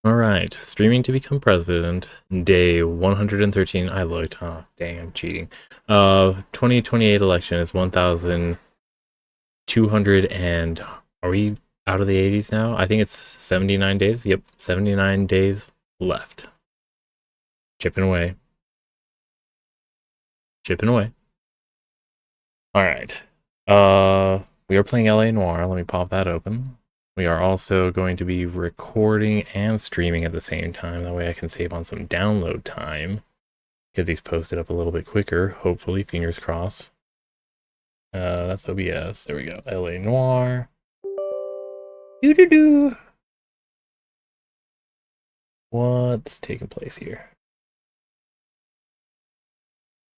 Alright, streaming to become president, day 113. I looked, oh, dang, I'm cheating. 2028 election is 1,200 and, are we out of the 80s now? I think it's 79 days. Yep, 79 days left. Chipping away. Chipping away. Alright. We are playing LA Noire. Let me pop that open. We are also going to be recording and streaming at the same time. That way I can save on some download time. Get these posted up a little bit quicker, hopefully, fingers crossed. That's OBS. There we go. LA Noire. Doo-doo-doo. What's taking place here?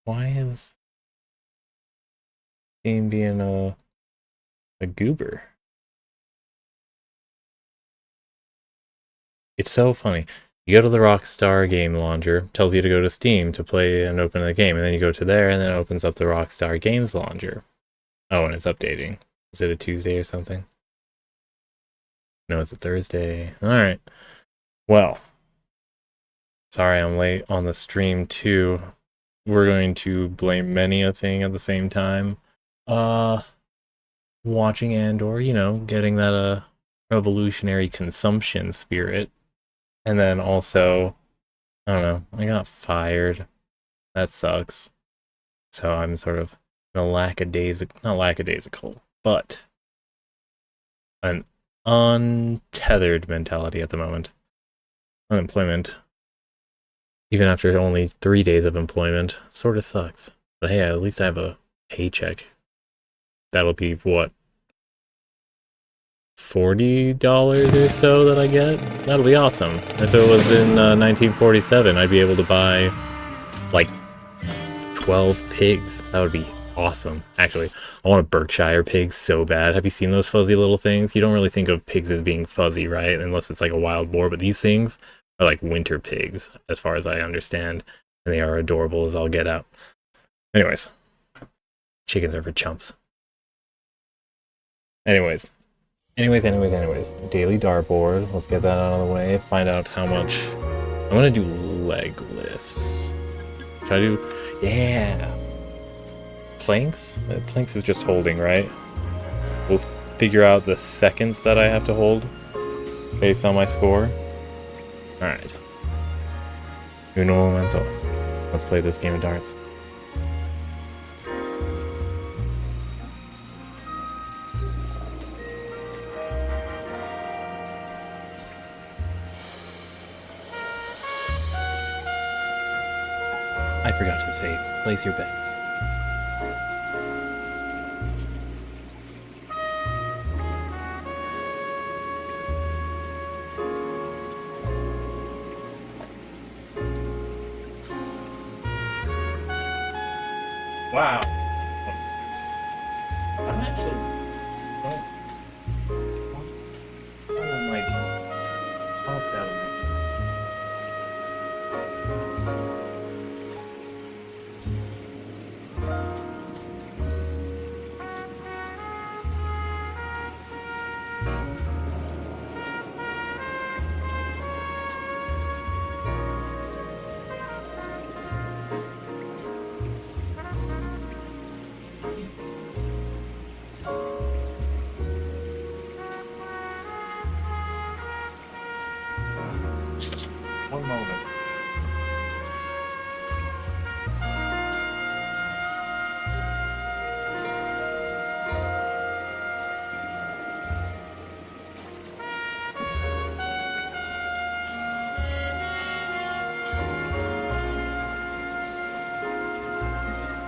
Why is game being a goober? It's so funny. You go to the Rockstar game launcher, tells you to go to Steam to play and open the game, and then you go to there, and then it opens up the Rockstar Games launcher. Oh, and it's updating. Is it a Tuesday or something? No, it's a Thursday. Alright. Well, sorry I'm late on the stream too. We're going to blame many a thing at the same time. Watching Andor, you know, getting that revolutionary consumption spirit. And then also, I don't know, I got fired. That sucks. So I'm sort of in a not lackadaisical, but an untethered mentality at the moment. Unemployment, even after only 3 days of employment, sort of sucks. But hey, at least I have a paycheck. That'll be what, $40 or so that I get? That'll be awesome. If it was in 1947, I'd be able to buy like 12 pigs. That would be awesome. Actually, I want a Berkshire pig so bad. Have you seen those fuzzy little things? You don't really think of pigs as being fuzzy, right? Unless it's like a wild boar, but these things are like winter pigs, as far as I understand. And they are adorable as all get out. Anyways, chickens are for chumps. Anyways. Daily dartboard. Let's get that out of the way. Find out how much. I'm gonna do leg lifts. Should I do? Yeah. Planks? Planks is just holding, right? We'll figure out the seconds that I have to hold based on my score. Alright. Uno momento. Let's play this game of darts. I forgot to say, place your bets. Wow. I'm actually I'm like popped out of my one moment.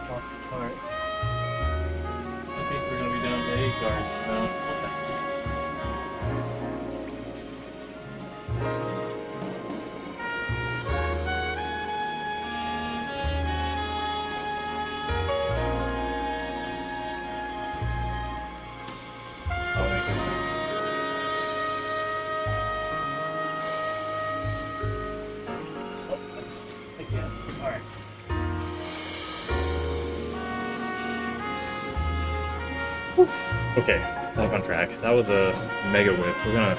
Lost the card. I think we're gonna be down to 8 cards now. Oh, thank you. Oh, again. Alright. Okay, back on track. That was a mega whip. We're gonna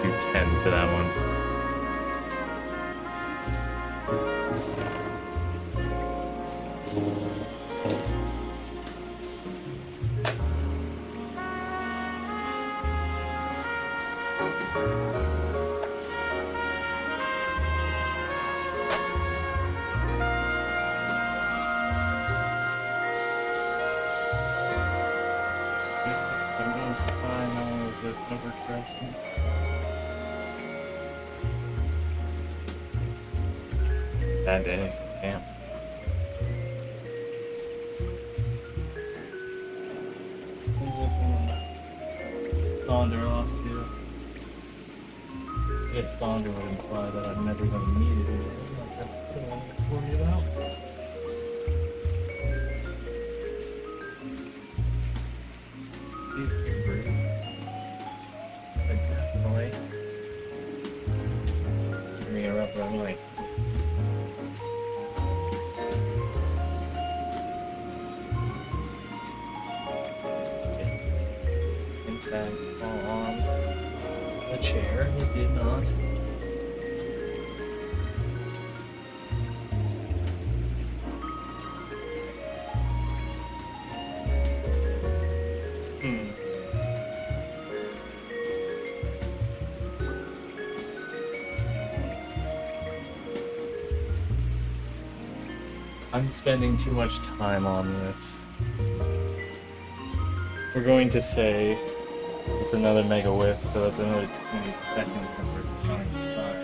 do 10 for that one. Bad day, damn. Sonder off too. If Sonder would imply that I'm never going to need it again, that's what I'm worried about. These two birds. Definitely. Give me a rough runway. Fall on the chair. It did not. I'm spending too much time on this. We're going to say it's another mega whiff, so that's another 20 seconds and we're counting time.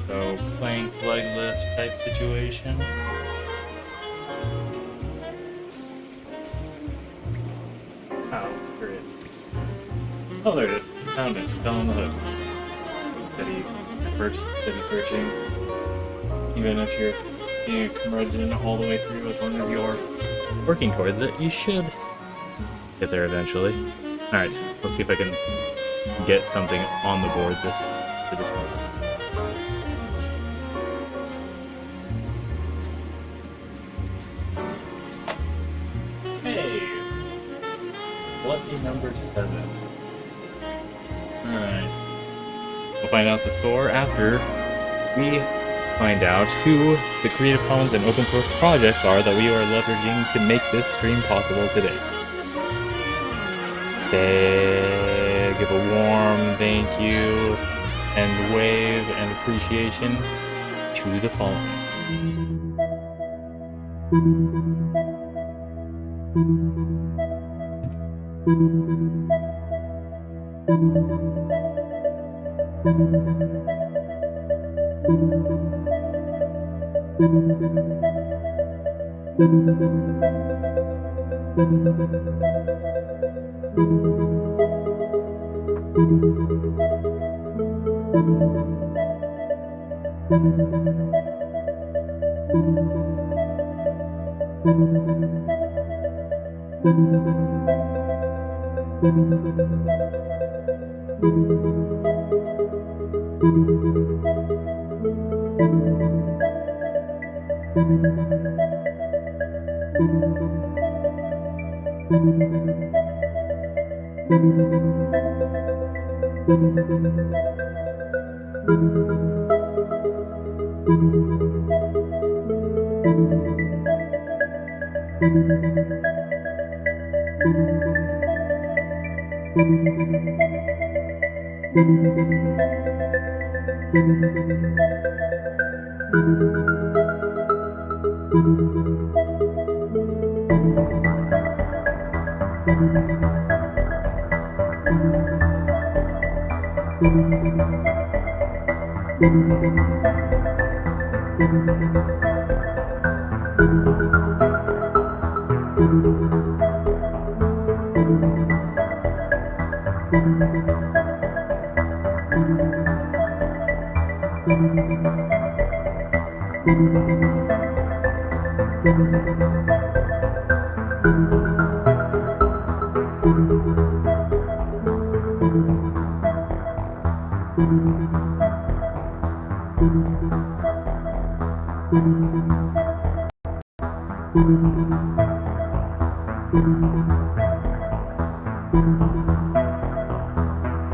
So, plank, leg lift type situation. Oh, there it is. Oh, there it is. Found it. Fell on the hook. Steady effort, steady searching. Even if you're being a curmudgeon all the way through, as long as you're working towards it, you should get there eventually. Alright, let's see if I can get something on the board for this one. Hey! Lucky number 7. Alright. We'll find out the score after we find out who the creative commons and open source projects are that we are leveraging to make this stream possible today. Say, give a warm thank you and wave and appreciation to the following.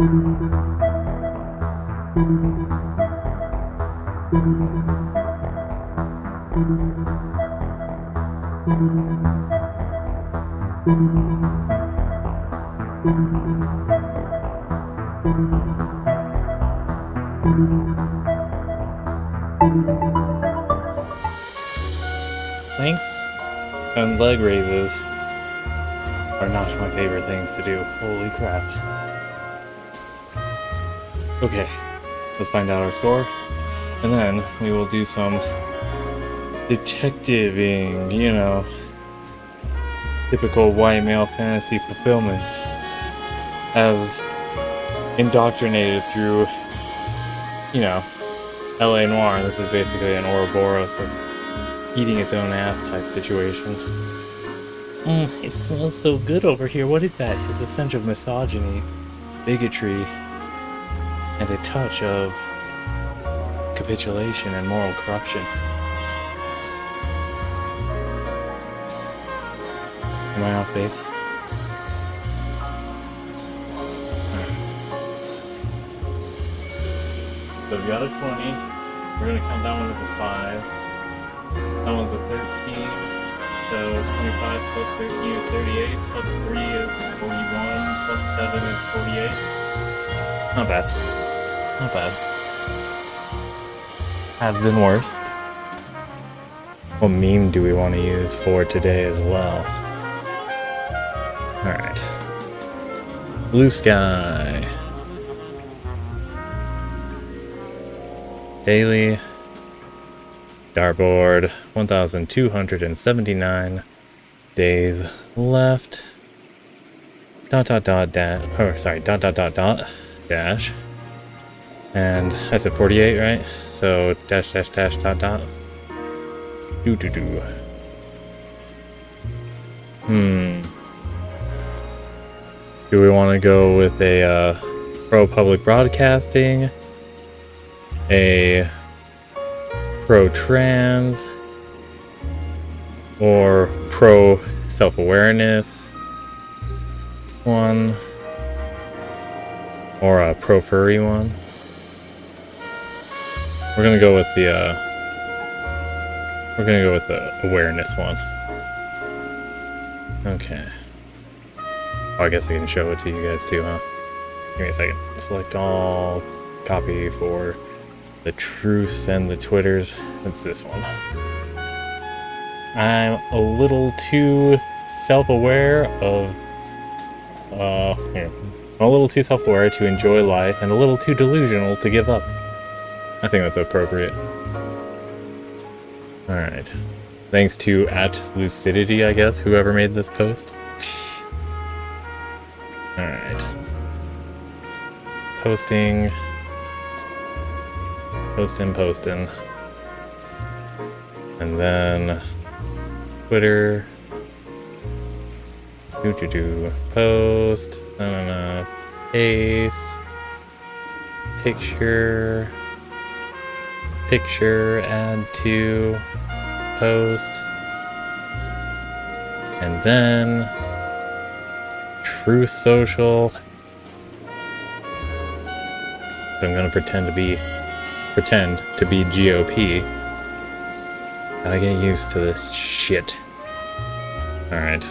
Planks and leg raises are not my favorite things to do. Holy crap. Okay, let's find out our score, and then we will do some detectiving, you know, typical white male fantasy fulfillment. Have indoctrinated through, you know, LA Noire. This is basically an Ouroboros of eating its own ass type situation. It smells so good over here. What is that? It's a stench of misogyny, bigotry, and a touch of capitulation and moral corruption. Am I off base? So we got a 20. We're gonna count that one as a 5. That one's a 13. So 25 plus 13 is 38. Plus 3 is 41. Plus 7 is 48. Not bad. Not bad. Has been worse. What meme do we want to use for today as well? Alright. Blue sky. Daily. Dartboard. 1,279 days left. Dot dot dot dash. Oh, sorry. Dot dot dot dot dash. And I said 48, right? So dash dash dash dot dot. Do do do. Do we want to go with a pro public broadcasting, a pro trans, or pro self-awareness one, or a pro furry one? We're gonna go with the awareness one. Okay. Oh, I guess I can show it to you guys too, huh? Give me a second. Select all, copy for the truths and the Twitters. It's this one. I'm a little too self-aware of, here. I'm a little too self-aware to enjoy life and a little too delusional to give up. I think that's appropriate. Alright. Thanks to @lucidity, I guess, whoever made this post. Alright. Posting. Posting. And then Twitter. Post. Paste. Picture, add to, post. And then Truth Social. If I'm gonna pretend to be GOP. Gotta get used to this shit. Alright.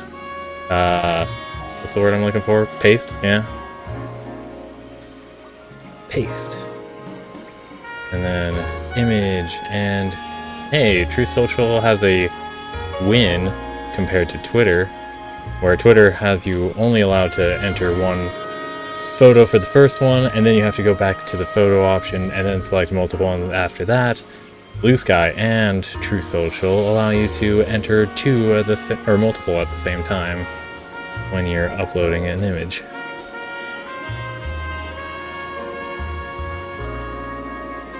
What's the word I'm looking for? Paste? Yeah. Paste. And then image, and hey, Truth Social has a win compared to Twitter, where Twitter has you only allowed to enter one photo for the first one, and then you have to go back to the photo option and then select multiple ones after that. Blue Sky and Truth Social allow you to enter two or multiple at the same time when you're uploading an image.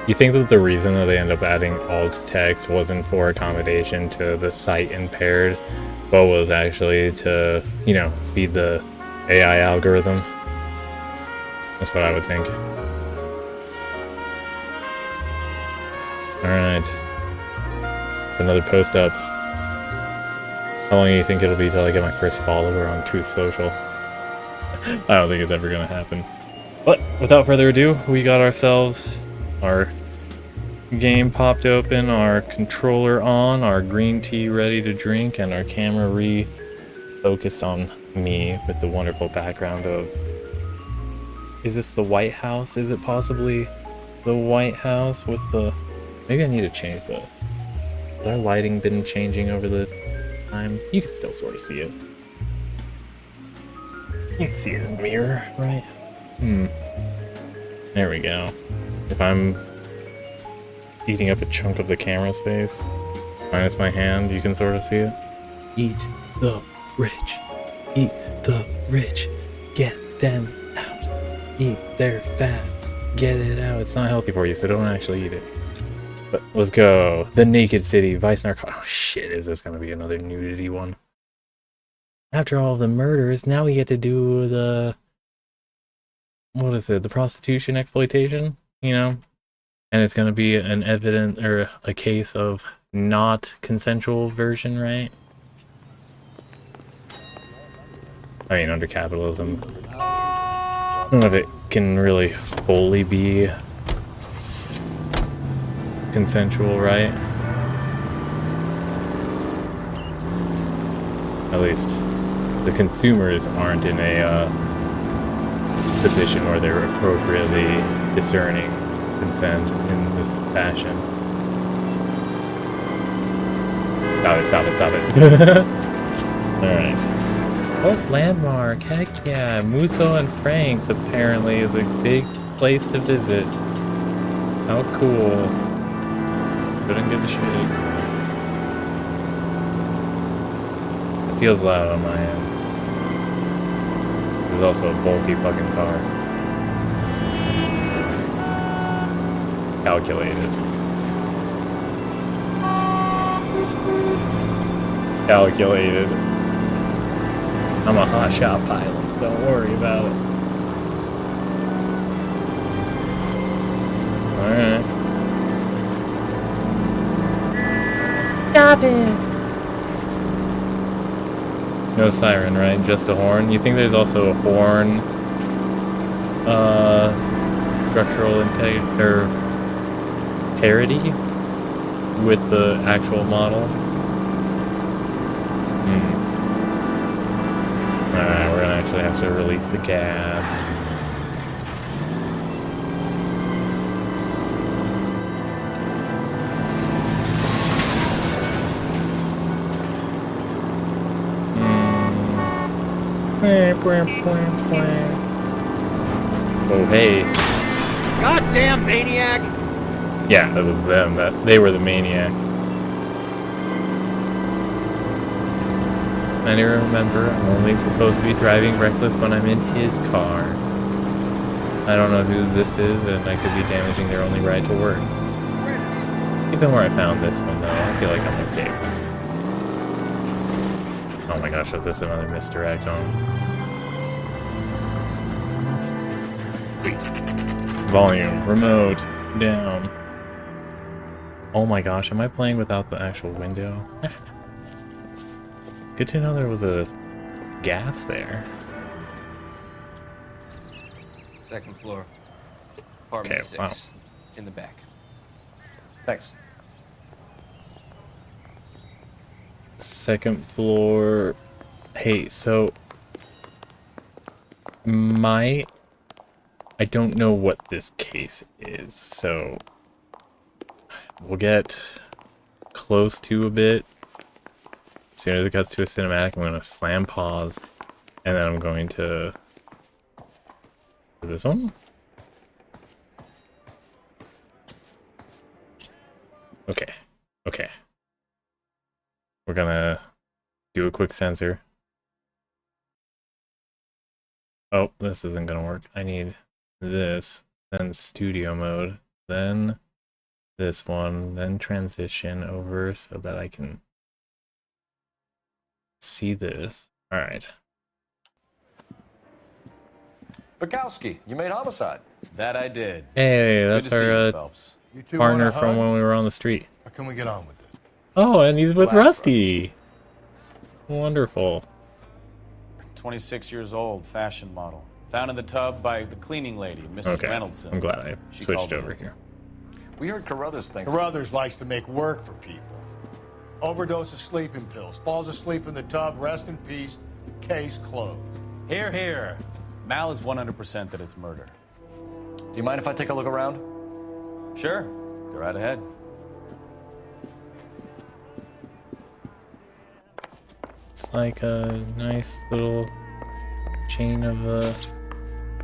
You think that the reason that they end up adding alt text wasn't for accommodation to the sight impaired, but was actually to, you know, feed the AI algorithm? That's what I would think. Alright. It's another post up. How long do you think it'll be till I get my first follower on Truth Social? I don't think it's ever gonna happen. But without further ado, we got ourselves our game popped open, our controller on, our green tea ready to drink, and our camera refocused on me with the wonderful background of... Is this the White House? Is it possibly the White House with the... Maybe I need to change the... Has our lighting been changing over the time? You can still sort of see it. You can see it in the mirror, right? There we go. If I'm eating up a chunk of the camera space, minus my hand, you can sort of see it. Eat the rich. Eat the rich. Get them out. Eat their fat. Get it out. It's not healthy for you, so don't actually eat it. But let's go. The Naked City. Vice Narcotics. Oh shit, is this going to be another nudity one? After all of the murders, now we get to do the... What is it? The prostitution exploitation? You know? And it's going to be an evident, or a case of not consensual version, right? I mean, under capitalism. None of it can really fully be consensual, right? At least the consumers aren't in a position where they're appropriately discerning consent in this fashion. Stop it. Alright. Oh, landmark. Heck yeah. Musso and Frank's apparently is a big place to visit. How cool. Couldn't give a shit. It feels loud on my end. There's also a bulky fucking car. Calculated. Calculated. I'm a hotshot pilot. Don't worry about it. Alright. Stop it! No siren, right? Just a horn? You think there's also a horn, structural integrity, parity with the actual model? Alright, we're gonna actually have to release the gas. Oh hey. Goddamn maniac! Yeah, it was them. They were the maniac. I remember I'm only supposed to be driving reckless when I'm in his car. I don't know who this is, and I could be damaging their only ride to work. Even where I found this one, though, I feel like I'm okay. Oh my gosh, was this another misdirect on? Volume, remote, down. Oh my gosh, am I playing without the actual window? Good to know there was a gaff there. Second floor. Apartment 6. Wow. In the back. Thanks. Second floor. Hey, so... I don't know what this case is, so... We'll get close to a bit. As soon as it cuts to a cinematic, I'm going to slam pause, and then I'm going to... This one? Okay. Okay. We're gonna do a quick censor. Oh, this isn't gonna work. I need this, then studio mode, then this one, then transition over so that I can see this. Alright. Bukowski, you made Homicide. That I did. Hey, that's Good to see you, our Phelps. partner from when we were on the street. How can we get on with this? Oh, and he's with Relax, Rusty. Wonderful. 26 years old, fashion model. Found in the tub by the cleaning lady, Mrs. Okay, Reynolds. I'm glad I She switched called over me. here. We heard Carruthers thinks... Carruthers likes to make work for people. Overdose of sleeping pills. Falls asleep in the tub. Rest in peace. Case closed. Here, here. Mal is 100% that it's murder. Do you mind if I take a look around? Sure. Go right ahead. It's like a nice little chain of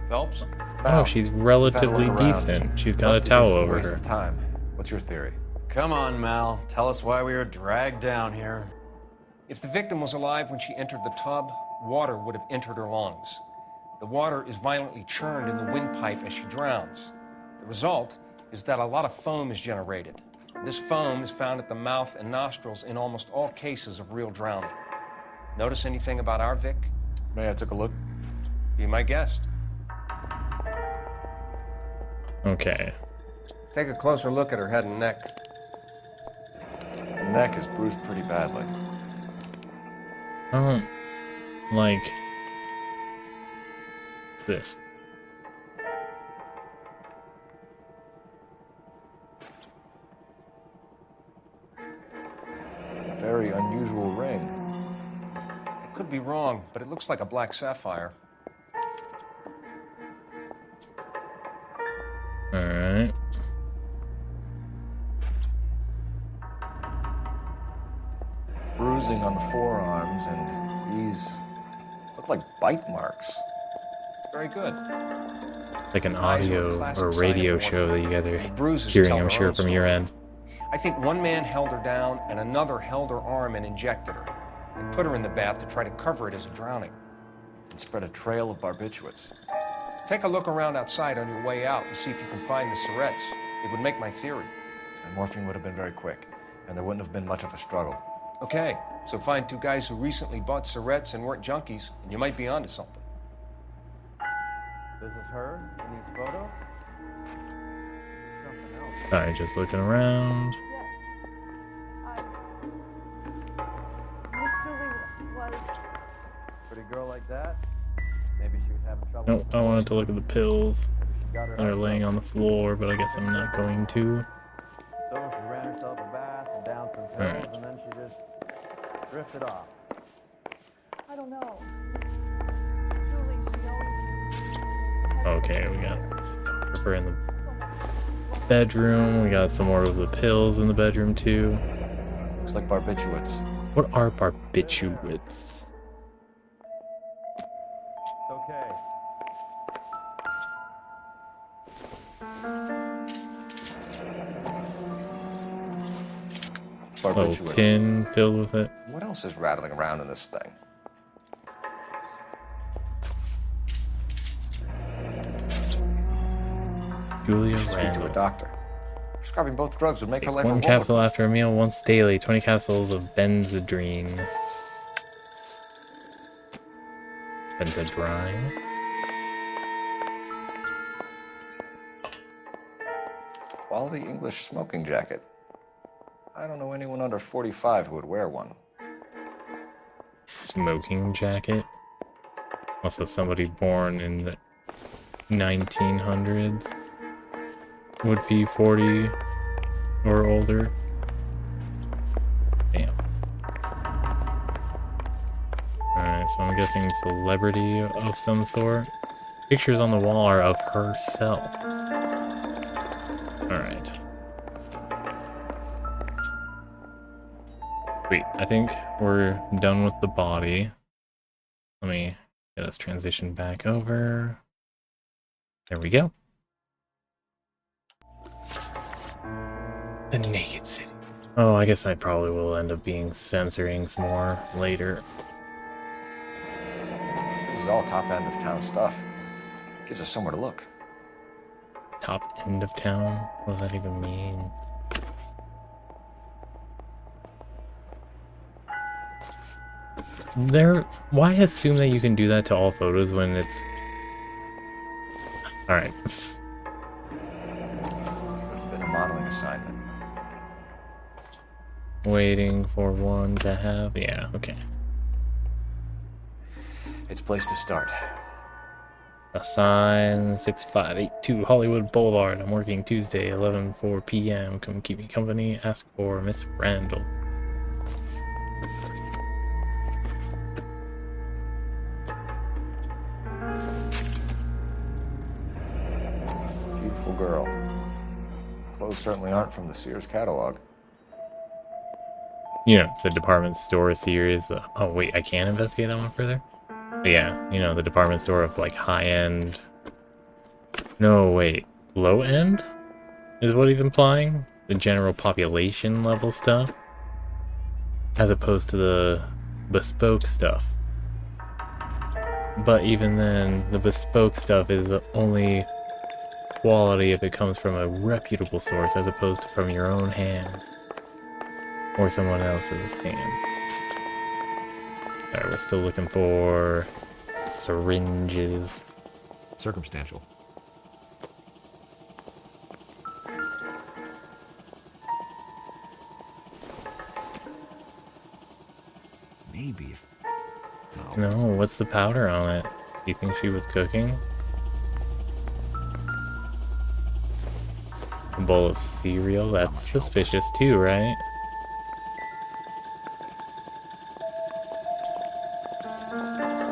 Phelps? Oh, she's relatively Look around. decent. She's got a Most of towel this is over waste her. of time. What's your theory? Come on, Mal. Tell us why we were dragged down here. If the victim was alive when she entered the tub, water would have entered her lungs. The water is violently churned in the windpipe as she drowns. The result is that a lot of foam is generated. This foam is found at the mouth and nostrils in almost all cases of real drowning. Notice anything about our Vic? May I took a look? Be my guest. Okay. Take a closer look at her head and neck. The neck is bruised pretty badly. I don't like this. Very unusual ring. I could be wrong, but it looks like a black sapphire. Alright. Bruising on the forearms, and these look like bite marks. Very good. Like an Eyes are a audio classic or sign radio of show that you guys The are bruises hearing, tell I'm their sure, own from your story. end. I think one man held her down and another held her arm and injected her. They put her in the bath to try to cover it as a drowning. And spread a trail of barbiturates. Take a look around outside on your way out and see if you can find the syrettes. It would make my theory. And morphine would have been very quick, and there wouldn't have been much of a struggle. Okay, so find two guys who recently bought syrettes and weren't junkies, and you might be onto something. This is her in these photos? Something else. Alright, just looking around. Yes. Miss Julie was. Pretty girl like that? Maybe she was having trouble. Nope, I wanted to look at the pills Maybe she got her that are hooked laying up. on the floor, but I guess I'm not going to. So she ran herself a bath and down some pills, Alright. and then she just drifted off. I don't know. Julie, she always. Okay, we got the photographer in the So much. bedroom. We got some more of the pills in the bedroom, too. Looks like barbiturates. What are barbiturates? It's okay. Little Barbiturates. tin filled with it. What else is rattling around in this thing? Julia Speak to a Randall. doctor. Prescribing both drugs would make her life a One roller capsule coaster. after a meal once daily. 20 capsules of benzedrine. Benzedrine? Quality English smoking jacket. I don't know anyone under 45 who would wear one. Smoking jacket. Also, somebody born in the 1900s would be 40 or older. Damn. Alright, so I'm guessing celebrity of some sort. Pictures on the wall are of herself. Alright. Sweet. I think we're done with the body. Let me get us transition back over. There we go. The Naked City. Oh, I guess I probably will end up being censoring some more later. This is all top end of town stuff. Gives us somewhere to look. Top end of town? What does that even mean? Why assume that you can do that to all photos when it's... Alright. Could have been a modeling assignment. Waiting for one to have... Yeah, okay. It's a place to start. A sign 6582 Hollywood Boulevard. I'm working Tuesday, 11:04 p.m. Come keep me company. Ask for Miss Randall. Beautiful girl. Clothes certainly aren't from the Sears catalog. You know, the department store series. Oh, wait, I can't investigate that one further? But yeah, you know, the department store of like high-end. No, wait, low-end is what he's implying? The general population level stuff? As opposed to the bespoke stuff. But even then, the bespoke stuff is only quality if it comes from a reputable source as opposed to from your own hand. Or someone else's hands. Alright, we're still looking for syringes. Circumstantial. Maybe if... No, what's the powder on it? Do you think she was cooking? A bowl of cereal? That's suspicious too, right?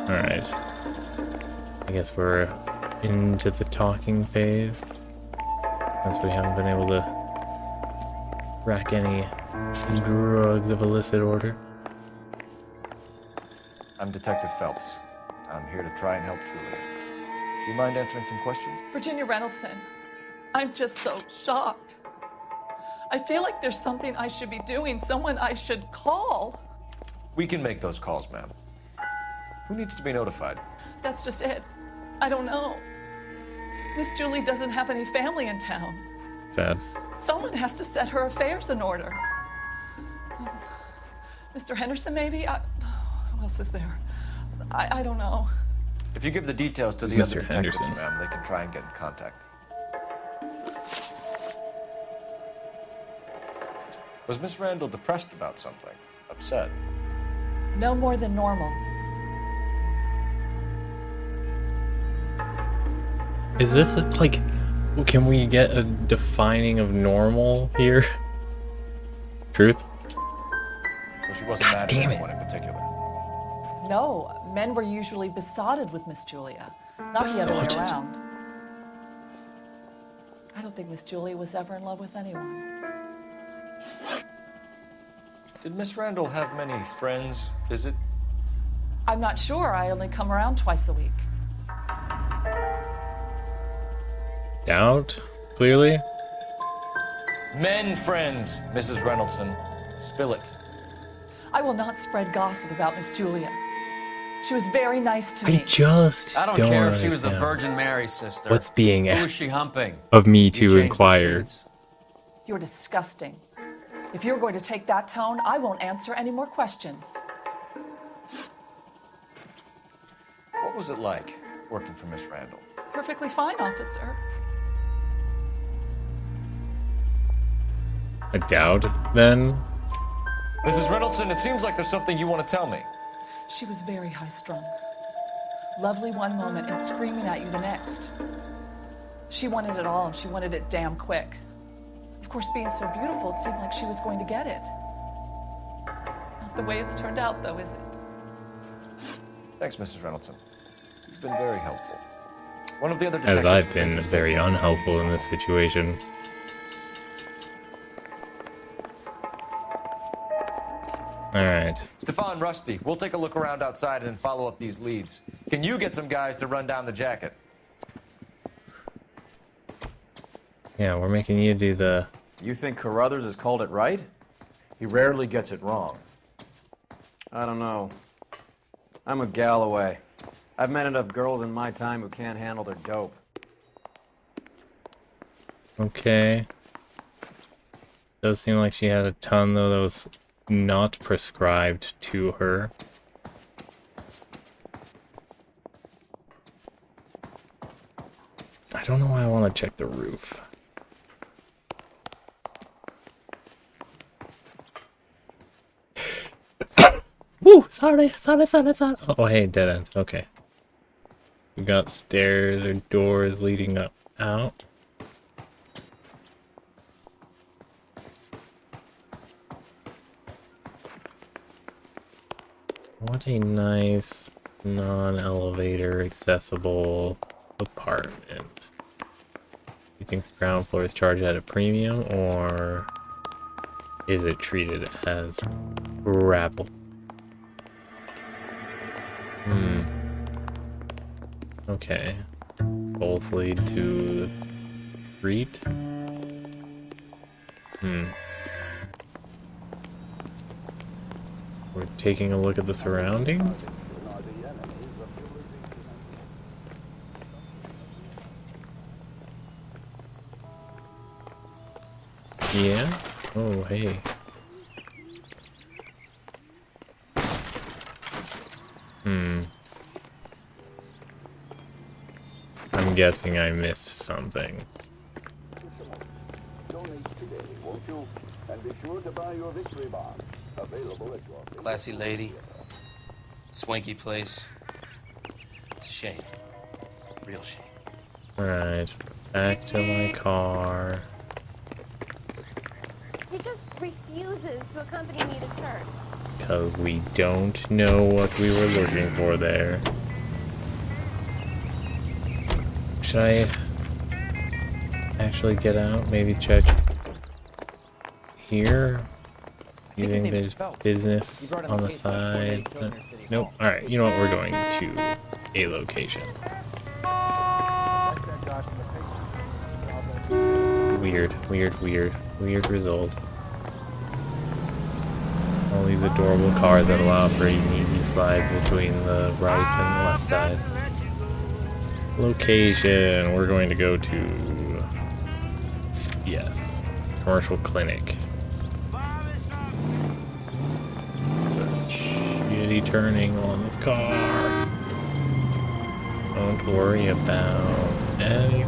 Alright. I guess we're into the talking phase. Since we haven't been able to rack any drugs of illicit order. I'm Detective Phelps. I'm here to try and help Julia. Do you mind answering some questions? Virginia Reynoldson, I'm just so shocked. I feel like there's something I should be doing, someone I should call. We can make those calls, ma'am. Who needs to be notified? That's just it. I don't know. Miss Julie doesn't have any family in town. Sad. Someone has to set her affairs in order. Mr. Henderson, maybe? Who else is there? I don't know. If you give the details to the Mr. other detectives, Henderson. ma'am, they can try and get in contact. Was Miss Randall depressed about something? Upset? No more than normal. Is this like, can we get a defining of normal here? Truth? So she wasn't mad at damn it. anyone in particular. No, men were usually besotted with Miss Julia, not the other way Besotted? around. I don't think Miss Julia was ever in love with anyone. Did Miss Randall have many friends visit? I'm not sure. I only come around twice a week. Doubt? Clearly? Men friends, Mrs. Reynoldson. Spill it. I will not spread gossip about Miss Julia. She was very nice to I me. just I don't care if she was the understand Virgin Mary, sister. what's being Who asked was she humping? of me You to changed the inquire. sheets. You're disgusting. If you're going to take that tone, I won't answer any more questions. What was it like working for Miss Randall? Perfectly fine, officer. A doubt, then? Mrs. Reynoldson, it seems like there's something you want to tell me. She was very high-strung. Lovely one moment and screaming at you the next. She wanted it all, and she wanted it damn quick. Of course, being so beautiful, it seemed like she was going to get it. Not the way it's turned out, though, is it? Thanks, Mrs. Reynoldson. You've been very helpful. One of the other As detectives... I've been very unhelpful in this situation. Alright. Stefan, Rusty, we'll take a look around outside and then follow up these leads. Can you get some guys to run down the jacket? Yeah, we're making you do the... You think Carruthers has called it right? He rarely gets it wrong. I don't know. I'm a Galloway. I've met enough girls in my time who can't handle their dope. Okay. Does seem like she had a ton, though, that was not prescribed to her. I don't know why I want to check the roof. Woo! Sorry. Oh, hey, dead end. Okay. We got stairs or doors leading up out. What a nice non-elevator accessible apartment. You think the ground floor is charged at a premium, or is it treated as gravel? Okay. Both lead to the street. We're taking a look at the surroundings. Yeah? Oh, hey. I'm guessing I missed something. Classy lady. Swanky place. It's a shame. Real shame. Alright, back to my car. He just refuses to accompany me to church. Because we don't know what we were looking for there. Should I actually get out? Maybe check here? Using this business on the side. Nope. Alright, you know what? We're going to a location. Weird result. All these adorable cars that allow for an easy slide between the right and the left side. Location. We're going to go to... Yes. Commercial clinic. Shitty turning on this car. Don't worry about anything.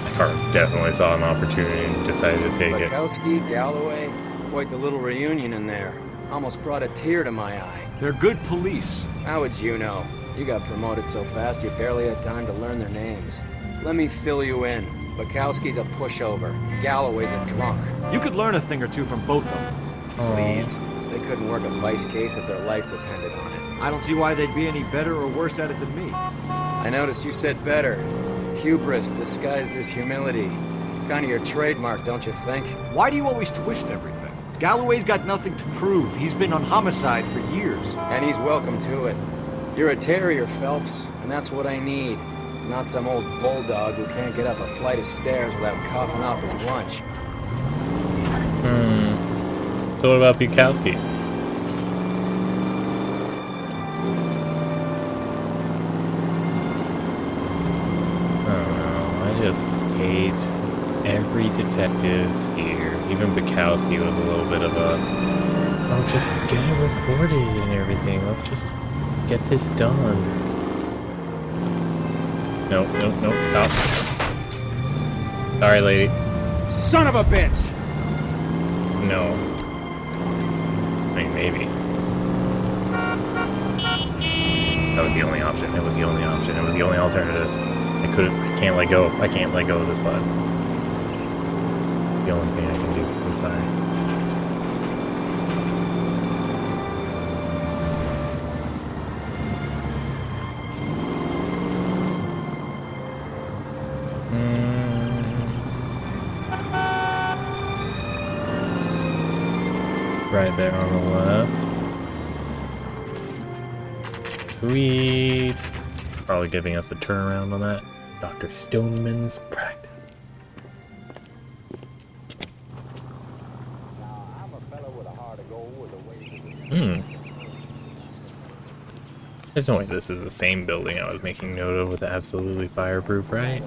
My car definitely saw an opportunity and decided to take it. Bukowski, Galloway, quite the little reunion in there. Almost brought a tear to my eye. They're good police. How would you know? You got promoted so fast you barely had time to learn their names. Let me fill you in. Bukowski's a pushover. Galloway's a drunk. You could learn a thing or two from both of them. Please. They couldn't work a vice case if their life depended on it. I don't see why they'd be any better or worse at it than me. I noticed you said better. Hubris disguised as humility. Kind of your trademark, don't you think? Why do you always twist everything? Galloway's got nothing to prove. He's been on homicide for years. And he's welcome to it. You're a terrier, Phelps, and that's what I need. Not some old bulldog who can't get up a flight of stairs without coughing off his lunch. So what about Bukowski? I don't know. I just hate every detective here. Even Bukowski was a little bit of a... Oh, just get it reported and everything. Let's just get this done. Nope, stop. Sorry, lady. Son of a bitch! No. I mean, maybe. That was the only option. It was the only option. It was the only alternative. I can't let go. I can't let go of this button. The only thing I can do. I'm sorry. Right there on the left. Sweet. Probably giving us a turnaround on that. Dr. Stoneman's practice. There's no way this is the same building I was making note of with the absolutely fireproof, right?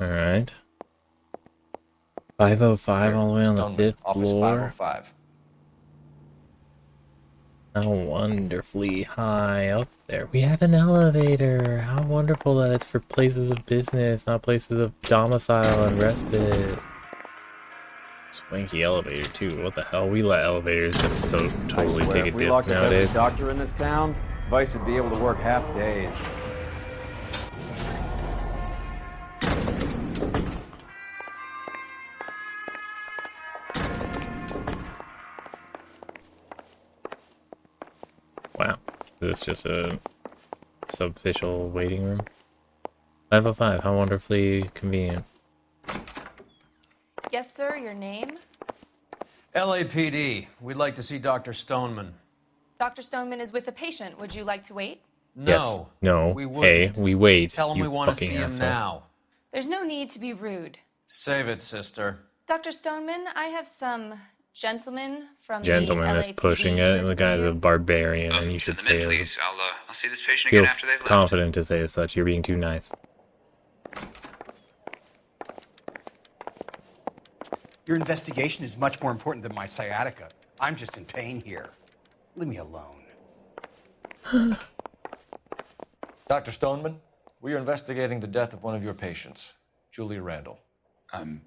Alright. 505 all the way on the 5th Office floor. 505. How wonderfully high up there. We have an elevator. How wonderful that it's for places of business, not places of domicile and respite. Swanky elevator too. What the hell? We let elevators just so totally take a if we dip locked up every nowadays. doctor in this town, Vice would be able to work half days. Wow. Is this just a subofficial waiting room? 505. How wonderfully convenient. Yes, sir. Your name? LAPD. We'd like to see Dr. Stoneman. Dr. Stoneman is with a patient. Would you like to wait? No. Yes. No. We wouldn't. Hey, we wait. Tell him you we want to fucking see him asshole. now. There's no need to be rude. Save it, sister. Dr. Stoneman, I have some gentlemen from Gentleman the is LAPD pushing here it. to The see guy's you. a barbarian, and you should Send them say in, it. please. I'll see this patient Feel again after they've left. confident to say as such. You're being too nice. Your investigation is much more important than my sciatica. I'm just in pain here. Leave me alone. Dr. Stoneman, we are investigating the death of one of your patients, Julia Randall. I'm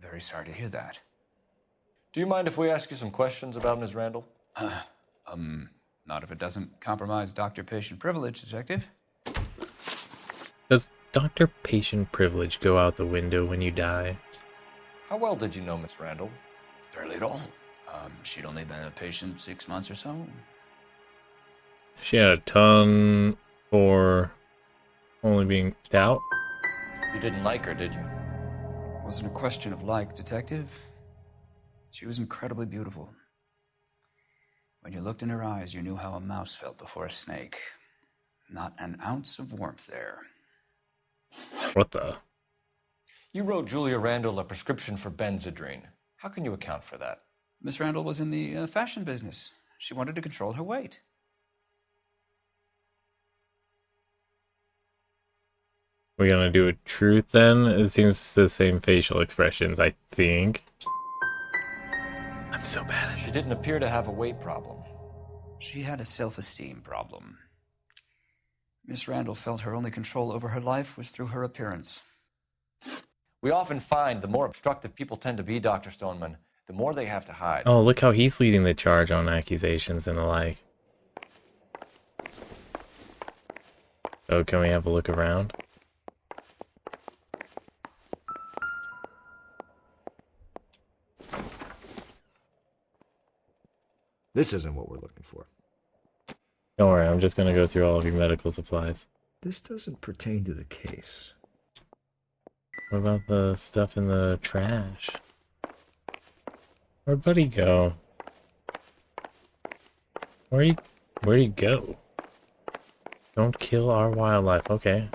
very sorry to hear that. Do you mind if we ask you some questions about Ms. Randall? Not if it doesn't compromise doctor-patient privilege, Detective. Does doctor-patient privilege go out the window when you die? How well did you know Miss Randall? Barely at all. She'd only been a patient 6 months or so. She had a ton for only being stout. You didn't like her, did you? Wasn't a question of like, Detective. She was incredibly beautiful. When you looked in her eyes, you knew how a mouse felt before a snake. Not an ounce of warmth there. What the? You wrote Julia Randall a prescription for Benzedrine. How can you account for that? Miss Randall was in the fashion business. She wanted to control her weight. We're gonna do a truth then? It seems the same facial expressions, I think. I'm so bad at it. She didn't appear to have a weight problem. She had a self-esteem problem. Miss Randall felt her only control over her life was through her appearance. We often find the more obstructive people tend to be, Dr. Stoneman, the more they have to hide. Oh, look how he's leading the charge on accusations and the like. So can we have a look around? This isn't what we're looking for. Don't worry, I'm just gonna go through all of your medical supplies. This doesn't pertain to the case. What about the stuff in the trash? Where'd Buddy go? Where'd he go? Don't kill our wildlife, okay.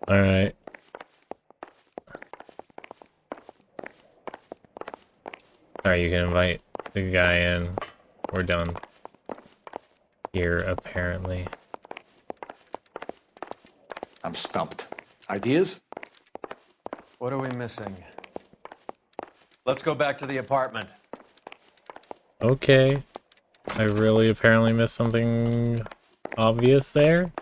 Alright. Alright, you can invite the guy in. We're done. Here, apparently. I'm stumped. Ideas? What are we missing? Let's go back to the apartment. Okay. I really apparently missed something obvious there.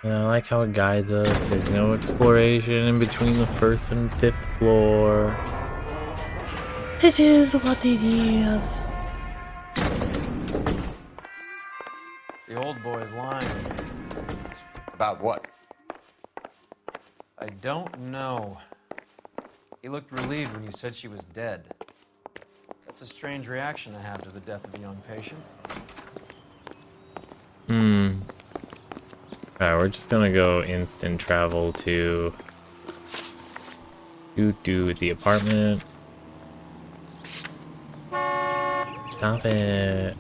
And I like how it guides us. There's no exploration in between the first and fifth floor. It is what it is. The old boy's lying. About what? I don't know. He looked relieved when you said she was dead. That's a strange reaction to have to the death of a young patient. Alright, we're just gonna go instant travel to the apartment. Stop it.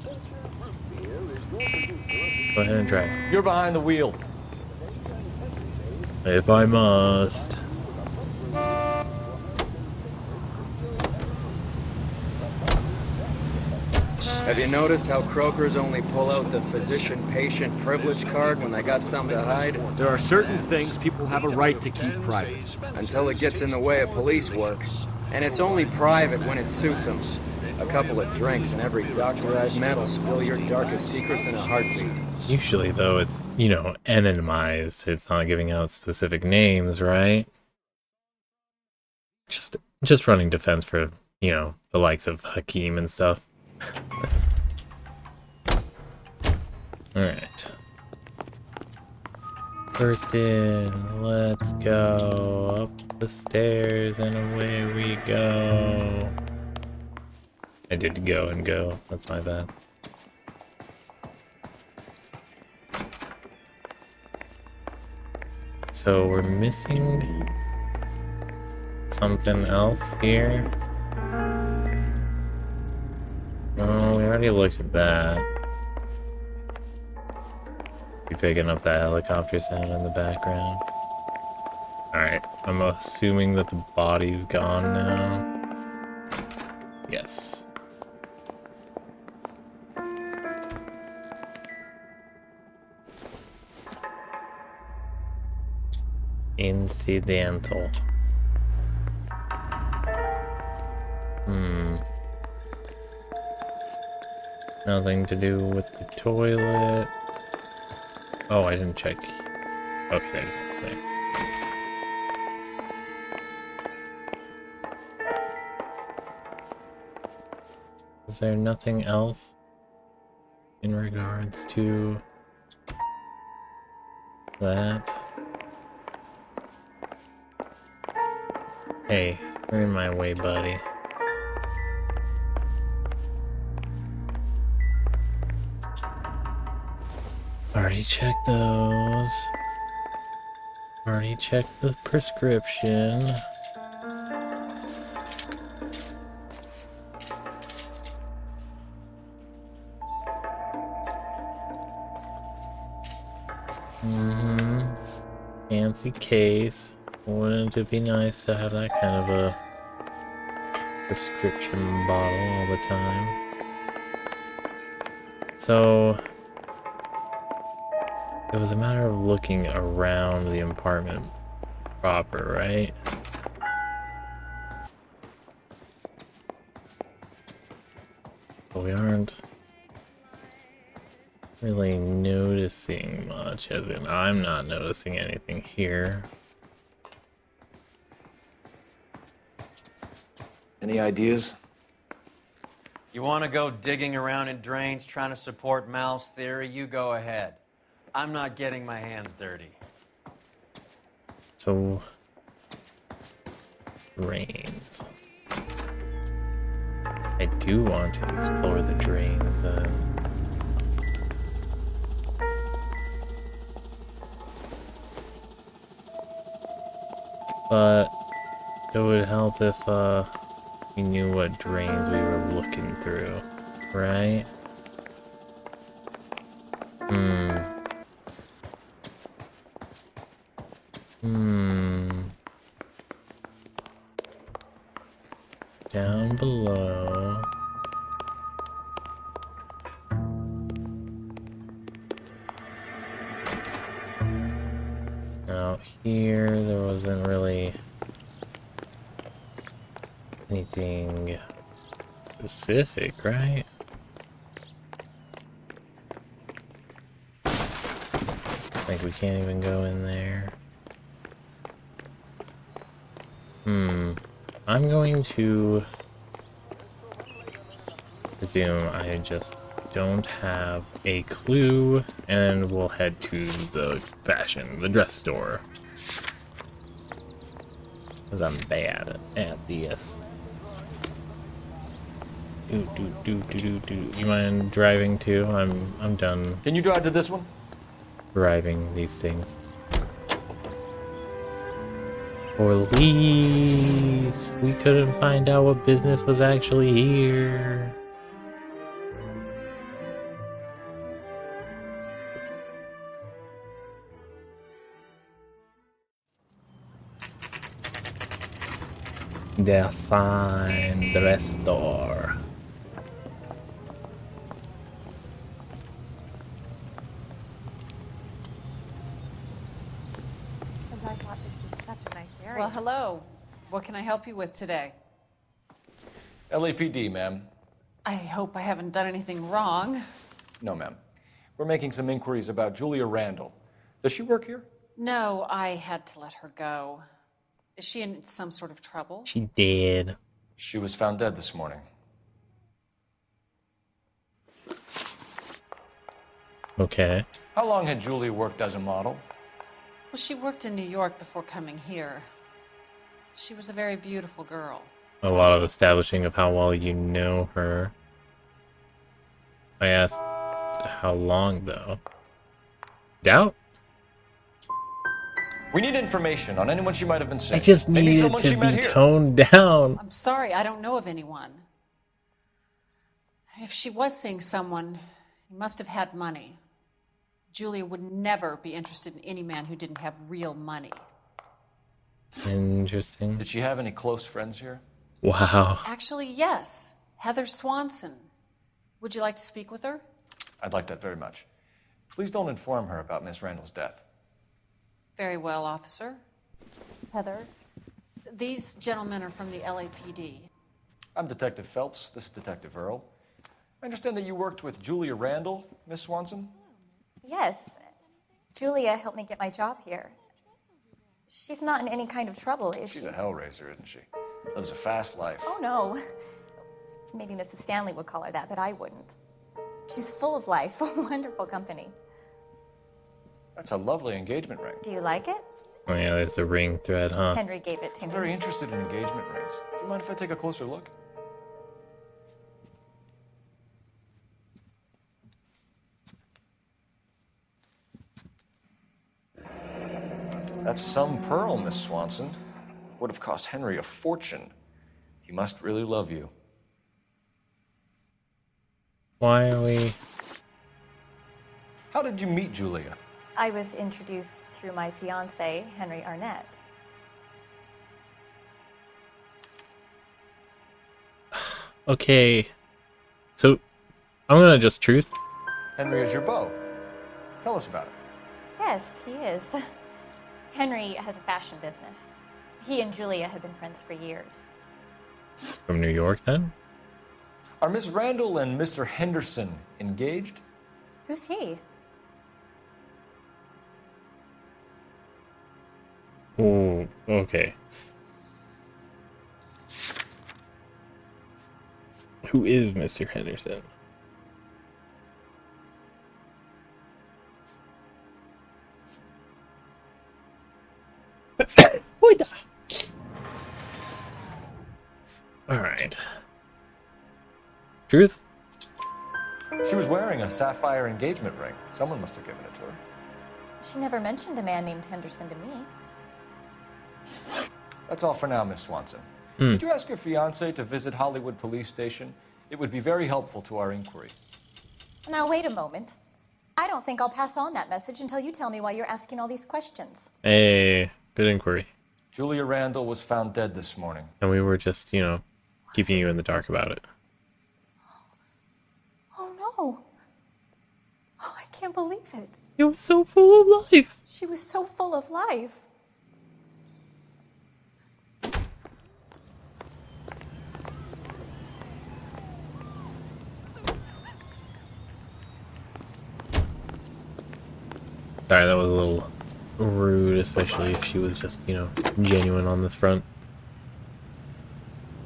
Go ahead and drive. You're behind the wheel. If I must. Have you noticed how croakers only pull out the physician-patient privilege card when they got something to hide? There are certain things people have a right to keep private. Until it gets in the way of police work. And it's only private when it suits them. A couple of drinks and every doctor I've met will spill your darkest secrets in a heartbeat. Usually, though, it's, you know, anonymized. It's not giving out specific names, right? Just running defense for, you know, the likes of Hakeem and stuff. Alright. First in, let's go up the stairs and away we go. I did go and go, that's my bad. So we're missing something else here. Oh, we already looked at that. You picking up that helicopter sound in the background? Alright, I'm assuming that the body's gone now. Yes. Incidental. Nothing to do with the toilet. Oh, I didn't check. Oh, there's something. Is there nothing else in regards to that? Hey, you're in my way, buddy. Already checked those. Already checked the prescription. Fancy case. Wouldn't it be nice to have that kind of a prescription bottle all the time? So it was a matter of looking around the apartment proper, right? But we aren't really noticing much, as in I'm not noticing anything here. Any ideas? You want to go digging around in drains trying to support Mal's theory? You go ahead. I'm not getting my hands dirty. So, drains. I do want to explore the drains then. But it would help if we knew what drains we were looking through, right? Down below. Out here, there wasn't really anything specific, right? Like we can't even go in there. I'm going to presume I just don't have a clue, and we'll head to the the dress store. Because I'm bad at this. You mind driving too? I'm done. Can you drive to this one? Driving these things. Police! We couldn't find out what business was actually here. The sign, dress store. Well, hello. What can I help you with today? LAPD, ma'am. I hope I haven't done anything wrong. No, ma'am. We're making some inquiries about Julia Randall. Does she work here? No, I had to let her go. Is she in some sort of trouble? She did. She was found dead this morning. Okay. How long had Julia worked as a model? Well, she worked in New York before coming here. She was a very beautiful girl. A lot of establishing of how well you know her. I asked how long, though. Doubt? We need information on anyone she might have been seeing. I just Maybe needed someone to she met be here. toned down. I'm sorry, I don't know of anyone. If she was seeing someone, he must have had money. Julia would never be interested in any man who didn't have real money. Interesting. Did she have any close friends here? Wow. Actually, yes. Heather Swanson. Would you like to speak with her? I'd like that very much. Please don't inform her about Miss Randall's death. Very well, officer. Heather? These gentlemen are from the LAPD. I'm Detective Phelps. This is Detective Earl. I understand that you worked with Julia Randall, Miss Swanson? Yes. Julia helped me get my job here. She's not in any kind of trouble, is she? She's a hellraiser, isn't she? Lives a fast life. Oh, no. Maybe Mrs. Stanley would call her that, but I wouldn't. She's full of life, a wonderful company. That's a lovely engagement ring. Do you like it? Oh yeah, there's a ring thread, huh? Henry gave it to I'm me. very interested in engagement rings. Do you mind if I take a closer look? That's some pearl, Miss Swanson. Would have cost Henry a fortune. He must really love you. Why are we... How did you meet Julia? I was introduced through my fiancé, Henry Arnett. Okay. So, I'm gonna just truth. Henry is your beau. Tell us about it. Yes, he is. Henry has a fashion business. He and Julia have been friends for years. From New York, then? Are Miss Randall and Mr. Henderson engaged? Who's he? Oh, okay. Who is Mr. Henderson? Alright. Truth? She was wearing a sapphire engagement ring. Someone must have given it to her. She never mentioned a man named Henderson to me. That's all for now, Miss Swanson. Hmm. Could you ask your fiancé to visit Hollywood Police Station? It would be very helpful to our inquiry. Now, wait a moment. I don't think I'll pass on that message until you tell me why you're asking all these questions. Hey, good inquiry. Julia Randall was found dead this morning. And we were just, you know, keeping you in the dark about it. Oh, no. Oh, I can't believe it. It was so full of life. She was so full of life. Sorry, that was a little rude, especially if she was just, you know, genuine on this front.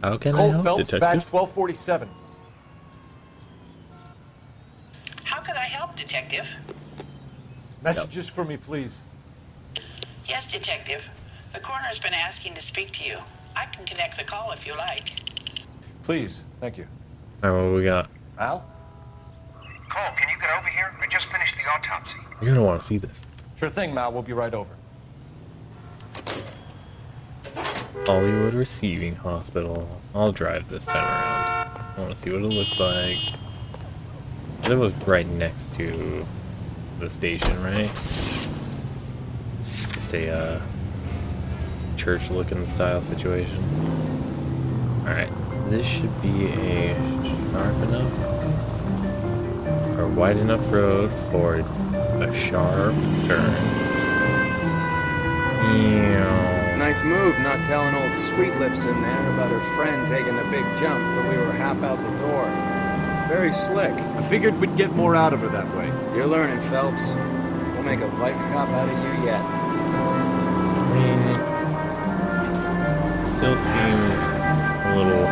How can I Cole help, Phelps, detective? badge 1247. How can I help, Detective? Messages for me, please. Yes, Detective. The coroner's been asking to speak to you. I can connect the call if you like. Please, thank you. Alright, what we got? Al? Cole, can you get over here? I just finished the autopsy. You're gonna want to see this. Sure thing, Mal. We'll be right over. Hollywood Receiving Hospital. I'll drive this time around. I want to see what it looks like. It was right next to the station, right? Just a church-looking style situation. Alright, this should be a sharp enough or wide enough road for a sharp turn. nice move not telling old Sweet Lips in there about her friend taking the big jump till we were half out the door. Very slick. I figured we'd get more out of her that way. You're learning, Phelps. We'll make a vice cop out of you yet. I mean, it still seems a little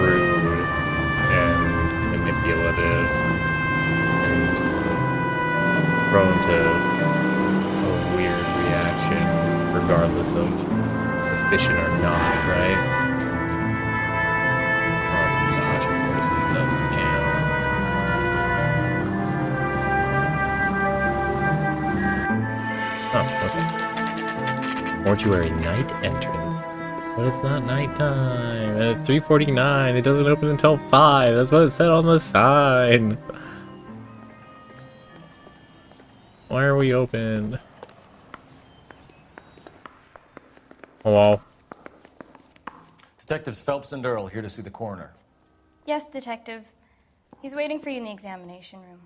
rude and manipulative and prone to a weird reaction, regardless of suspicion or not, right? Oh gosh, of course this doesn't count. Oh, okay. Mortuary night entrance. But it's not nighttime, and it's 3:49. It doesn't open until 5. That's what it said on the sign. Why are we open? Hello? Detectives Phelps and Earl here to see the coroner. Yes, Detective. He's waiting for you in the examination room.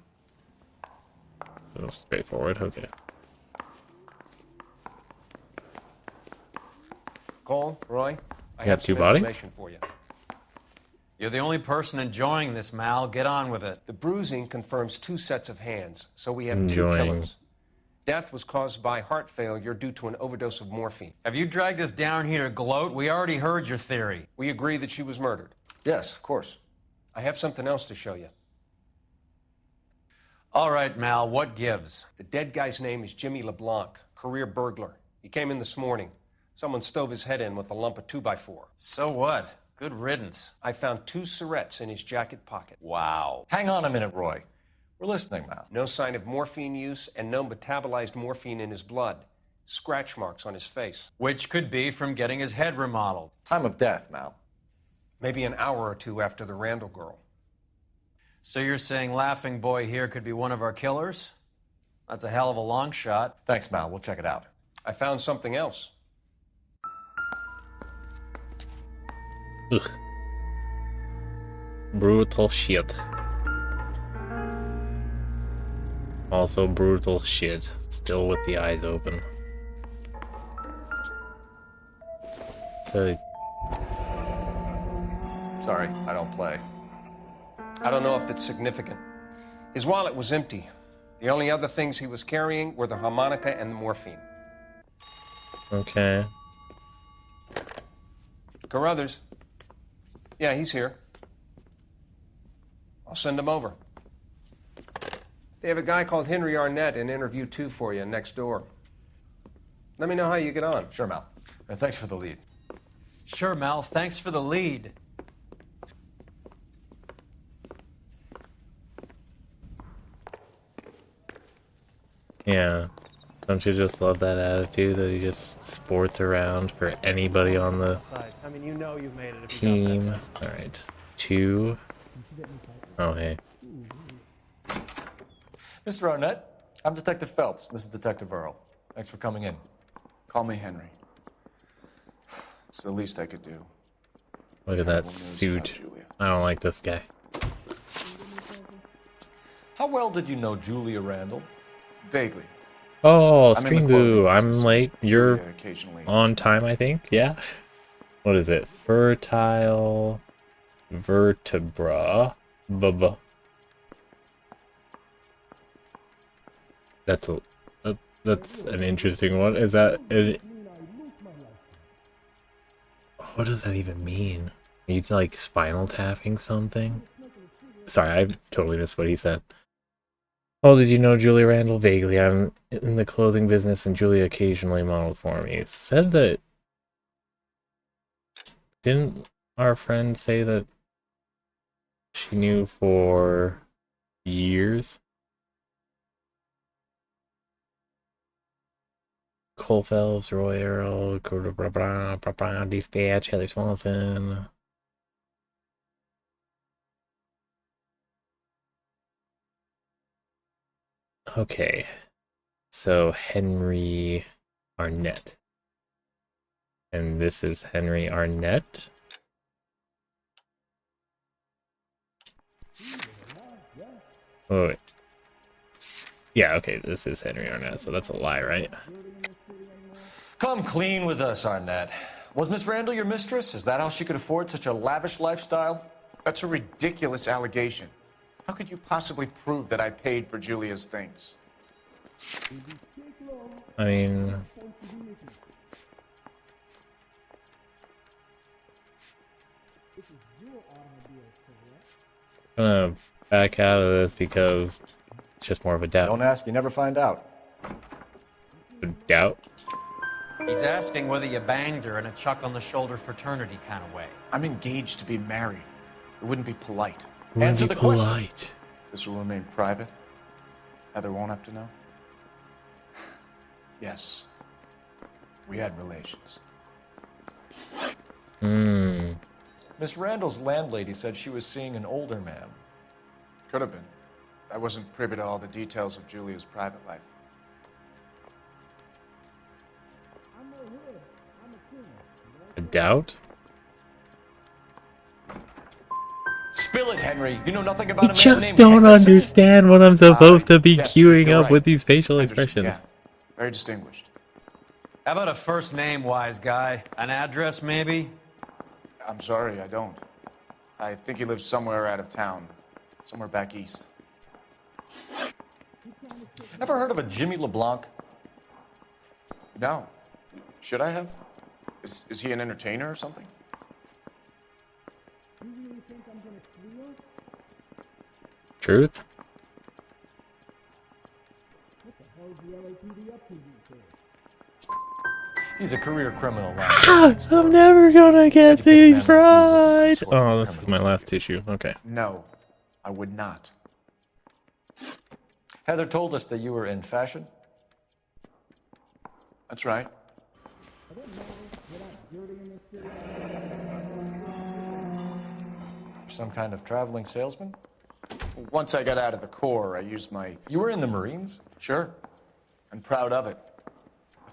Oh, straightforward, okay. Cole, Roy, I You have two some bodies? information for you. You're the only person enjoying this, Mal. Get on with it. The bruising confirms 2 sets of hands, so we have 2 Enjoying. killers. Death was caused by heart failure due to an overdose of morphine. Have you dragged us down here to gloat? We already heard your theory. We agree that she was murdered. Yes, of course. I have something else to show you. All right, Mal, what gives? The dead guy's name is Jimmy LeBlanc, career burglar. He came in this morning. Someone stove his head in with a lump of 2x4. So what? Good riddance. I found 2 cigarettes in his jacket pocket. Wow. Hang on a minute, Roy. We're listening now. No sign of morphine use and no metabolized morphine in his blood. Scratch marks on his face. Which could be from getting his head remodeled. Time of death, Mal. Maybe an hour or 2 after the Randall girl. So you're saying Laughing Boy here could be one of our killers? That's a hell of a long shot. Thanks, Mal. We'll check it out. I found something else. Ugh. Brutal shit. Also brutal shit. Still with the eyes open. So, sorry, I don't play. I don't know if it's significant. His wallet was empty. The only other things he was carrying were the harmonica and the morphine. okay. Carruthers. Yeah, he's here. I'll send him over. They have a guy called Henry Arnett in interview 2 for you next door. Let me know how you get on. Sure, Mal. And thanks for the lead. Sure, Mal. Thanks for the lead. Yeah. Don't you just love that attitude that he just sports around for anybody on the I mean, you know you've made it if you team? Alright. 2. Oh, hey. Mr. Arnett, I'm Detective Phelps. This is Detective Earl. Thanks for coming in. Call me Henry. It's the least I could do. Look at that suit. I don't like this guy. How well did you know Julia Randall? Vaguely. Oh, I'm in Stream the clothing Boo. I'm business. late. You're Julia occasionally. on time, I think. Yeah. What is it? Fertile vertebra. Bubba. That's that's an interesting one. Is that what does that even mean? Are you like spinal tapping something? Sorry, I totally missed what he said. Oh, did you know Julia Randall? Vaguely. I'm in the clothing business and Julia occasionally modeled for me. Said that... Didn't our friend say that she knew for years? Cole Phelps, Roy Earl, Dispatch, Heather Swanson. Okay, so Henry Arnett. And this is Henry Arnett. Oh, wait. Yeah, okay, this is Henry Arnett, so that's a lie, right? Come clean with us, Arnett. Was Miss Randall your mistress? Is that how she could afford such a lavish lifestyle? That's a ridiculous allegation. How could you possibly prove that I paid for Julia's things? I mean, I'm gonna back out of this because it's just more of a doubt. Don't ask, you never find out. A doubt? He's asking whether you banged her in a chuck on the shoulder fraternity kind of way. I'm engaged to be married. It wouldn't be polite. Answer the question. Polite. This will remain private. Heather won't have to know. Yes. We had relations. Hmm. Miss Randall's landlady said she was seeing an older man. Could have been. I wasn't privy to all the details of Julia's private life. A doubt? Spill it, Henry. You know nothing about I a man just named don't Henderson? understand what I'm supposed to be yes, queuing you're up right. with these facial Henderson, expressions. yeah. Very distinguished. How about a first name, wise guy? An address, maybe? I'm sorry, I don't. I think he lives somewhere out of town. Somewhere back east. Ever heard of a Jimmy LeBlanc? No. Should I have? Is he an entertainer or something? Truth? He's a career criminal now. I'm never gonna get these right. Oh, this is my last tissue. Okay. No, I would not. Heather told us that you were in fashion. That's right. Some kind of traveling salesman? Once I got out of the Corps, I used my... You were in the Marines? Sure. I'm proud of it.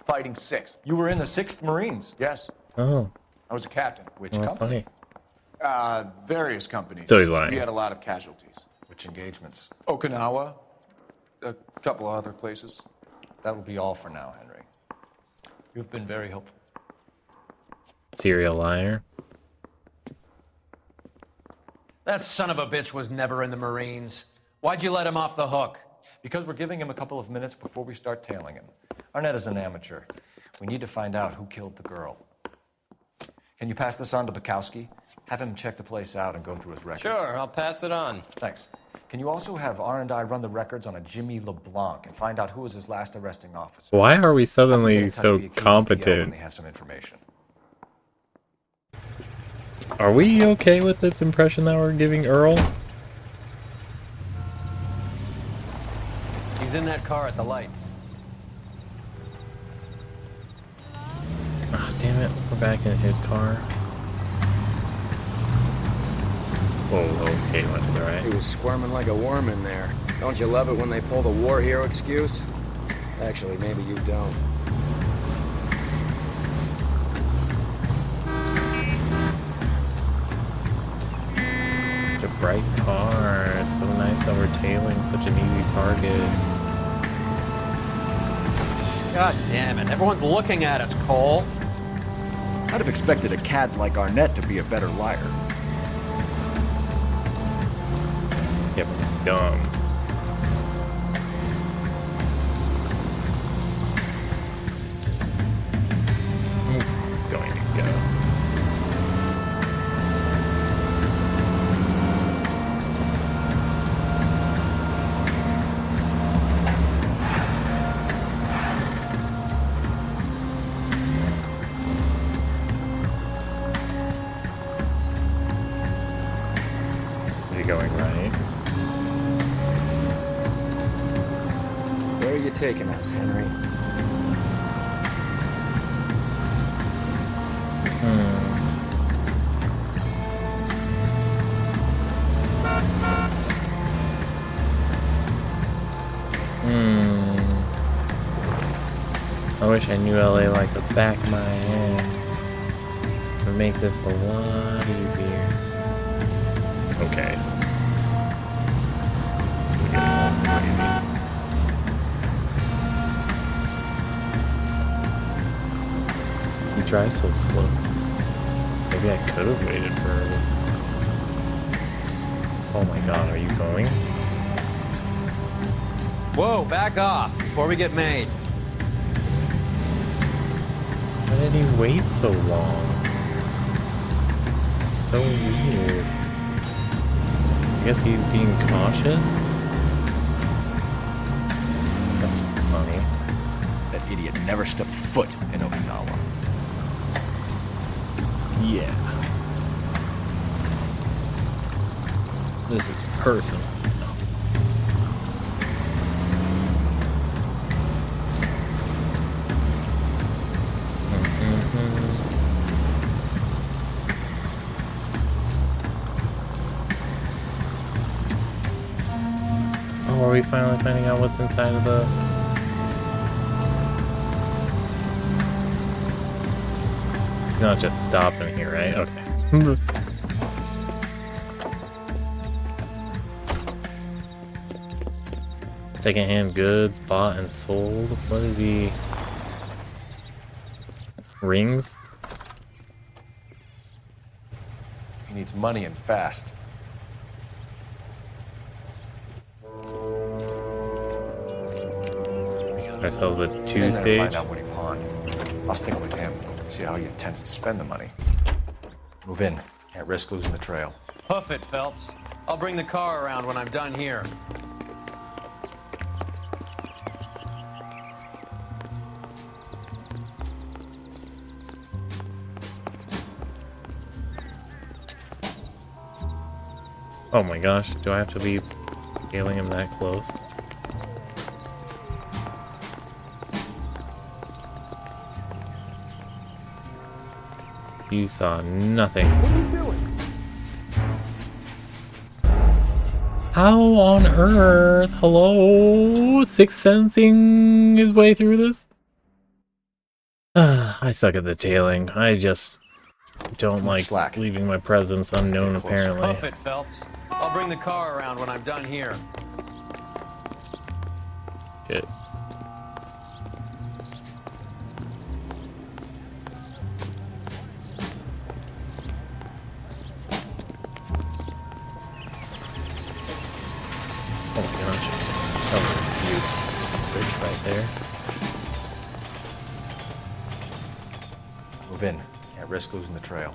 Fighting 6th. You were in the 6th Marines? Yes. Oh. I was a captain. Which Well, company? Various companies. So he's lying. We had a lot of casualties. Which engagements? Okinawa. A couple of other places. That will be all for now, Henry. You've been very helpful. Serial liar. That son of a bitch was never in the Marines. Why'd you let him off the hook? Because we're giving him a couple of minutes before we start tailing him. Arnett is an amateur. We need to find out who killed the girl. Can you pass this on to Bukowski? Have him check the place out and go through his records. Sure, I'll pass it on. Thanks. Can you also have R&I run the records on a Jimmy LeBlanc and find out who was his last arresting officer? Why are we Have him get suddenly in touch so via KGPL when competent? they have some information. Are we okay with this impression that we're giving Earl? He's in that car at the lights. Oh, damn it. We're back in his car. Oh, okay, went to the right. He was squirming like a worm in there. Don't you love it when they pull the war hero excuse? Actually, maybe you don't. Such a bright car. It's so nice that we're tailing such an easy target. God damn it. Everyone's looking at us, Cole. I'd have expected a cad like Arnett to be a better liar. Yeah, but it's dumb. He's going to go. Is he going right? Where are you taking us, Henry? I wish I knew LA like the back of my hand. It would make this a lot easier. Okay. We're getting all crazy. drive so slow? Maybe I could have waited for her. Oh my god, are you going? Whoa, back off before we get made. Why did he wait so long? It's so weird. I guess he's being cautious? That's funny. That idiot never stepped foot in Okinawa. Yeah. This is personal. Oh, are we finally finding out what's inside of the... Not just stopping here, right? Okay. Secondhand goods bought and sold. What is he? Rings? He needs money and fast. We got ourselves a I'm 2-stage. gonna find out what he pawned. I'll stick with him. See how he intends to spend the money. Move in. Can't risk losing the trail. Hoof it, Phelps. I'll bring the car around when I'm done here. Oh my gosh, do I have to be scaling him that close? You saw nothing. What are you doing? How on earth? Hello? Sixth sensing his way through this? I suck at the tailing. I just don't like leaving my presence unknown, apparently. Hoof it, Phelps. I'll bring the car around when I'm done here. Shit. Oh my gosh. That was a huge bridge right there. Move in. Can't risk losing the trail.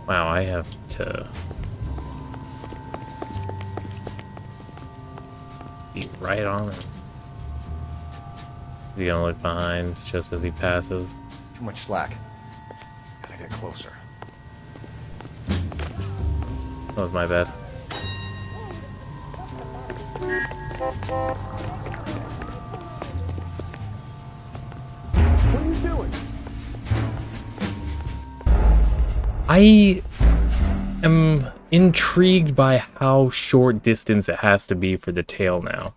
Wow, I have to be right on him. Is he gonna look behind just as he passes? Too much slack. Gotta get closer. That was my bad. What are you doing? I am intrigued by how short distance it has to be for the tail now.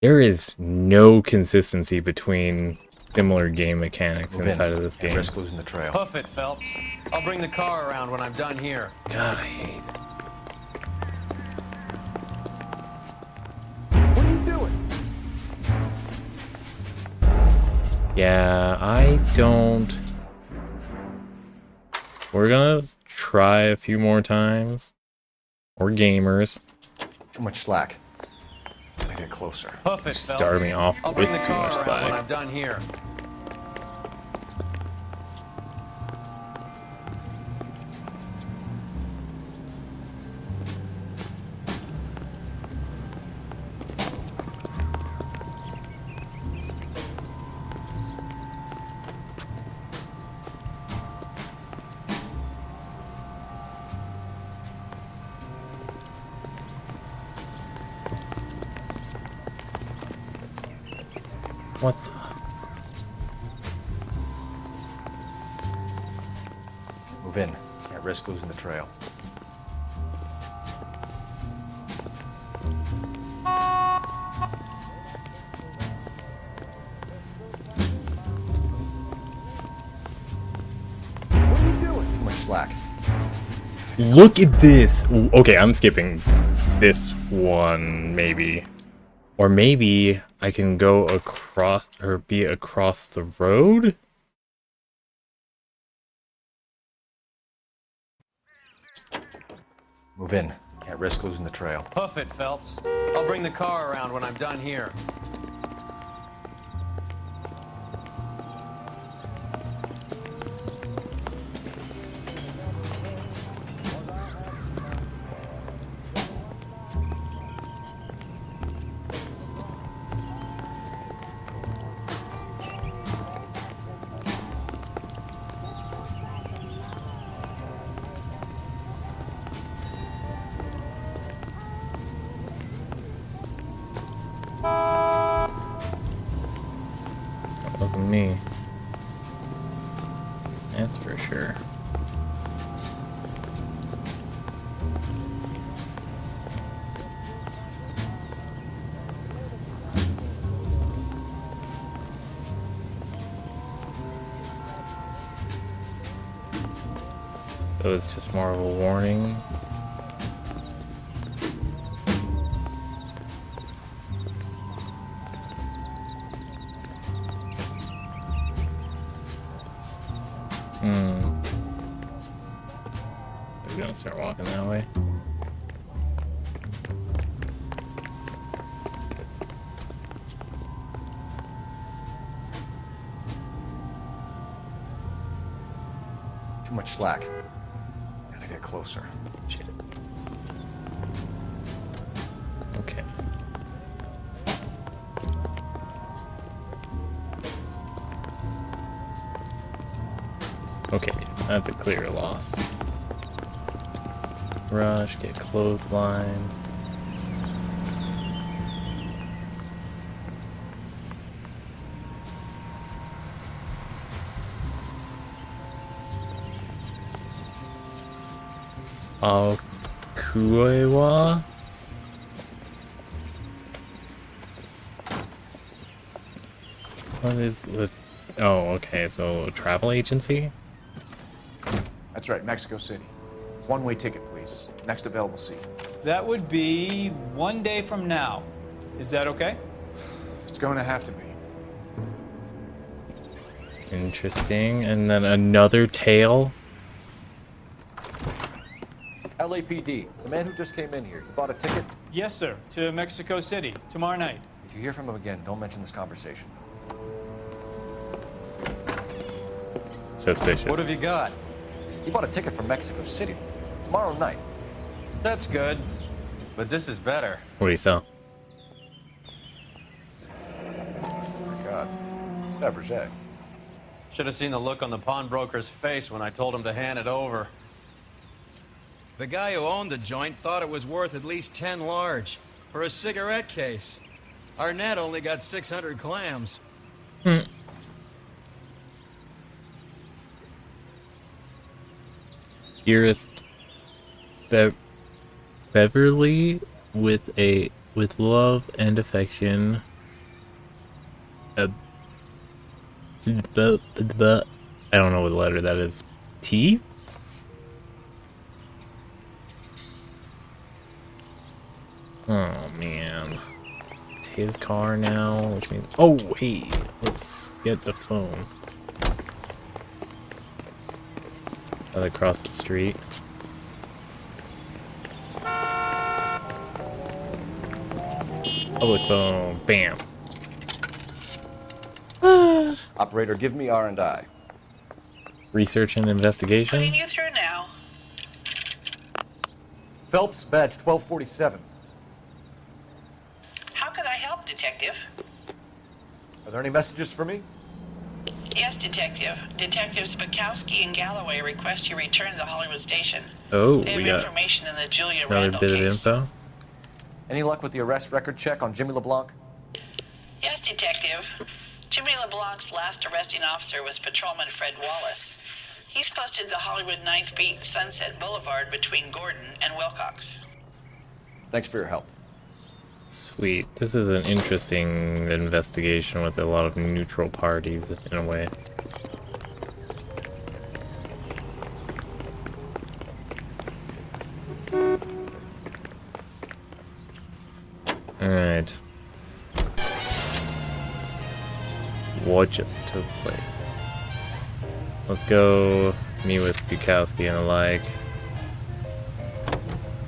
There is no consistency between similar game mechanics inside of this game. Risk losing the trail. Hoof it, Phelps. I'll bring the car around when I'm done here. God, I hate it. What are you doing? Yeah, I don't... We're gonna try a few more times. We're gamers. Too much slack. Gotta get closer. Hoof it, Phelps. Started me off I'll with bring the too car much around slack. when I'm done here. What the? Move in. Can't risk losing the trail. What are you doing? Too much slack. Look at this! Okay, I'm skipping this one, maybe. Or maybe I can go across, or be across the road? Move in. Can't risk losing the trail. Hoof it, Phelps. I'll bring the car around when I'm done here. That wasn't me. That's for sure. So it's just more of a warning. We're gonna start walking that way. Too much slack. Gotta get closer. Shit. Okay. Okay, that's a clear loss. Rush, get clothesline. Kuewa? What is it? Oh, okay, so a travel agency? That's right, Mexico City. One-way ticket, please. Next available seat. That would be 1 day from now. Is that okay? It's going to have to be. Interesting. And then another tail? LAPD, the man who just came in here, you bought a ticket? Yes, sir. To Mexico City, tomorrow night. If you hear from him again, don't mention this conversation. Suspicious. What have you got? You bought a ticket from Mexico City. Tomorrow night. That's good. But this is better. What do you sell? Oh my God. It's Fabergé. Should have seen the look on the pawnbroker's face when I told him to hand it over. The guy who owned the joint thought it was worth at least 10 large for a cigarette case. Arnett only got 600 clams. Dearest Beverly, with love and affection. I don't know what letter that is. T? Oh man. It's his car now, which means... Oh wait, let's get the phone. Right across the street. Public phone. Bam. Operator, give me R&I. Research and investigation. Putting you through now. Phelps, badge 1247. How could I help, Detective? Are there any messages for me? Yes, Detective. Detectives Bukowski and Galloway request you return to Hollywood Station. Oh, They have we got information in the Julia another Randall bit of case. info. Any luck with the arrest record check on Jimmy LeBlanc? Yes, Detective. Jimmy LeBlanc's last arresting officer was Patrolman Fred Wallace. He's posted to Hollywood 9th Beat Sunset Boulevard between Gordon and Wilcox. Thanks for your help. Sweet. This is an interesting investigation with a lot of neutral parties in a way. Alright. what just took place. Let's go meet with Bukowski and the like.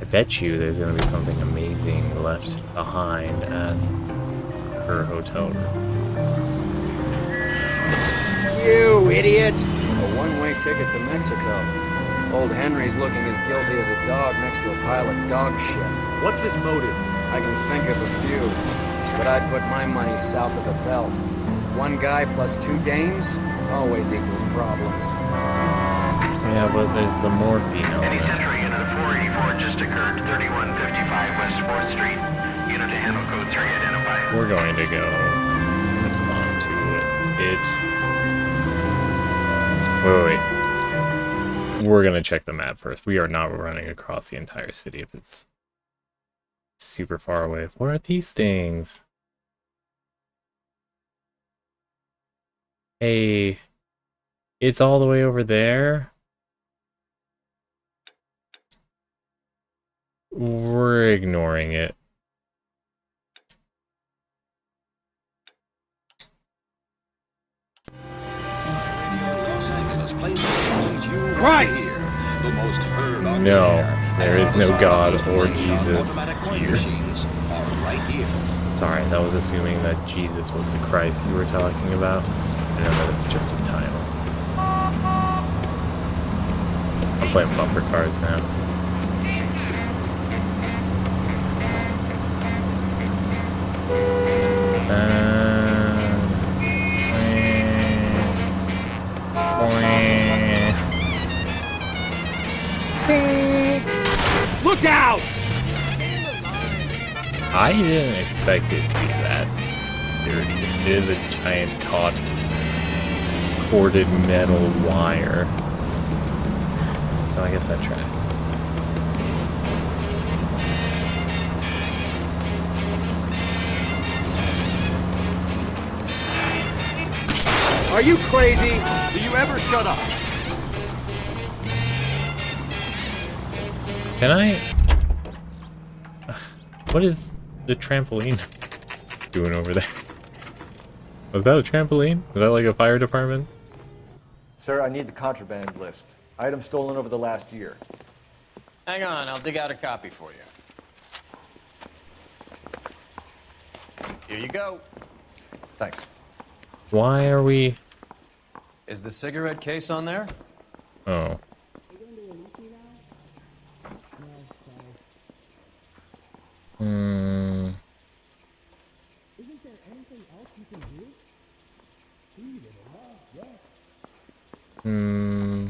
I bet you there's gonna be something amazing left behind at her hotel room. You idiot! A one-way ticket to Mexico. Old Henry's looking as guilty as a dog next to a pile of dog shit. What's his motive? I can think of a few, but I'd put my money south of the belt. One guy plus 2 dames always equals problems. Yeah, but there's the morphine Any element. Century unit of 484 just occurred. 3155 West 4th Street. Unit to handle code 3 identified. We're going to go respond to it. Wait. We're gonna check the map first. We are not running across the entire city if it's super far away. What are these things? Hey, it's all the way over there? We're ignoring it. Christ! No, there is no God or Jesus here. Sorry, that was assuming that Jesus was the Christ you were talking about. I know that it's just a title. I'm playing bumper cars now. Look out! I didn't expect it to be that dirty. It is a giant taut corded metal wire. So I guess that tracks. Are you crazy? Do you ever shut up? Can I... What is the trampoline doing over there? Was that a trampoline? Is that like a fire department? Sir, I need the contraband list. Items stolen over the last year. Hang on, I'll dig out a copy for you. Here you go. Thanks. Why are we... Is the cigarette case on there? Oh. Hmm. Hmm.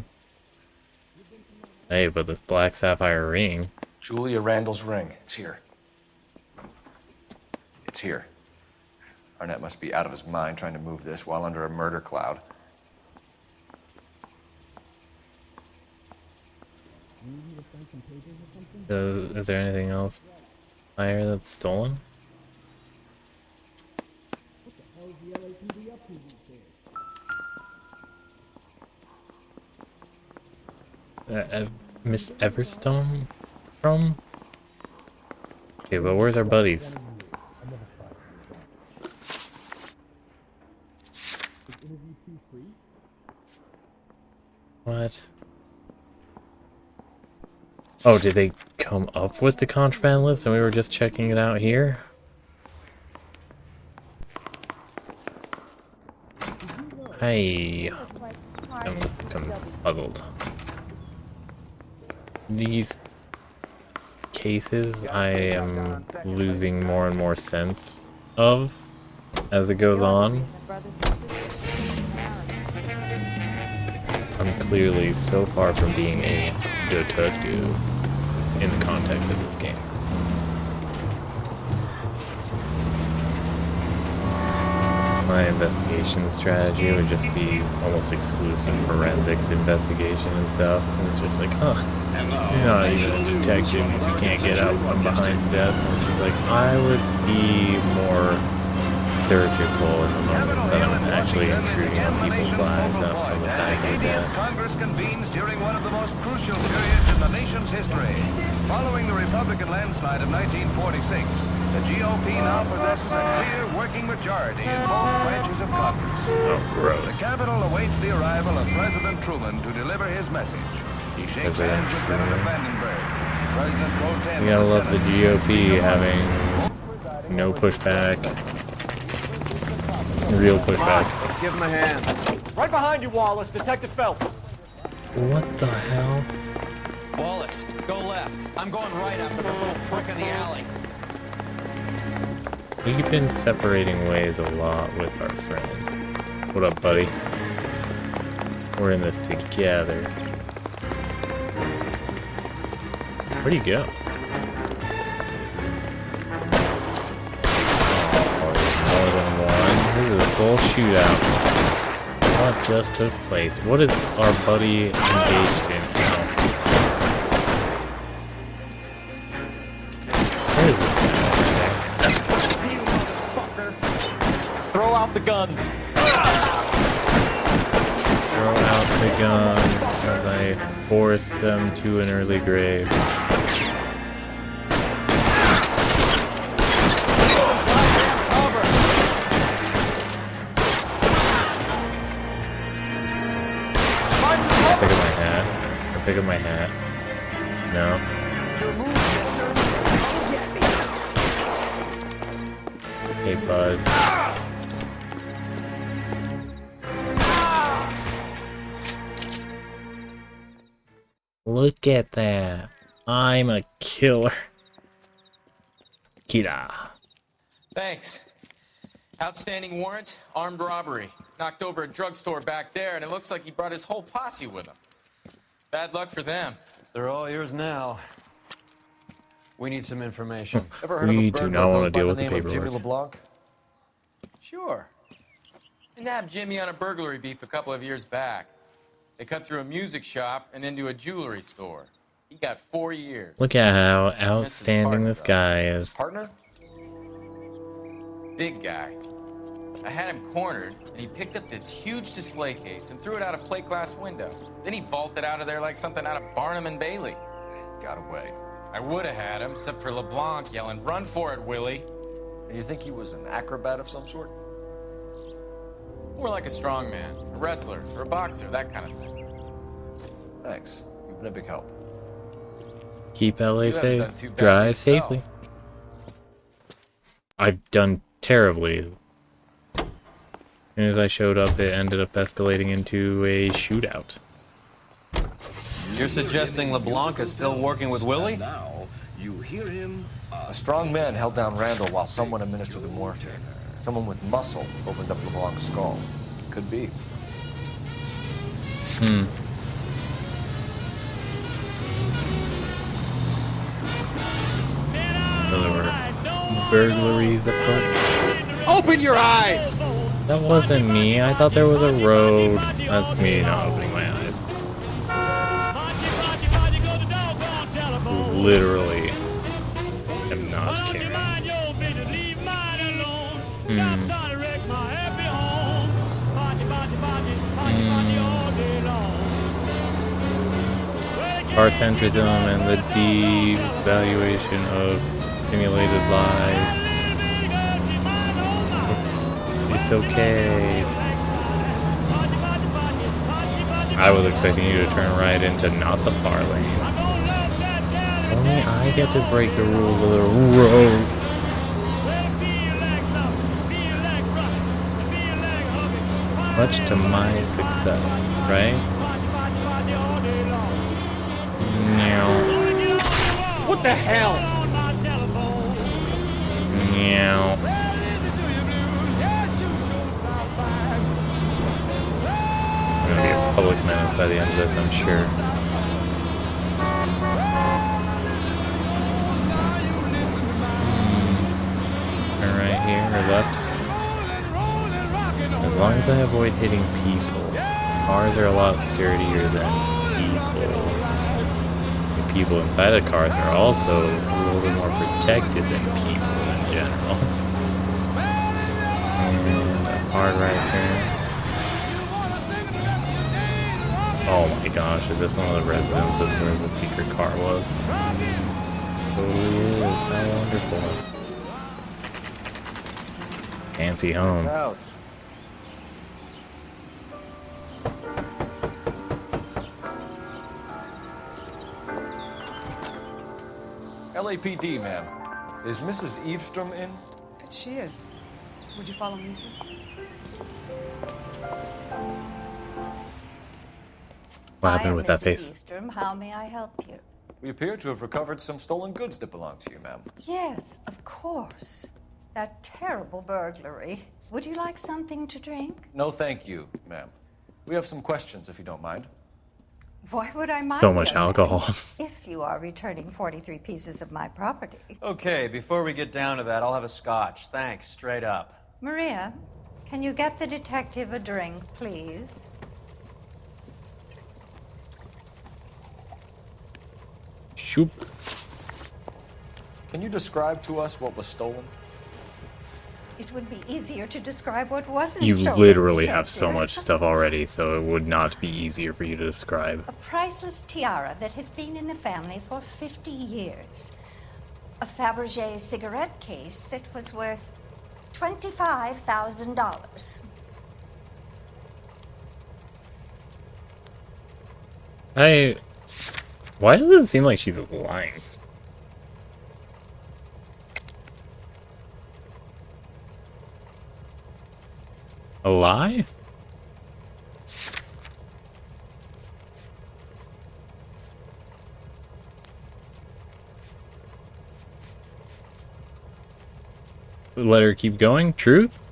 Hey, but this black sapphire ring. Julia Randall's ring. It's here. It's here. Arnett must be out of his mind trying to move this while under a murder cloud. Is there anything else higher that's stolen? Miss Everstone from? Okay, but where's our buddies? What? Oh, did they come up with the contraband list and we were just checking it out here? I'm puzzled. These cases I am losing more and more sense of as it goes on. I'm clearly so far from being a detective in the context of this game. My investigation strategy would just be almost exclusive forensics investigation and stuff. And it's just like, huh, you're not even a detective if you can't get out from behind the desk. And it's just like, I would be more surgical in the moments that I'm actually intruding on people's lives out from the back of the desk. Congress convenes during one of the most crucial periods in the nation's history. Following the Republican landslide of 1946, the GOP now possesses a clear working majority in both branches of Congress. Oh, gross. The Capitol awaits the arrival of President Truman to deliver his message. He shakes hands with Senator Vandenberg. President Pro Tem. You gotta love the GOP having no pushback. Real pushback. Let's give him a hand. Right behind you, Wallace. Detective Phelps. What the hell? Wallace, go left. I'm going right after this little prick in the alley. We've been separating ways a lot with our friend. What up, buddy? We're in this together. Where'd he go? More than one. This is a full shootout. What just took place? What is our buddy engaged in now? Where is this guy? Throw out the guns. Throw out the gun as I force them to an early grave. Pick up my hat. No. Hey, bud. Look at that. I'm a killer. Kira. Thanks. Outstanding warrant, armed robbery. Knocked over a drugstore back there, and it looks like he brought his whole posse with him. Bad luck for them. They're all yours now. We need some information. Ever heard of a burglar goes by the name of Jimmy LeBlanc? Sure. I nabbed Jimmy on a burglary beef a couple of years back. They cut through a music shop and into a jewelry store. He got 4 years. Look at how outstanding this guy is. Partner? Big guy. I had him cornered, and he picked up this huge display case and threw it out a plate glass window. Then he vaulted out of there like something out of Barnum and Bailey. Got away. I would have had him, except for LeBlanc yelling, "Run for it, Willie!" And you think he was an acrobat of some sort? More like a strongman, a wrestler, or a boxer, that kind of thing. Thanks. You've been a big help. Keep LA You haven't done safe. too bad Drive yourself. safely. I've done terribly. As soon as I showed up, it ended up escalating into a shootout. You're suggesting LeBlanc is still working with Willie? Now, you hear him. A strong man held down Randall while someone administered the morphine. Someone with muscle opened up LeBlanc's skull. Could be. So there were burglaries afoot. Open your eyes! That wasn't me. I thought there was a road. That's me not opening my eyes. Literally am not caring. Car centrism and the devaluation of simulated life. It's okay. I was expecting you to turn right into not the far lane. Only I get to break the rules of the road. Much to my success, right? Meow. What the hell? Meow. I'm gonna be a public menace by the end of this, I'm sure. Turn right here or left. As long as I avoid hitting people, cars are a lot sturdier than people. The people inside of cars are also a little bit more protected than people in general. Hard right turn. Oh my gosh, is this one of the residences where the secret car was? Totally is. How wonderful. Fancy home. House. LAPD, ma'am. Is Mrs. Eavestrom in? She is. Would you follow me, sir? What happened with that face? Eavestrom, how may I help you? We appear to have recovered some stolen goods that belong to you, ma'am. Yes, of course. That terrible burglary. Would you like something to drink? No, thank you, ma'am. We have some questions, if you don't mind. Why would I mind? So much your alcohol. name if you are returning 43 pieces of my property. Okay, before we get down to that, I'll have a scotch. Thanks, straight up. Maria, can you get the detective a drink, please? Shoop. Can you describe to us what was stolen? It would be easier to describe what wasn't You stolen, literally have detective. so much stuff already, so it would not be easier for you to describe. A priceless tiara that has been in the family for 50 years. A Fabergé cigarette case that was worth $25,000. Why does it seem like she's lying? A lie? Let her keep going? Truth?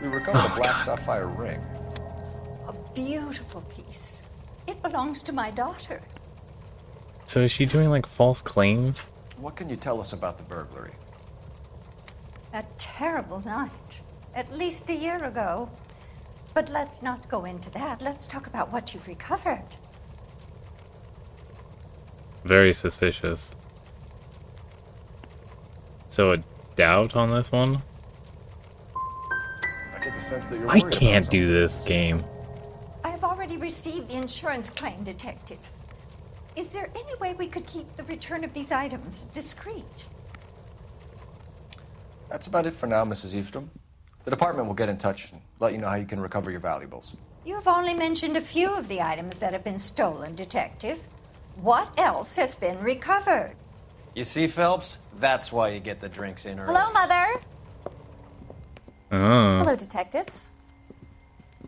We recovered a black sapphire ring. A beautiful piece. It belongs to my daughter. So is she doing like false claims? What can you tell us about the burglary? That terrible night. At least a year ago. But let's not go into that. Let's talk about what you've recovered. Very suspicious. So a doubt on this one? I get the sense that you're I worried can't about do this game. I have already received the insurance claim, Detective. Is there any way we could keep the return of these items discreet? That's about it for now, Mrs. Eavestrom. The department will get in touch and let you know how you can recover your valuables. You have only mentioned a few of the items that have been stolen, Detective. What else has been recovered? You see, Phelps? That's why you get the drinks in early. Hello, Mother. Oh. Hello, detectives.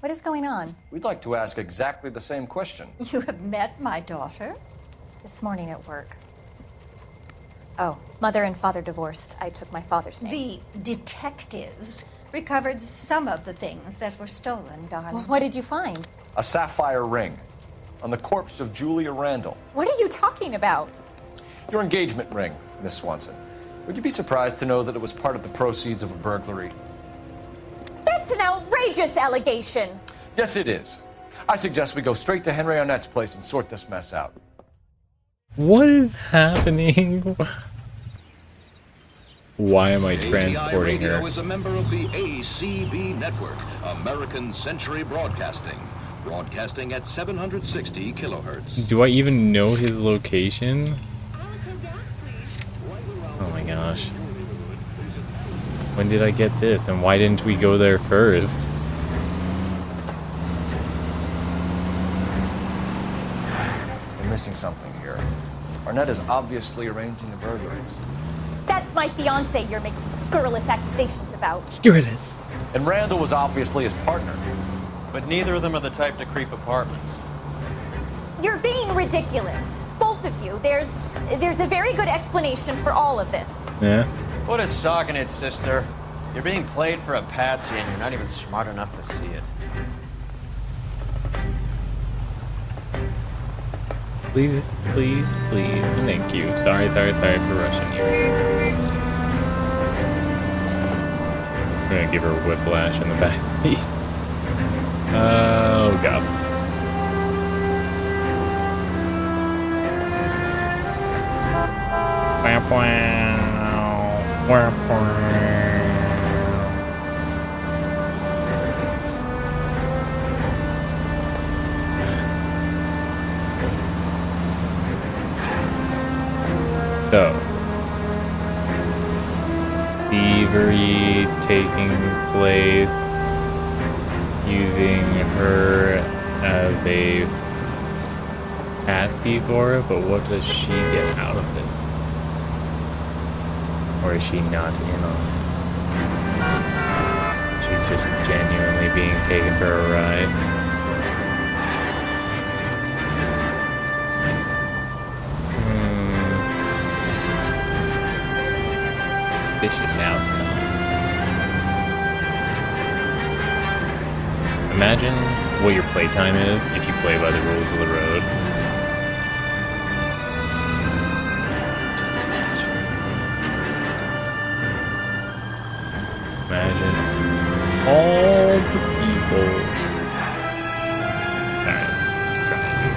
What is going on? We'd like to ask exactly the same question. You have met my daughter? This morning at work. Oh, mother and father divorced. I took my father's name. The detectives recovered some of the things that were stolen, darling. Well, what did you find? A sapphire ring on the corpse of Julia Randall. What are you talking about? Your engagement ring, Miss Swanson. Would you be surprised to know that it was part of the proceeds of a burglary? That's an outrageous allegation. Yes, it is. I suggest we go straight to Henry Arnett's place and sort this mess out. What is happening? Why am I transporting Radio her? is a member of the ACB network, American Century Broadcasting, broadcasting at 760 kilohertz. Do I even know his location? Oh my gosh. When did I get this, and why didn't we go there first? We're missing something here. Arnett is obviously arranging the burglaries. That's my fiance you're making scurrilous accusations about. Scurrilous. And Randall was obviously his partner. But neither of them are the type to creep apartments. You're being ridiculous. Both of you. There's a very good explanation for all of this. Yeah. What is sogging it, sister? You're being played for a patsy and you're not even smart enough to see it. Please, please, please. Thank you. Sorry for rushing you. I'm gonna give her whiplash in the back seat. Oh god. So, thievery taking place, using her as a patsy for it, but what does she get out of it? Or is she not in on it? She's just genuinely being taken for a ride. Suspicious outcomes. Imagine what your playtime is if you play by the rules of the road. Just imagine. Imagine all the people. Alright, try it.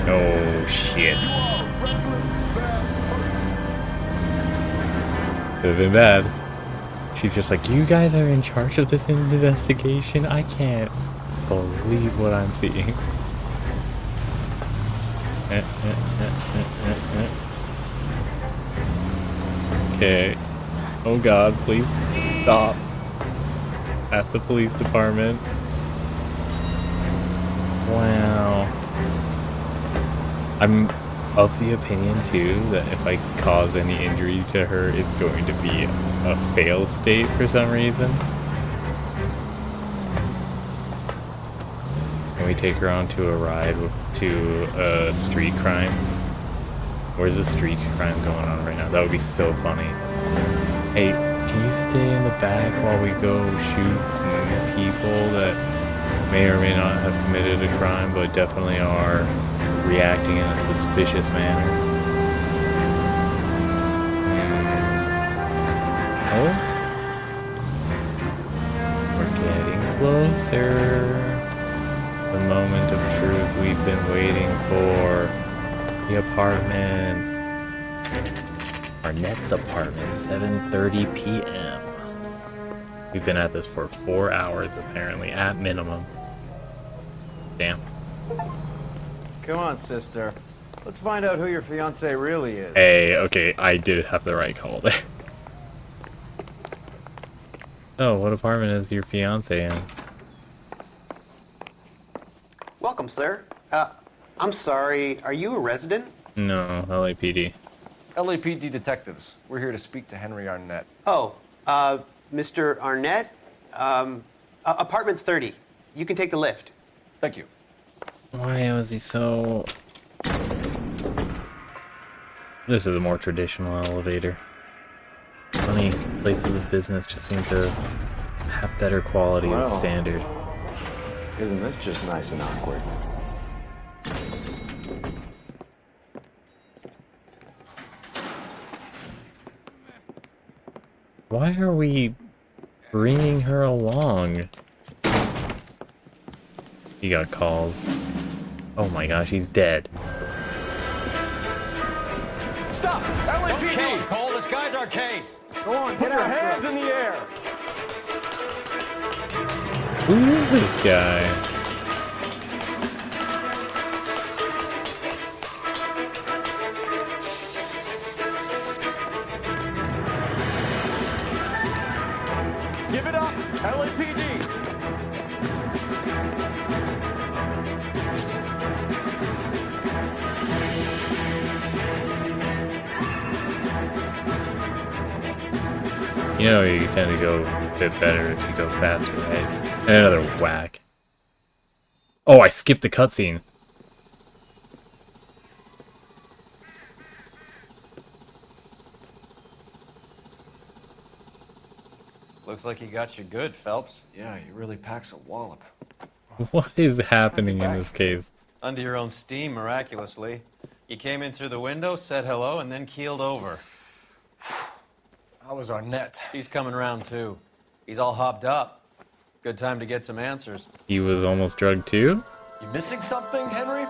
Oh shit. Could have been bad. She's just like, you guys are in charge of this investigation? I can't believe what I'm seeing. Okay. Oh god, please stop. That's the police department. Wow. I'm of the opinion too that if I cause any injury to her, it's going to be a fail state for some reason. Can we take her onto a ride to a street crime? Where's the street crime going on right now? That would be so funny. Hey, can you stay in the back while we go shoot some people that may or may not have committed a crime, but definitely are reacting in a suspicious manner? Oh? We're getting closer. The moment of truth we've been waiting for. The apartments. Arnett's apartment, 7:30 p.m. We've been at this for 4 hours, apparently, at minimum. Damn. Come on, sister. Let's find out who your fiancé really is. Hey, okay, I did have the right call there. Oh, what apartment is your fiancé in? Welcome, sir. I'm sorry, are you a resident? No, LAPD. LAPD detectives. We're here to speak to Henry Arnett. Oh, Mr. Arnett? Apartment 30. You can take the lift. Thank you. Why was he so... This is a more traditional elevator. Many places of business just seem to have better quality of standard. Isn't this just nice and awkward? Why are we bringing her along? He got called. Oh my gosh, he's dead. Stop! LAPD! Don't kill him, Cole. This guy's our case. Go on, put your hands in the air. Who is this guy? Give it up, LAPD! You know you tend to go a bit better if you go faster, right? And another whack. Oh, I skipped the cutscene. Looks like he got you good, Phelps. Yeah, he really packs a wallop. What is happening in this case? Under your own steam, miraculously. You came in through the window, said hello, and then keeled over. How was Arnett? He's coming around, too. He's all hopped up. Good time to get some answers. He was almost drugged too? You missing something, Henry?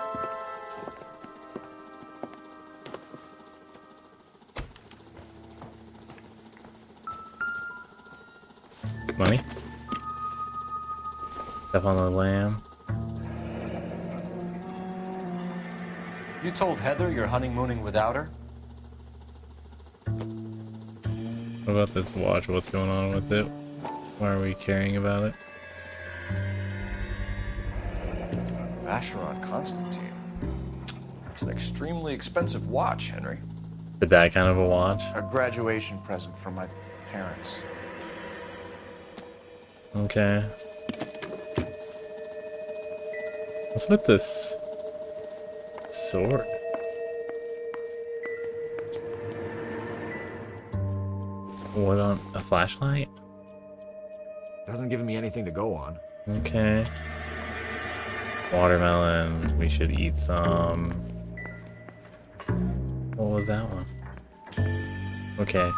Money? Stuff on the lamb. You told Heather you're honeymooning without her? What about this watch? What's going on with it? Why are we caring about it? Vacheron Constantine. It's an extremely expensive watch, Henry. Is that kind of a watch? A graduation present from my parents. Okay. What's with this sword? What on a flashlight? Doesn't give me anything to go on. Okay. Watermelon. We should eat some. What was that one? Okay.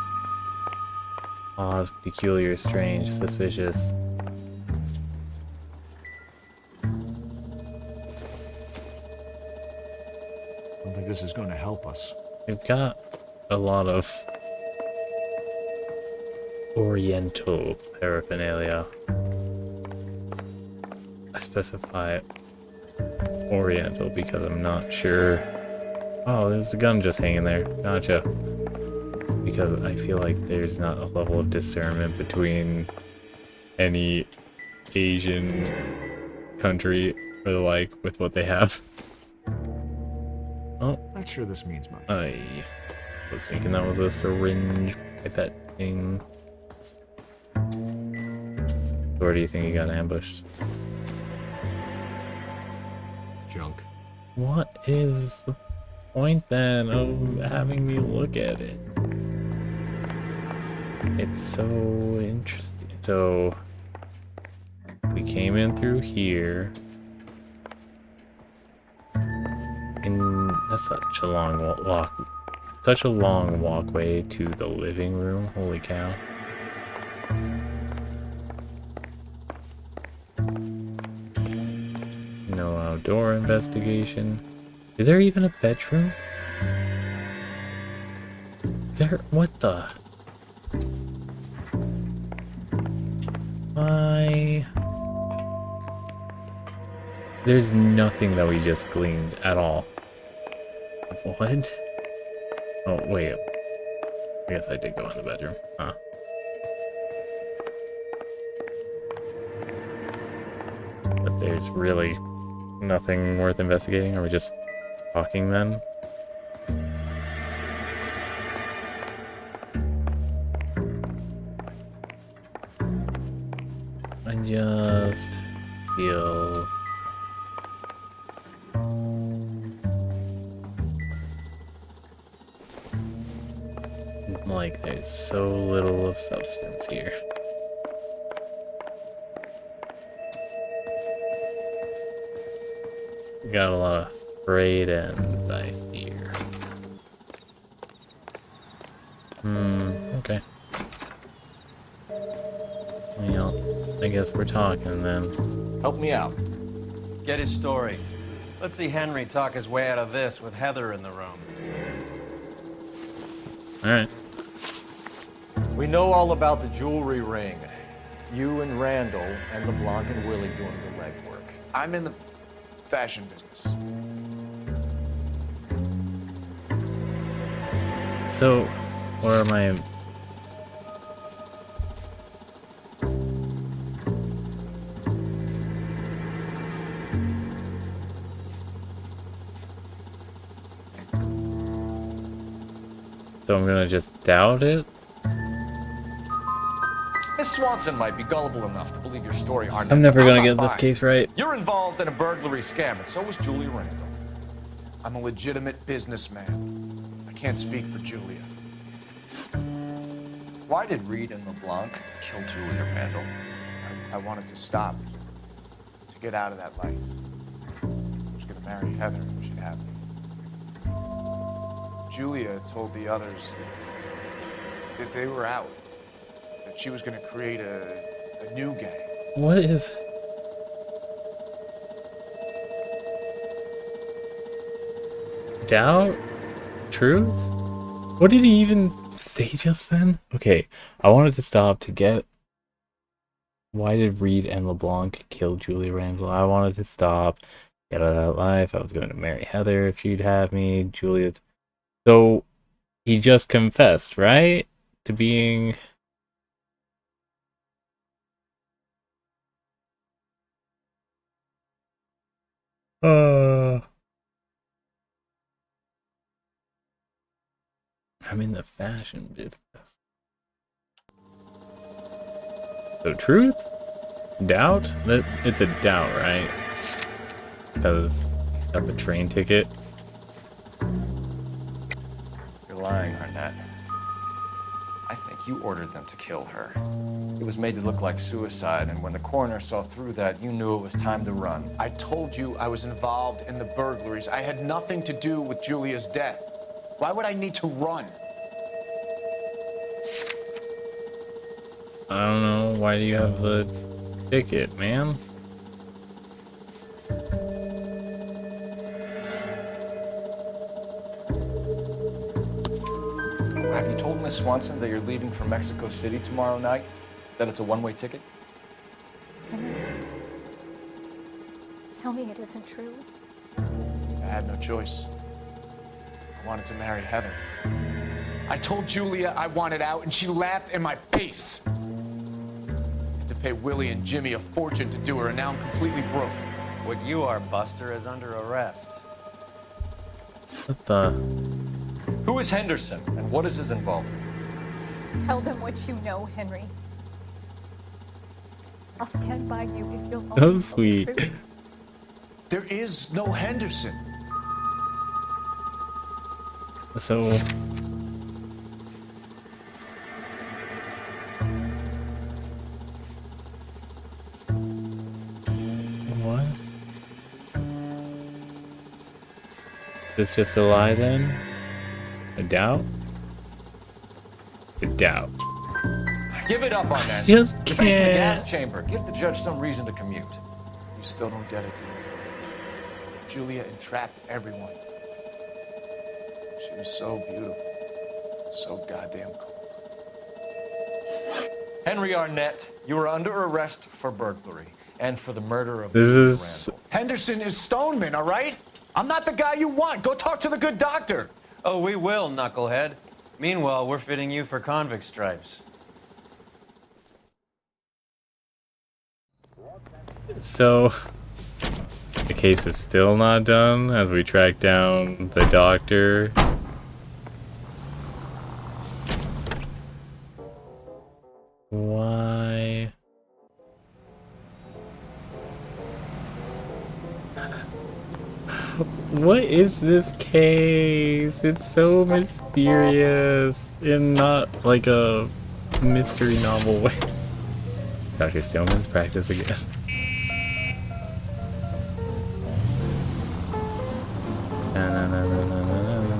Odd, peculiar, strange, suspicious. I don't think this is going to help us. We've got a lot of Oriental paraphernalia. I specify Oriental because I'm not sure. Oh, there's a gun just hanging there. Gotcha. Because I feel like there's not a level of discernment between any Asian country or the like with what they have. Oh. Not sure this means much. I was thinking that was a syringe pipette thing. Where do you think you got ambushed? Junk. What is the point then of having me look at it? It's so interesting. So we came in through here, and that's such a long such a long walkway to the living room. Holy cow! No outdoor investigation. Is there even a bedroom? What the? Why? There's nothing that we just gleaned at all. What? Oh, wait. I guess I did go in the bedroom. Huh. But there's really nothing worth investigating? Are we just talking then? I just feel like there's so little of substance here. Got a lot of frayed ends, I fear. Okay. Well, I guess we're talking then. Help me out. Get his story. Let's see Henry talk his way out of this with Heather in the room. Alright. We know all about the jewelry ring. You and Randall and LeBlanc and Willie doing the legwork. I'm in the fashion business. So, where am I? So I'm gonna just doubt it? Miss Swanson might be gullible enough to believe your story, Arnett. I'm never gonna not get this buying. case right. You're involved in a burglary scam, and so was Julie Randall. I'm a legitimate businessman. I can't speak for Julia. Why did Reed and LeBlanc kill Julia Randall? I wanted to stop, to get out of that life. I was gonna marry Heather if she'd have me. Julia told the others that they were out, that she was gonna create a new gang. What is... Doubt? Truth? What did he even say just then? Okay, I wanted to stop to get... Why did Reed and LeBlanc kill Julie Randall? I wanted to stop Get out of that life. I was going to marry Heather if she'd have me. Julia. So he just confessed, right? To being. I'm in the fashion business. So truth? Doubt? That it's a doubt, right? Because he's got the train ticket. You're lying, Arnett. I think you ordered them to kill her. It was made to look like suicide, and when the coroner saw through that, you knew it was time to run. I told you I was involved in the burglaries. I had nothing to do with Julia's death. Why would I need to run? I don't know. Why do you have the ticket, man? Have you told Miss Swanson that you're leaving for Mexico City tomorrow night? That it's a one-way ticket? Henry, tell me it isn't true. I had no choice. I wanted to marry Heather. I told Julia I wanted out, and she laughed in my face. I had to pay Willie and Jimmy a fortune to do her, and now I'm completely broke. What you are, Buster, is under arrest. What the? Who is Henderson, and what is his involvement? Tell them what you know, Henry. I'll stand by you if you'll So only tell the sweet. truth. There is no Henderson. So. What? Is this just a lie then? A doubt? It's a doubt. Give it up, Arnett. Just You're facing the can't. gas chamber. Give the judge some reason to commute. You still don't get it, do you? Julia entrapped everyone. She was so beautiful. So goddamn cold. Henry Arnett, you are under arrest for burglary and for the murder of This Julia is Randall. Henderson is Stoneman, all right? I'm not the guy you want. Go talk to the good doctor. Oh, we will, knucklehead. Meanwhile, we're fitting you for convict stripes. So, the case is still not done as we track down the doctor. Why? What is this case? It's so mysterious in not like a mystery novel way. Dr. Stoneman's practice again. Na, na, na, na, na, na,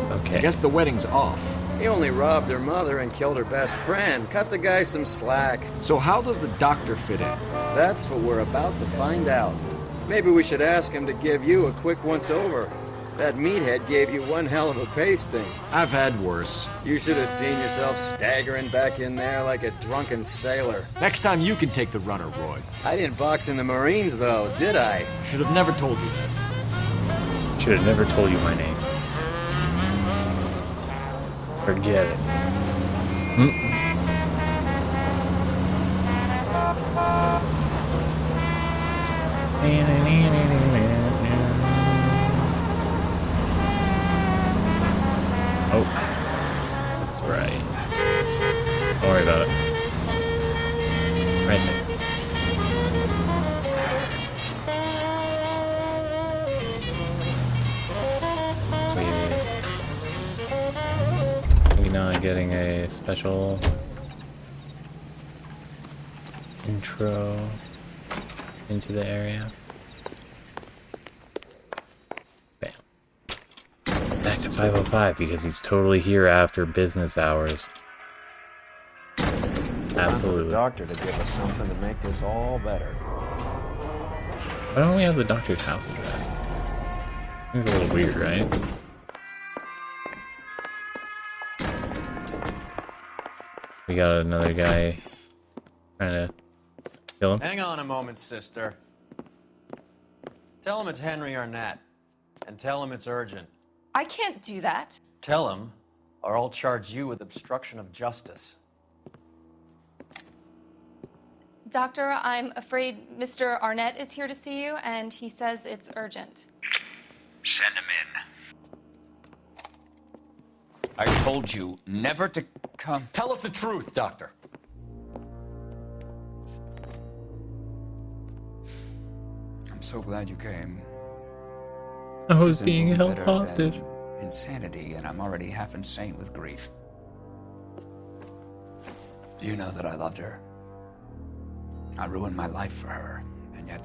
na. Okay. I guess the wedding's off. He only robbed her mother and killed her best friend. Cut the guy some slack. So how does the doctor fit in? That's what we're about to find out. Maybe we should ask him to give you a quick once-over. That meathead gave you one hell of a pasting. I've had worse. You should have seen yourself staggering back in there like a drunken sailor. Next time you can take the runner, Roy. I didn't box in the Marines, though, did I? Should have never told you that. Should have never told you my name. Forget it. Oh, that's right. Don't worry about it. Right there. We not getting a special intro into the area. Bam. Back to 505 because he's totally here after business hours. Time for the doctor to give us something to make this all better. Why don't we have the doctor's house address? Seems a little weird, right? We got another guy trying to Kill him. Hang on a moment, sister. Tell him it's Henry Arnett. And tell him it's urgent. I can't do that. Tell him, or I'll charge you with obstruction of justice. Doctor, I'm afraid Mr. Arnett is here to see you, and he says it's urgent. Send him in. I told you never to come. Tell us the truth, Doctor. I'm so glad you came. I was Isn't being held better hostage. than insanity, and I'm already half insane with grief. Do you know that I loved her? I ruined my life for her, and yet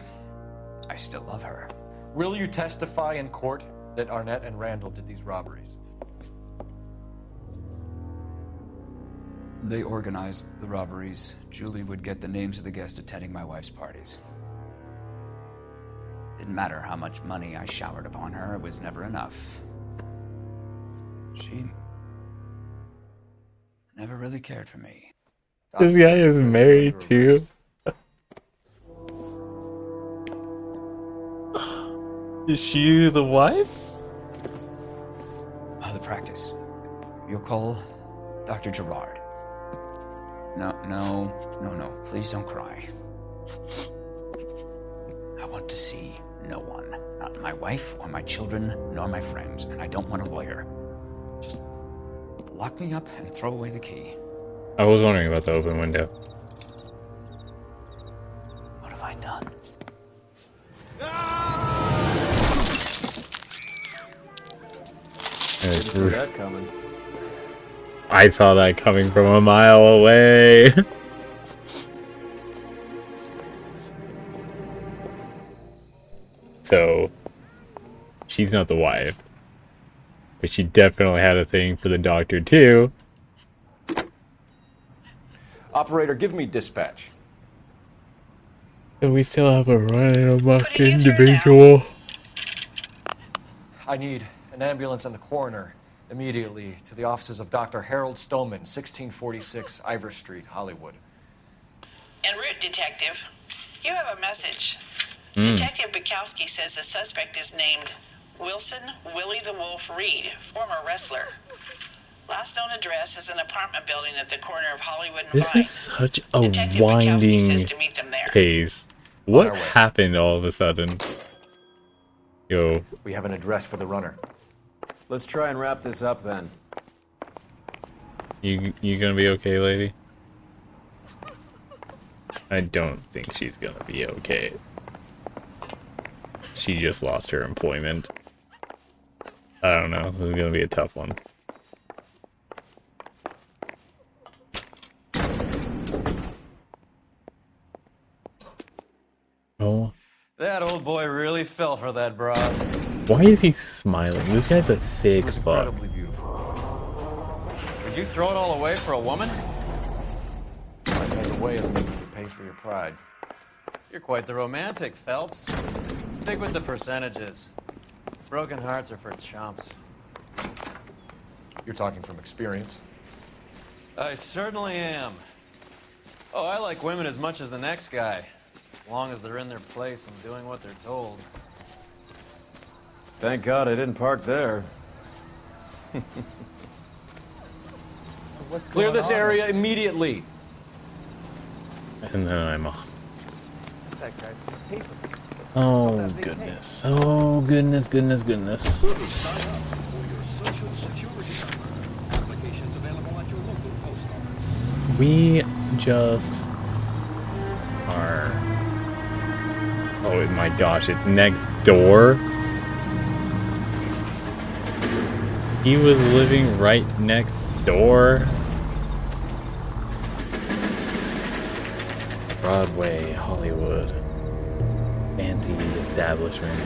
I still love her. Will you testify in court that Arnett and Randall did these robberies? They organized the robberies. Julie would get the names of the guests attending my wife's parties. Didn't matter how much money I showered upon her, it was never enough. She never really cared for me. This guy is married too. Is she the wife? Oh, the practice. You'll call Dr. Gerard. No. Please don't cry. I want to see no one. Not my wife or my children, nor my friends. And I don't want a lawyer. Just lock me up and throw away the key. I was wondering about the open window. What have I done? Didn't see that coming. I saw that coming from a mile away. So, she's not the wife. But she definitely had a thing for the doctor too. Operator, give me dispatch. And we still have a running amok individual. I need an ambulance and the coroner immediately to the offices of Dr. Harold Stoneman, 1646 Ivor Street, Hollywood. En route, Detective. You have a message. Mm. Detective Bukowski says the suspect is named Wilson Willie the Wolf Reed, former wrestler. Last known address is an apartment building at the corner of Hollywood and This Vine. is such a Detective Bukowski winding says to meet them there. case. What happened all of a sudden? Yo. We have an address for the runner. Let's try and wrap this up then. You gonna be okay, lady? I don't think she's gonna be okay. She just lost her employment. I don't know. This is gonna be a tough one. Oh. That old boy really fell for that broad. Why is he smiling? This guy's a sick fuck. Incredibly beautiful. Would you throw it all away for a woman? Life has a way of making you pay for your pride. You're quite the romantic, Phelps. Stick with the percentages. Broken hearts are for chumps. You're talking from experience. I certainly am. Oh, I like women as much as the next guy. As long as they're in their place and doing what they're told. Thank God I didn't park there. So clear this area immediately. And then I'm off. What's that guy? Paper. Oh goodness. Oh goodness. We just are. Oh my gosh, it's next door. He was living right next door. Broadway, Hollywood. Fancy establishment.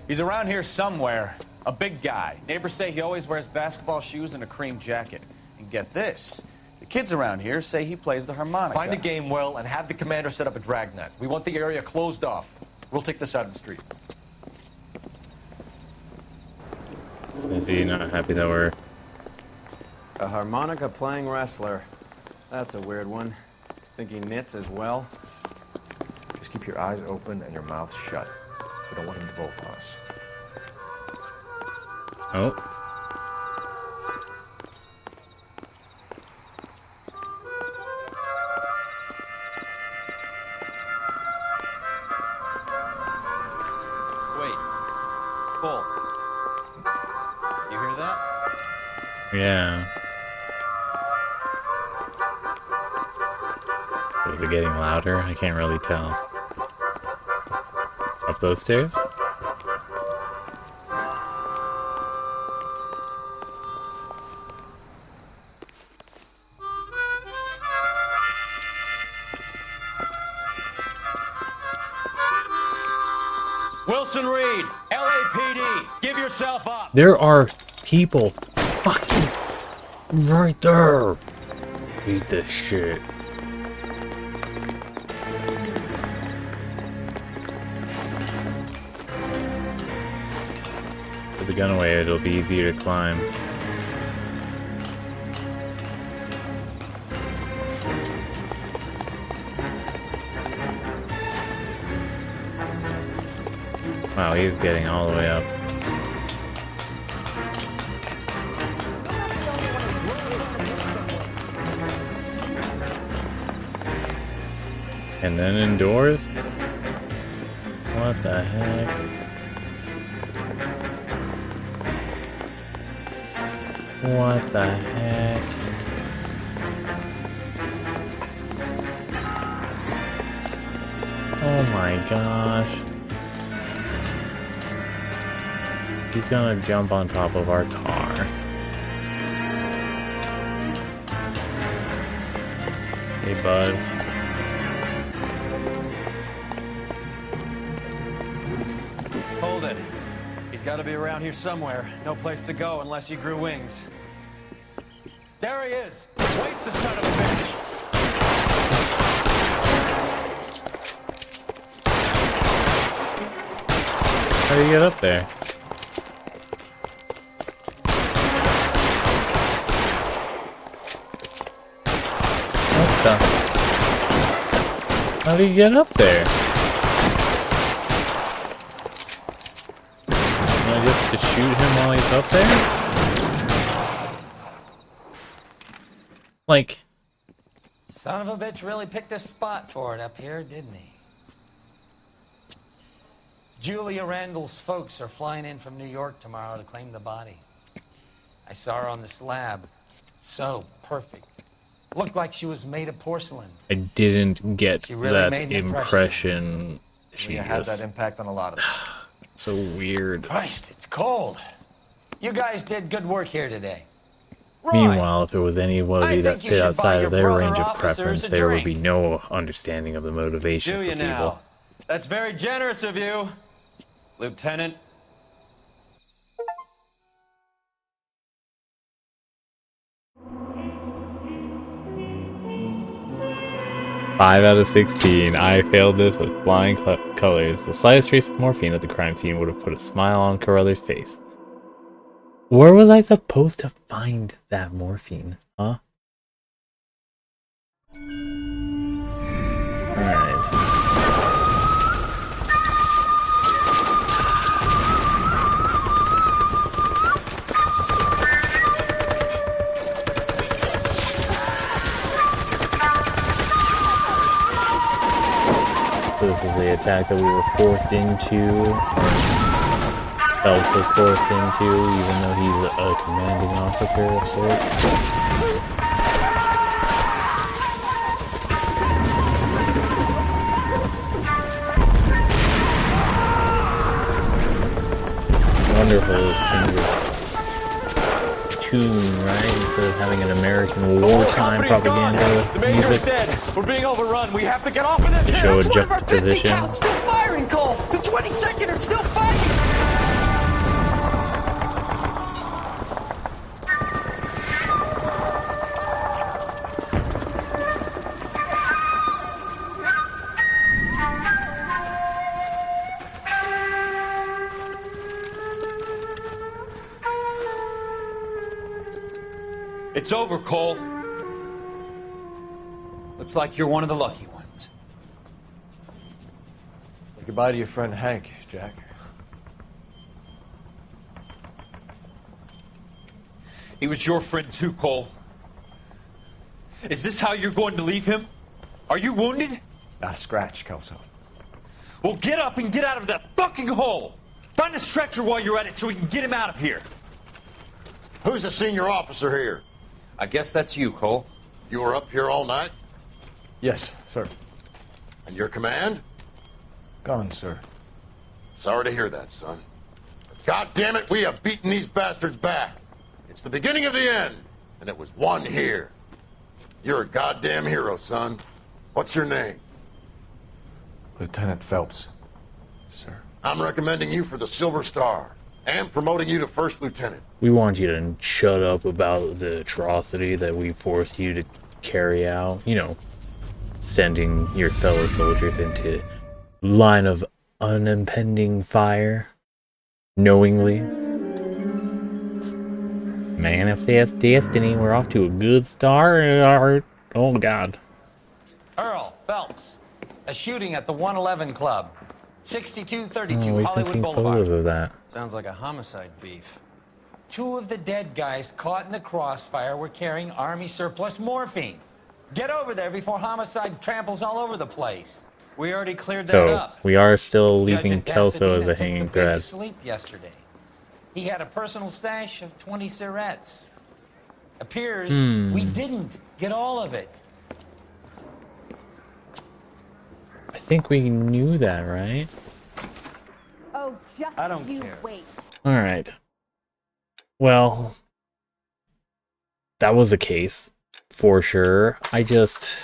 He's around here somewhere. A big guy. Neighbors say he always wears basketball shoes and a cream jacket. And get this. The kids around here say he plays the harmonica. Find a game well and have the commander set up a dragnet. We want the area closed off. We'll take this out of the street. Is he not happy that we're A harmonica-playing wrestler. That's a weird one. Think he knits as well? Just keep your eyes open and your mouth shut. We don't want him to bolt on us. Oh. Wait. Cole. You hear that? Yeah. Was it getting louder? I can't really tell. Up those stairs? Wilson Reed, LAPD, give yourself up. There are people fucking right there. Beat this shit. Put the gun away, it'll be easier to climb. Wow, he's getting all the way up. And then indoors? What the heck? What the heck? Oh my gosh. He's gonna jump on top of our car. Hey, bud. Hold it. He's got to be around here somewhere. No place to go unless he grew wings. There he is. Waste the son of a bitch. How do you get up there? What the? How do you get up there? Am I just to shoot him while he's up there? Like... Son of a bitch really picked a spot for it up here, didn't he? Julia Randall's folks are flying in from New York tomorrow to claim the body. I saw her on the slab. So perfect. Looked like she was made of porcelain. I didn't get She really that made an impression. She had that impact on a lot of them. So weird. Christ, it's cold. You guys did good work here today. Meanwhile, if there was anybody that think you fit should buy outside your of their brother range of officers preference, a there would drink. be no understanding of the motivation Do for you people. now? That's very generous of you, Lieutenant. Five out of 16. I failed this with flying colors. The slightest trace of morphine at the crime scene would have put a smile on Carruthers' face. Where was I supposed to find that morphine? Huh? Alright. So this is the attack that we were forced into. Phelps was forced into, even though he's a commanding officer of sorts. Wonderful change of tune, right? Instead of having an American wartime propaganda The major's music. dead. We're being overrun. We have to get off of this. To show a That's one of our 50 juxtaposition. cal still firing, Cole. The 22nd are still fighting. It's It's over, Cole. Looks like you're one of the lucky ones. Say goodbye to your friend Hank, Jack. He was your friend too, Cole. Is this how you're going to leave him? Are you wounded? Not a scratch, Kelso. Well, get up and get out of that fucking hole! Find a stretcher while you're at it so we can get him out of here. Who's the senior officer here? I guess that's you, Cole. You were up here all night? Yes, sir. And your command? Gone, sir. Sorry to hear that, son. But God damn it, we have beaten these bastards back. It's the beginning of the end, and it was one here. You're a goddamn hero, son. What's your name? Lieutenant Phelps, sir. I'm recommending you for the Silver Star, and promoting you to first lieutenant. We want you to shut up about the atrocity that we forced you to carry out. You know, sending your fellow soldiers into line of unimpending fire, knowingly. Manifest destiny. We're off to a good start. Oh, God. Earl Phelps, a shooting at the 111 Club, 6232 Oh, we've been Hollywood seeing Boulevard. photos of that. Sounds like a homicide beef. 2 of the dead guys caught in the crossfire were carrying Army surplus morphine. Get over there before homicide tramples all over the place. We already cleared that So, up. we are still Judge leaving at Kelso Pasadena as a took hanging the big thread. sleep yesterday. He had a personal stash of 20 cigarettes. Appears we didn't get all of it. I think we knew that, right? Oh, just I don't you care. wait. Alright. Well, that was a case, for sure. The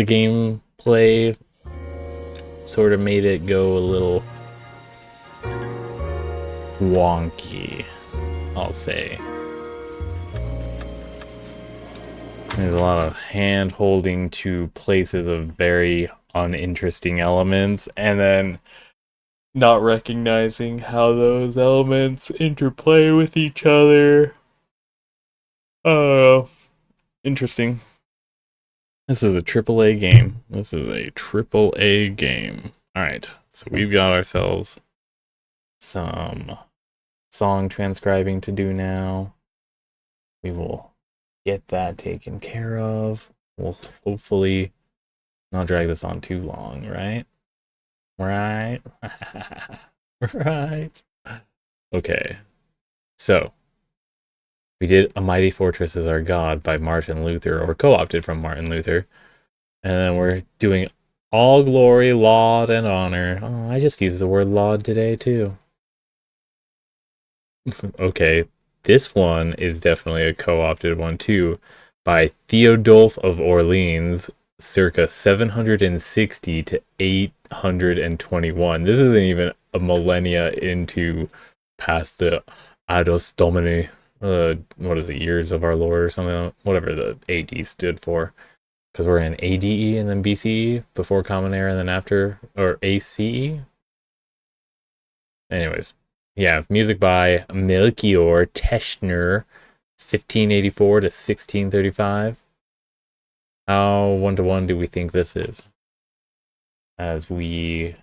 gameplay sort of made it go a little wonky, I'll say. There's a lot of hand-holding to places of very uninteresting elements, and then not recognizing how those elements interplay with each other. Interesting. This is a AAA game. Alright, so we've got ourselves some song transcribing to do now. We will get that taken care of. We'll hopefully not drag this on too long, right? Right? Right. Okay. So, we did A Mighty Fortress is Our God by Martin Luther, or co-opted from Martin Luther. And then we're doing All Glory, Laud, and Honor. Oh, I just used the word laud today, too. Okay, this one is definitely a co-opted one, too, by Theodulf of Orleans, circa 760 to 821. This isn't even a millennia into past the Ados Domini, what is it, years of our Lord or something, whatever the AD stood for. Because we're in ADE and then BCE, before Common Era and then after, or ACE. Anyways, yeah, music by Melchior Teschner, 1584 to 1635. How one-to-one do we think this is? As we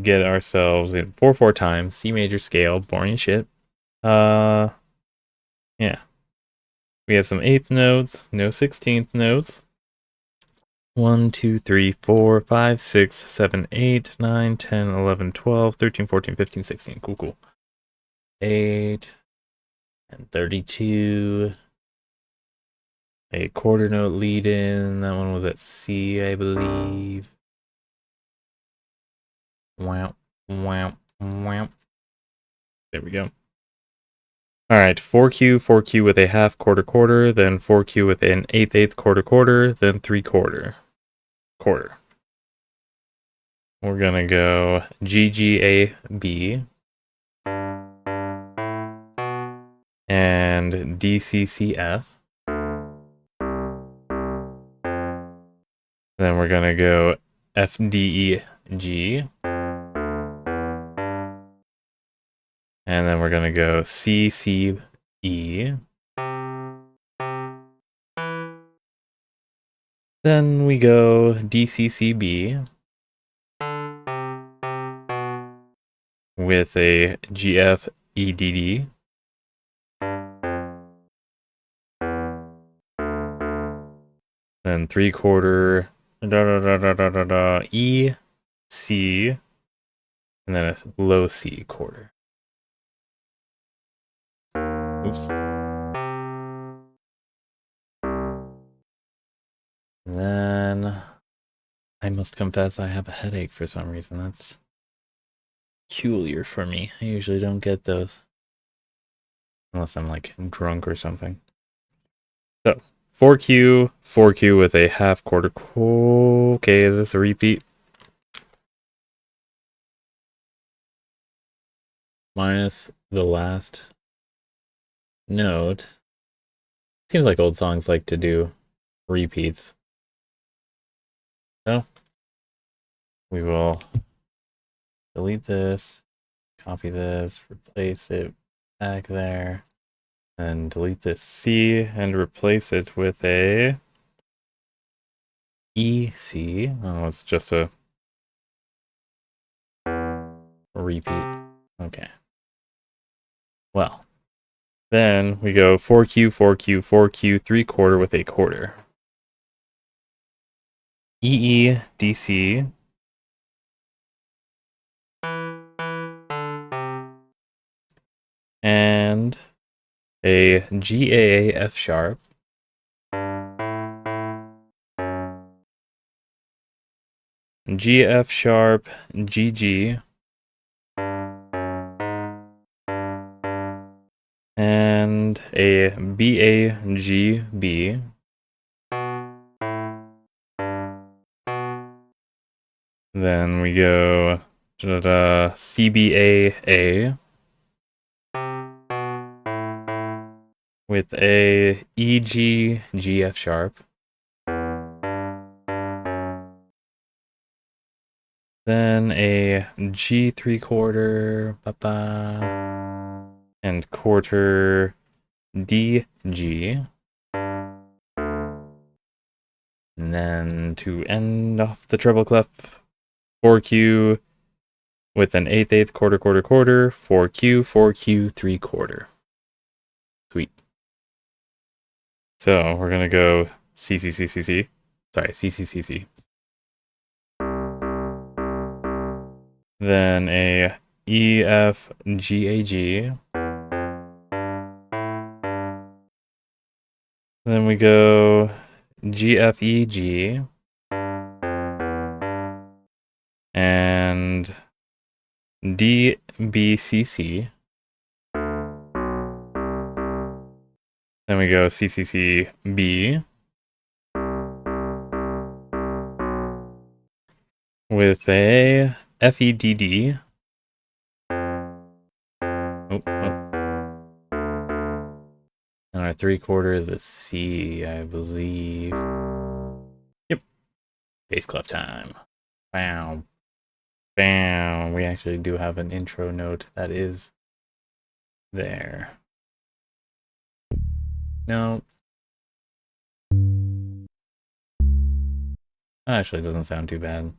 get ourselves in 4/4 time, C major scale, boring as shit. Yeah. We have some 8th notes, no 16th notes. 1, 2, 3, 4, 5, 6, 7, 8, 9, 10, 11, 12, 13, 14, 15, 16. Cool. 8 and 32. A quarter note lead in. That one was at C, I believe. Wow. There we go. Alright, 4Q with a half quarter, then 4Q with an eighth quarter, then 3/4 quarter. We're gonna go GGAB and DCCF. Then we're gonna go FDEG. And then we're gonna go CCB. E. Then we go DCCB with a GFEDD. Then 3/4 E, C, and then a low C quarter. Oops. Then I must confess I have a headache for some reason. That's peculiar for me. I usually don't get those. Unless I'm like drunk or something. So 4Q with a half quarter. Okay, is this a repeat? Minus the last note. Seems like old songs like to do repeats. So we will delete this, copy this, replace it back there, and delete this C and replace it with a EC. Oh, it's just a repeat. Okay. Well, then we go 4Q, 4Q, 4Q, 3/4 with a quarter. EE, DC. And a GAA F sharp. G F sharp, GG. And a BAGB. Then we go CBAA with a EG GF sharp. Then a G3/4 and quarter DG. And then to end off the treble clef, 4Q with an 1/8, quarter, 4Q, 4Q, 3/4. Sweet. So we're gonna go CCCCC. Sorry, CCCC. Then a EFGAG. Then we go GFEG. And DBCC. Then we go CCCB. With a FEDD. Oh. And our 3/4 is a C, I believe. Yep. Bass clef time. Bam. Bam. We actually do have an intro note that is there. No. That actually doesn't sound too bad.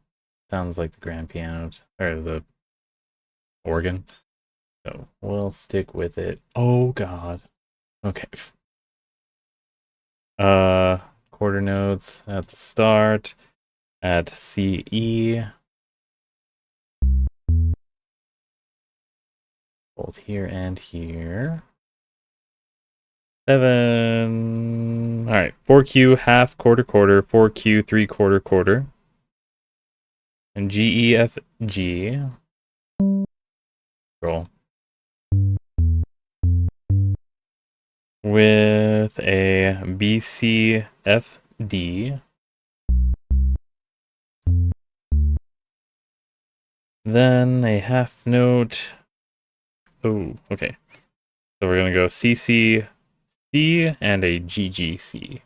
Sounds like the grand piano, or the organ. So we'll stick with it. Oh god. Okay. Quarter notes at the start at CE. Both here and here. 7. All right. 4Q, half, quarter, 4Q, 3/4, quarter. And GEFG. Roll. With a BCFD. Then a half note. Oh, okay. So we're going to go CC, C, and a GGC.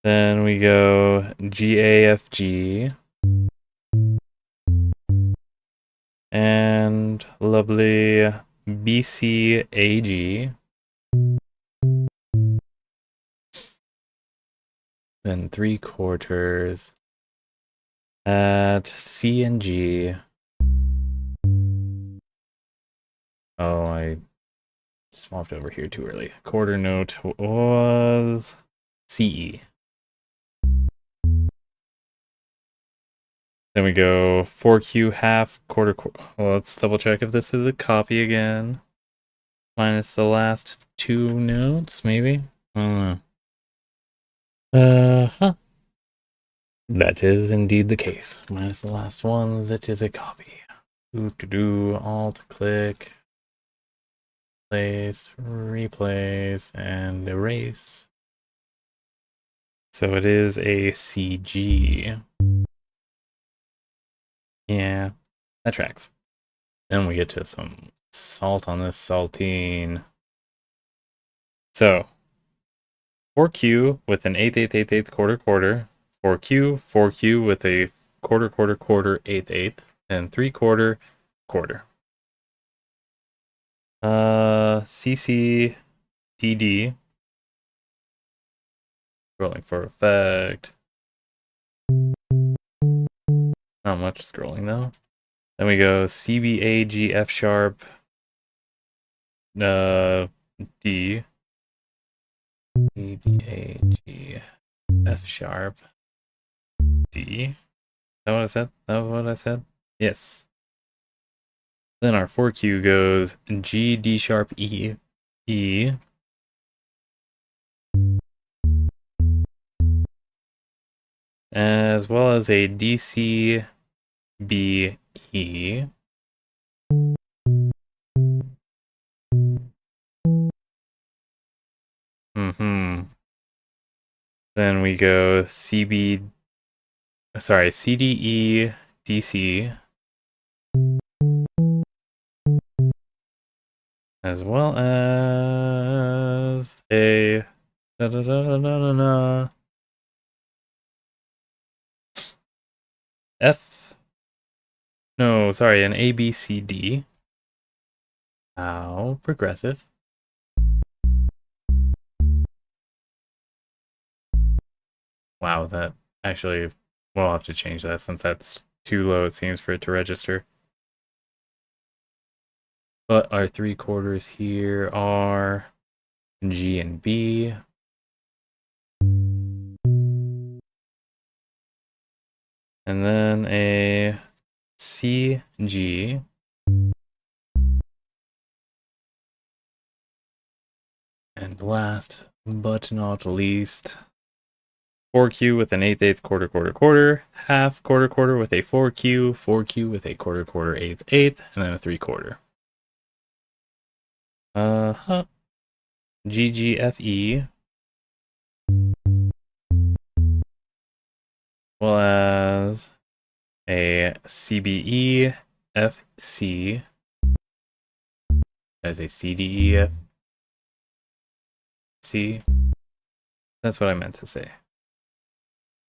Then we go GAFG. And lovely BCAG. Then 3/4 at C and G. Oh, I swapped over here too early. Quarter note was CE. Then we go 4Q half, quarter. Well, let's double check if this is a copy again. Minus the last 2 notes, maybe? I don't know. Huh. That is indeed the case. Minus the last ones, it is a copy. Alt click, place, replace, and erase. So it is a CG. Yeah, that tracks. Then we get to some salt on this saltine. So 4Q with an 8/8 quarter, 4Q, 4Q with a quarter, 8/8, and 3/4 quarter. CCDD. Scrolling for effect. Not much scrolling though. Then we go CBAG F sharp. D. CBAG F sharp. D. Is that what I said? That was what I said? Yes. Then our 4Q goes G, D sharp, E, E. As well as a DC, B, E. Then we go CDE, DC. As well as a F. No, sorry, an ABCD. How progressive. Wow, that actually, we'll have to change that since that's too low, it seems, for it to register. But our 3/4 here are G and B. And then a C, G. And last but not least, 4Q with an 8/8 quarter, half quarter with a 4Q, 4Q with a quarter, 8/8, and then a 3/4. GGFE. Well as a CBE FC. As a CDE FC. That's what I meant to say.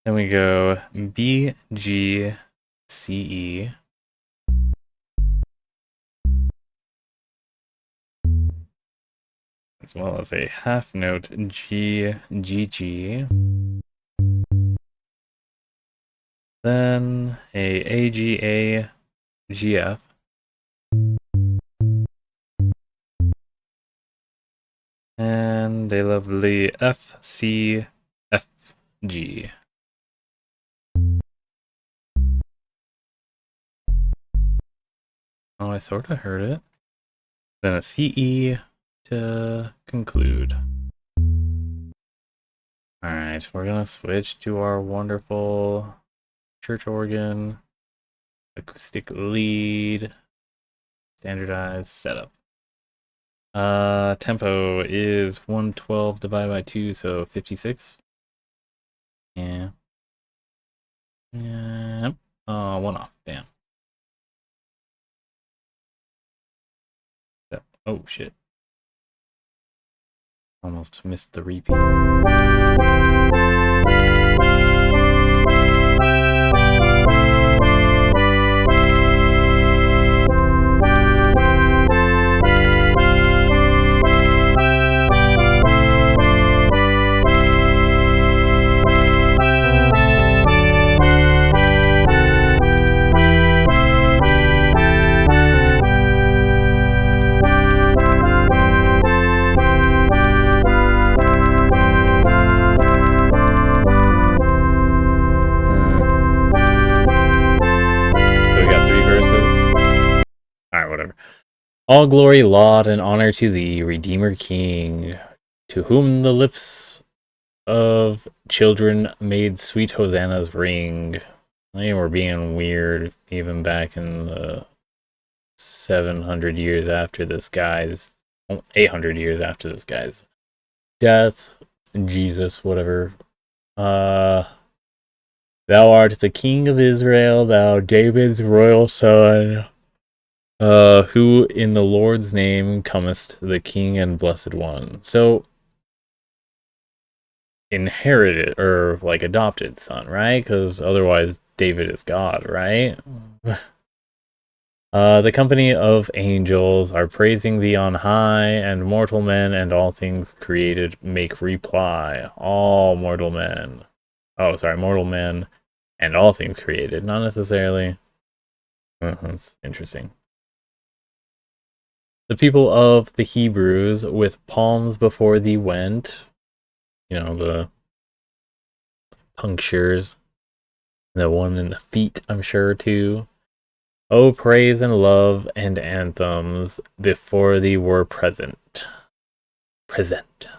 Then we go BGCE. As well as a half note GGG. Then a AGA GF. And a lovely FCFG. Oh, I sort of heard it. Then a CE to conclude. Alright, we're gonna switch to our wonderful church organ, acoustic lead, standardized setup. Tempo is 112 divided by 2, so 56. Yeah. Yep. One off. Damn. Oh shit. Almost missed the repeat. All glory, laud, and honor to thee, Redeemer King, to whom the lips of children made sweet hosannas ring. They were being weird even back in the 700 years after this guy's, 800 years after this guy's death. Jesus, whatever. Thou art the King of Israel, thou David's royal son. Who in the Lord's name comest, the King and Blessed One. So, inherited, or like adopted son, right? Because otherwise David is God, right? The company of angels are praising thee on high, and mortal men and all things created make reply. All mortal men. Oh, sorry, mortal men and all things created. Not necessarily. That's interesting. The people of the Hebrews with palms before thee went. You know, the punctures. The one in the feet, I'm sure, too. Oh, praise and love and anthems before thee were present. Present.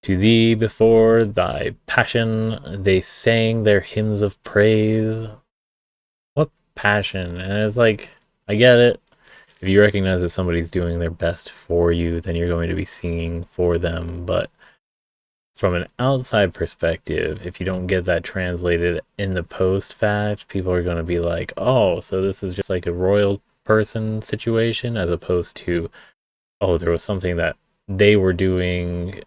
To thee before thy passion they sang their hymns of praise. What passion? And it's like, I get it. If you recognize that somebody's doing their best for you, then you're going to be singing for them. But from an outside perspective, if you don't get that translated in the post fact, people are going to be like, oh, so this is just like a royal person situation, as opposed to, oh, there was something that they were doing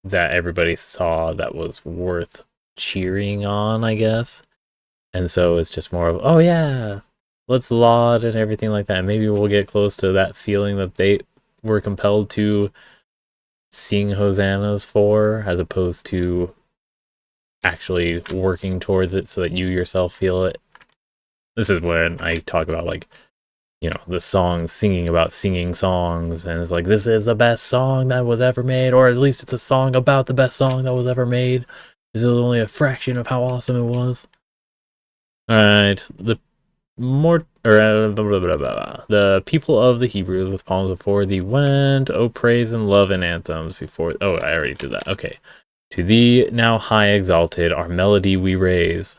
that everybody saw that was worth cheering on, I guess. And so it's just more of, oh yeah, let's laud and everything like that. And maybe we'll get close to that feeling that they were compelled to sing hosannas for, as opposed to actually working towards it so that you yourself feel it. This is when I talk about, like, you know, the songs singing about singing songs, and it's like, this is the best song that was ever made, or at least it's a song about the best song that was ever made. This is only a fraction of how awesome it was. Alright, the the people of the Hebrews with palms before thee went, oh praise and love and anthems before, oh, I already did that, okay. To thee now high exalted, our melody we raise.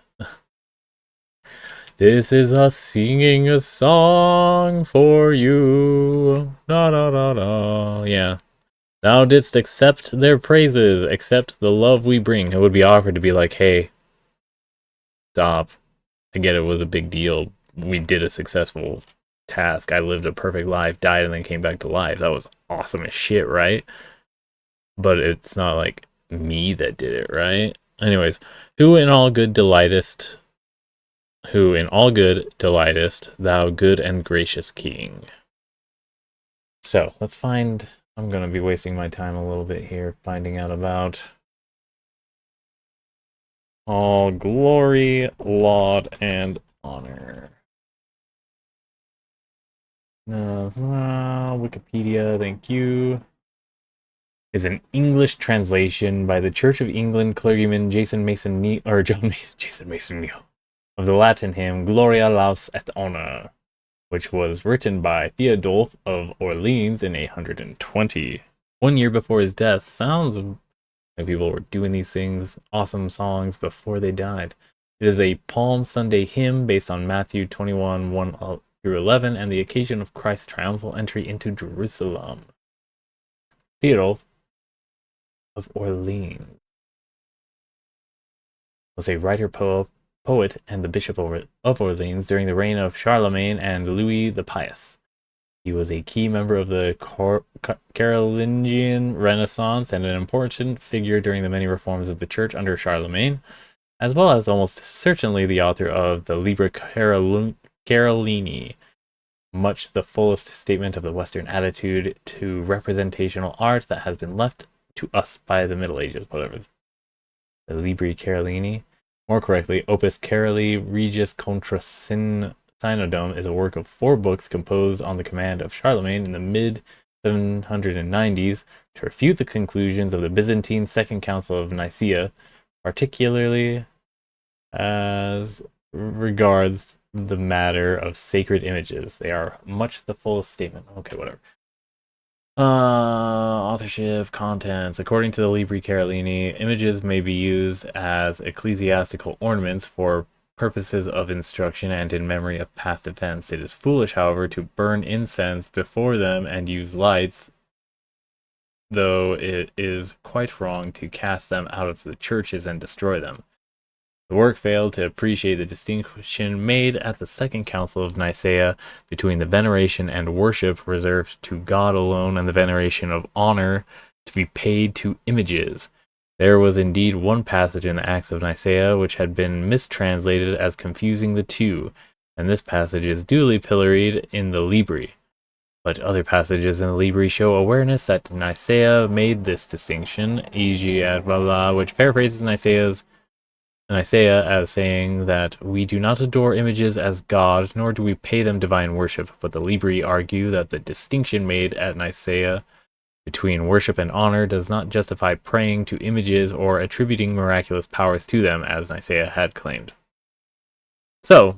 This is us singing a song for you. Da da da da. Yeah. Thou didst accept their praises, accept the love we bring. It would be awkward to be like, hey, stop. I get it was a big deal. We did a successful task. I lived a perfect life, died, and then came back to life. That was awesome as shit, right? But it's not like me that did it, right? Anyways, who in all good delightest, thou good and gracious King. So, let's find, I'm going to be wasting my time a little bit here, finding out about all glory, laud, and honor. Wikipedia, thank you. Is an English translation by the Church of England clergyman Jason Mason Neale, or Jason Mason Neale, of the Latin hymn Gloria Laus et Honor, which was written by Theodulf of Orleans in 820, 1 year before his death. Sounds like people were doing these things, awesome songs, before they died. It is a Palm Sunday hymn based on Matthew 21, 1 through 11, and the occasion of Christ's triumphal entry into Jerusalem. Theodulf of Orleans was a writer, poet, and the Bishop of Orleans during the reign of Charlemagne and Louis the Pious. He was a key member of the Carolingian Renaissance and an important figure during the many reforms of the church under Charlemagne, as well as almost certainly the author of the Liber Carolini, much the fullest statement of the Western attitude to representational art that has been left to us by the Middle Ages, whatever. The Libri Carolini. More correctly, Opus Caroli Regis contra Synodome is a work of 4 books composed on the command of Charlemagne in the mid-790s to refute the conclusions of the Byzantine Second Council of Nicaea, particularly as regards the matter of sacred images. They are much the fullest statement. Okay, whatever. Authorship, contents. According to the Libri Carolini, images may be used as ecclesiastical ornaments for purposes of instruction and in memory of past events. It is foolish, however, to burn incense before them and use lights, though it is quite wrong to cast them out of the churches and destroy them. The work failed to appreciate the distinction made at the Second Council of Nicaea between the veneration and worship reserved to God alone and the veneration of honor to be paid to images. There was indeed one passage in the Acts of Nicaea which had been mistranslated as confusing the two, and this passage is duly pilloried in the Libri. But other passages in the Libri show awareness that Nicaea made this distinction, e.g. at blah blah, which paraphrases Nicaea as saying that we do not adore images as God, nor do we pay them divine worship, but the Libri argue that the distinction made at Nicaea between worship and honor does not justify praying to images or attributing miraculous powers to them, as Nicaea had claimed. So,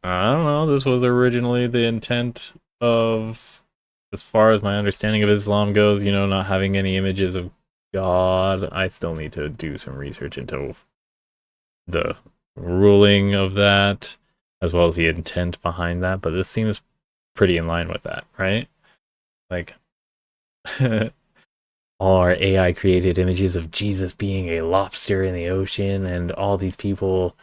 I don't know, this was originally the intent of, as far as my understanding of Islam goes, not having any images of God. I still need to do some research into the ruling of that, as well as the intent behind that, but this seems pretty in line with that, right? Like, all our AI created images of Jesus being a lobster in the ocean, and all these people,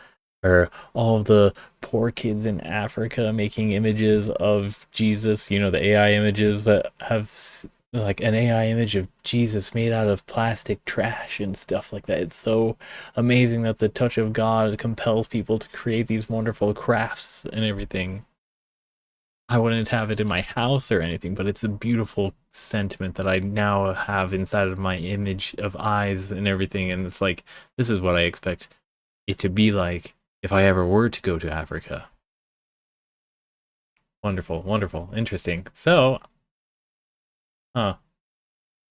or all of the poor kids in Africa making images of Jesus, the AI images that have like an AI image of Jesus made out of plastic trash and stuff like that. It's so amazing that the touch of God compels people to create these wonderful crafts and everything. I wouldn't have it in my house or anything, but it's a beautiful sentiment that I now have inside of my image of eyes and everything. And it's like, this is what I expect it to be like if I ever were to go to Africa. Wonderful, wonderful, interesting. So,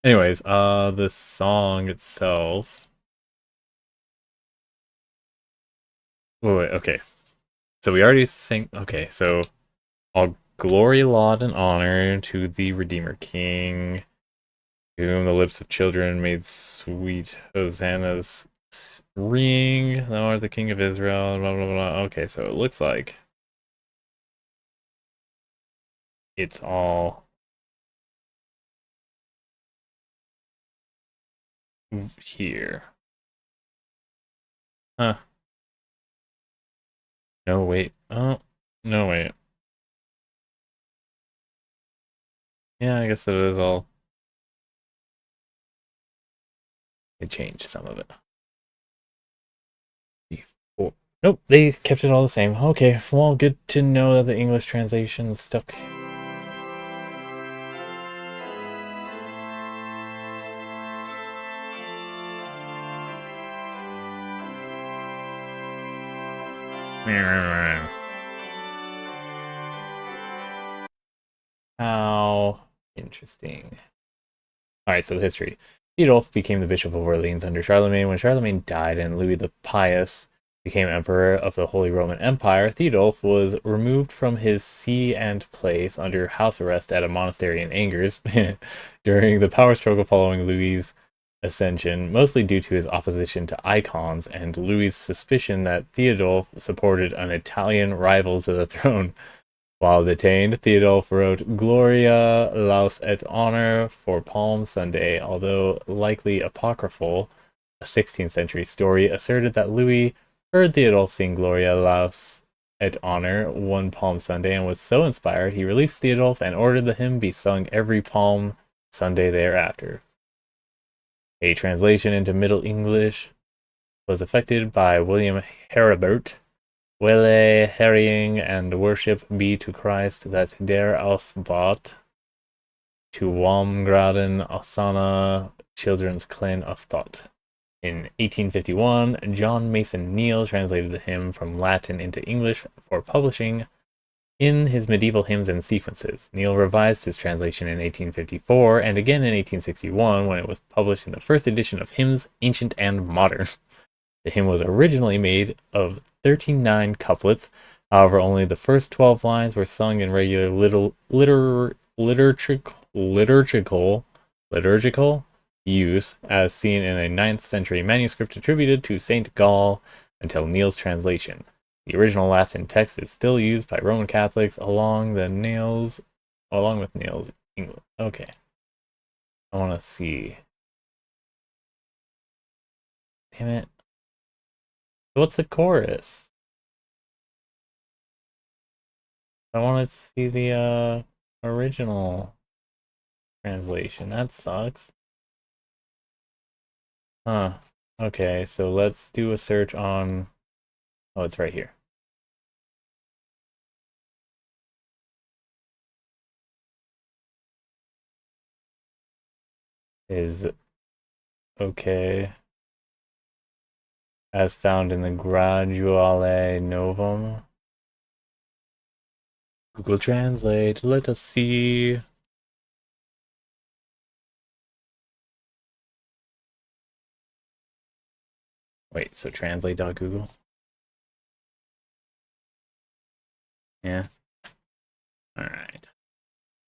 anyways, the song itself. Wait, okay. So we already sang. Okay, so all glory, laud, and honor to the Redeemer King, to whom the lips of children made sweet hosannas ring. Thou art the King of Israel. Blah blah blah. Okay, so it looks like it's all here. Huh. No, wait. Oh, no, wait. Yeah, I guess it is all. They changed some of it. Oh, nope, they kept it all the same. Okay, well, good to know that the English translation stuck. How interesting. Alright, so the history. Theodulf became the Bishop of Orleans under Charlemagne. When Charlemagne died and Louis the Pious became Emperor of the Holy Roman Empire, Theodulf was removed from his see and place under house arrest at a monastery in Angers during the power struggle following Louis' ascension, mostly due to his opposition to icons and Louis' suspicion that Theodulf supported an Italian rival to the throne. While detained, Theodulf wrote Gloria, Laus et Honor for Palm Sunday, although likely apocryphal. A 16th century story asserted that Louis heard Theodulf sing Gloria, Laus et Honor one Palm Sunday and was so inspired he released Theodulf and ordered the hymn be sung every Palm Sunday thereafter. A translation into Middle English was effected by William Heribert. Welle herring and worship be to Christ that der ausbot to Wamgraden Osana Children's Clan of Thought. In 1851, John Mason Neale translated the hymn from Latin into English for publishing in his medieval hymns and sequences. Neale revised his translation in 1854 and again in 1861 when it was published in the first edition of Hymns Ancient and Modern. The hymn was originally made of 39 couplets. However, only the first 12 lines were sung in regular liturgical use, as seen in a 9th century manuscript attributed to Saint Gall until Neale's translation. The original Latin text is still used by Roman Catholics along with Neale's English. Okay. I want to see. Damn it. What's the chorus? I wanted to see the original translation. That sucks. Huh. Okay, so let's do a search on... Oh, it's right here. Is okay. As found in the Graduale Novum. Google Translate, let us see. Wait, so translate.google? Yeah. Alright.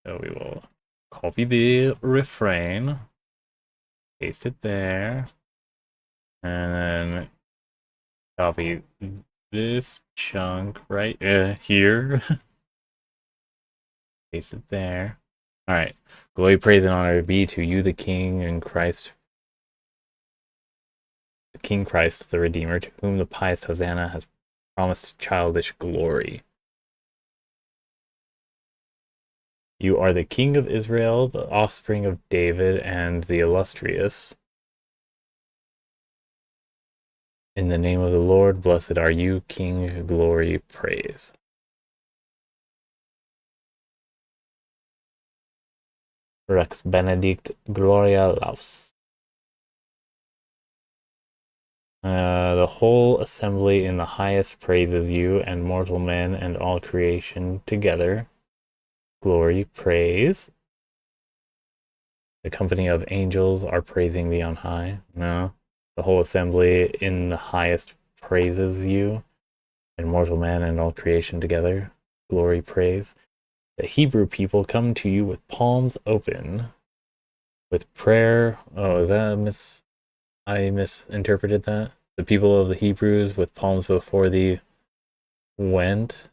So we will copy the refrain, paste it there, and then copy this chunk right here. Paste it there. Alright. Glory, praise, and honor be to you, the King and Christ. The King Christ, the Redeemer, to whom the pious Hosanna has promised childish glory. You are the King of Israel, the offspring of David, and the illustrious. In the name of the Lord, blessed are you, King, glory, praise. Rex Benedict Gloria Laus. The whole assembly in the highest praises you, and mortal men and all creation together. Glory, praise. The company of angels are praising thee on high. No. The whole assembly in the highest praises you, and mortal man and all creation together. Glory, praise. The Hebrew people come to you with palms open, with prayer. Oh, is that I misinterpreted that? The people of the Hebrews with palms before thee went.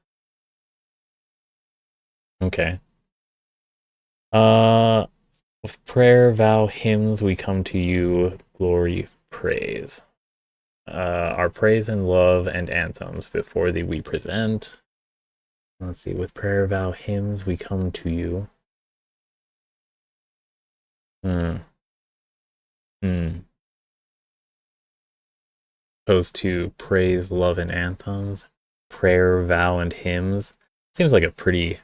Okay. With prayer, vow, hymns, we come to you, glory, praise. Our praise and love and anthems before thee we present. Let's see, with prayer, vow, hymns, we come to you. Opposed to praise, love, and anthems. Prayer, vow, and hymns. Seems like a pretty,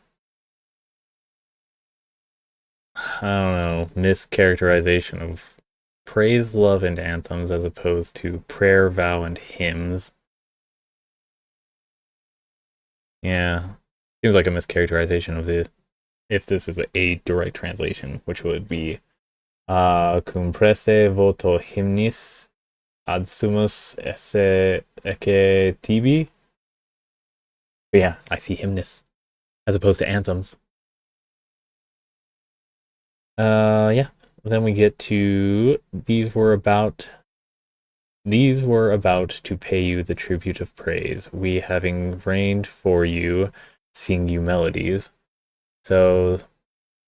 I don't know, mischaracterization of praise, love, and anthems as opposed to prayer, vow, and hymns. Yeah. Seems like a mischaracterization of the, if this is a direct translation, which would be cum prese voto hymnis ad sumus esse ecce tibi. But yeah, I see hymnis as opposed to anthems. Yeah. Then we get to these were about to pay you the tribute of praise. We, having reigned for you, sing you melodies. So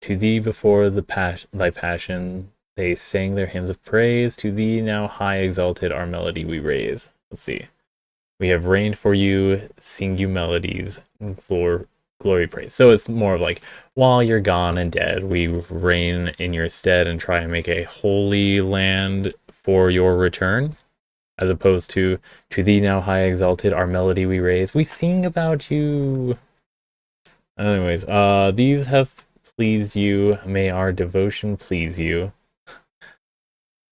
to thee before thy passion, they sang their hymns of praise. To thee now high exalted our melody we raise. Let's see. We have reigned for you, sing you melodies, glory, praise. So it's more of like, while you're gone and dead, we reign in your stead and try and make a holy land for your return. As opposed to thee now high exalted, our melody we raise. We sing about you. Anyways, these have pleased you. May our devotion please you.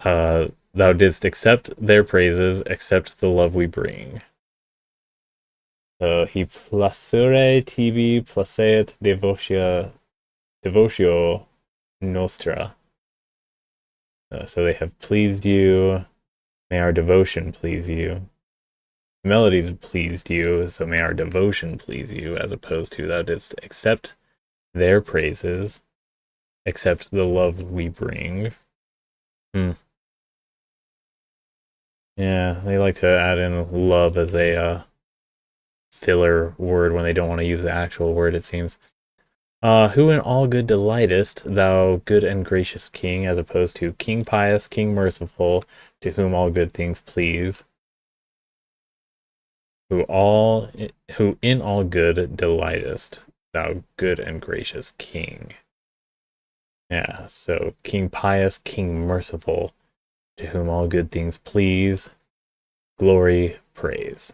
Thou didst accept their praises, accept the love we bring. So he placere tibi placeat devotio nostra. So they have pleased you. May our devotion please you. The melodies pleased you, so may our devotion please you, as opposed to thou didst accept their praises, accept the love we bring. Yeah, they like to add in love as a filler word when they don't want to use the actual word, it seems. Who in all good delightest, thou good and gracious king, as opposed to king pious, king merciful, to whom all good things please. Who in all good delightest, thou good and gracious king. Yeah, so king pious, king merciful, to whom all good things please, glory, praise.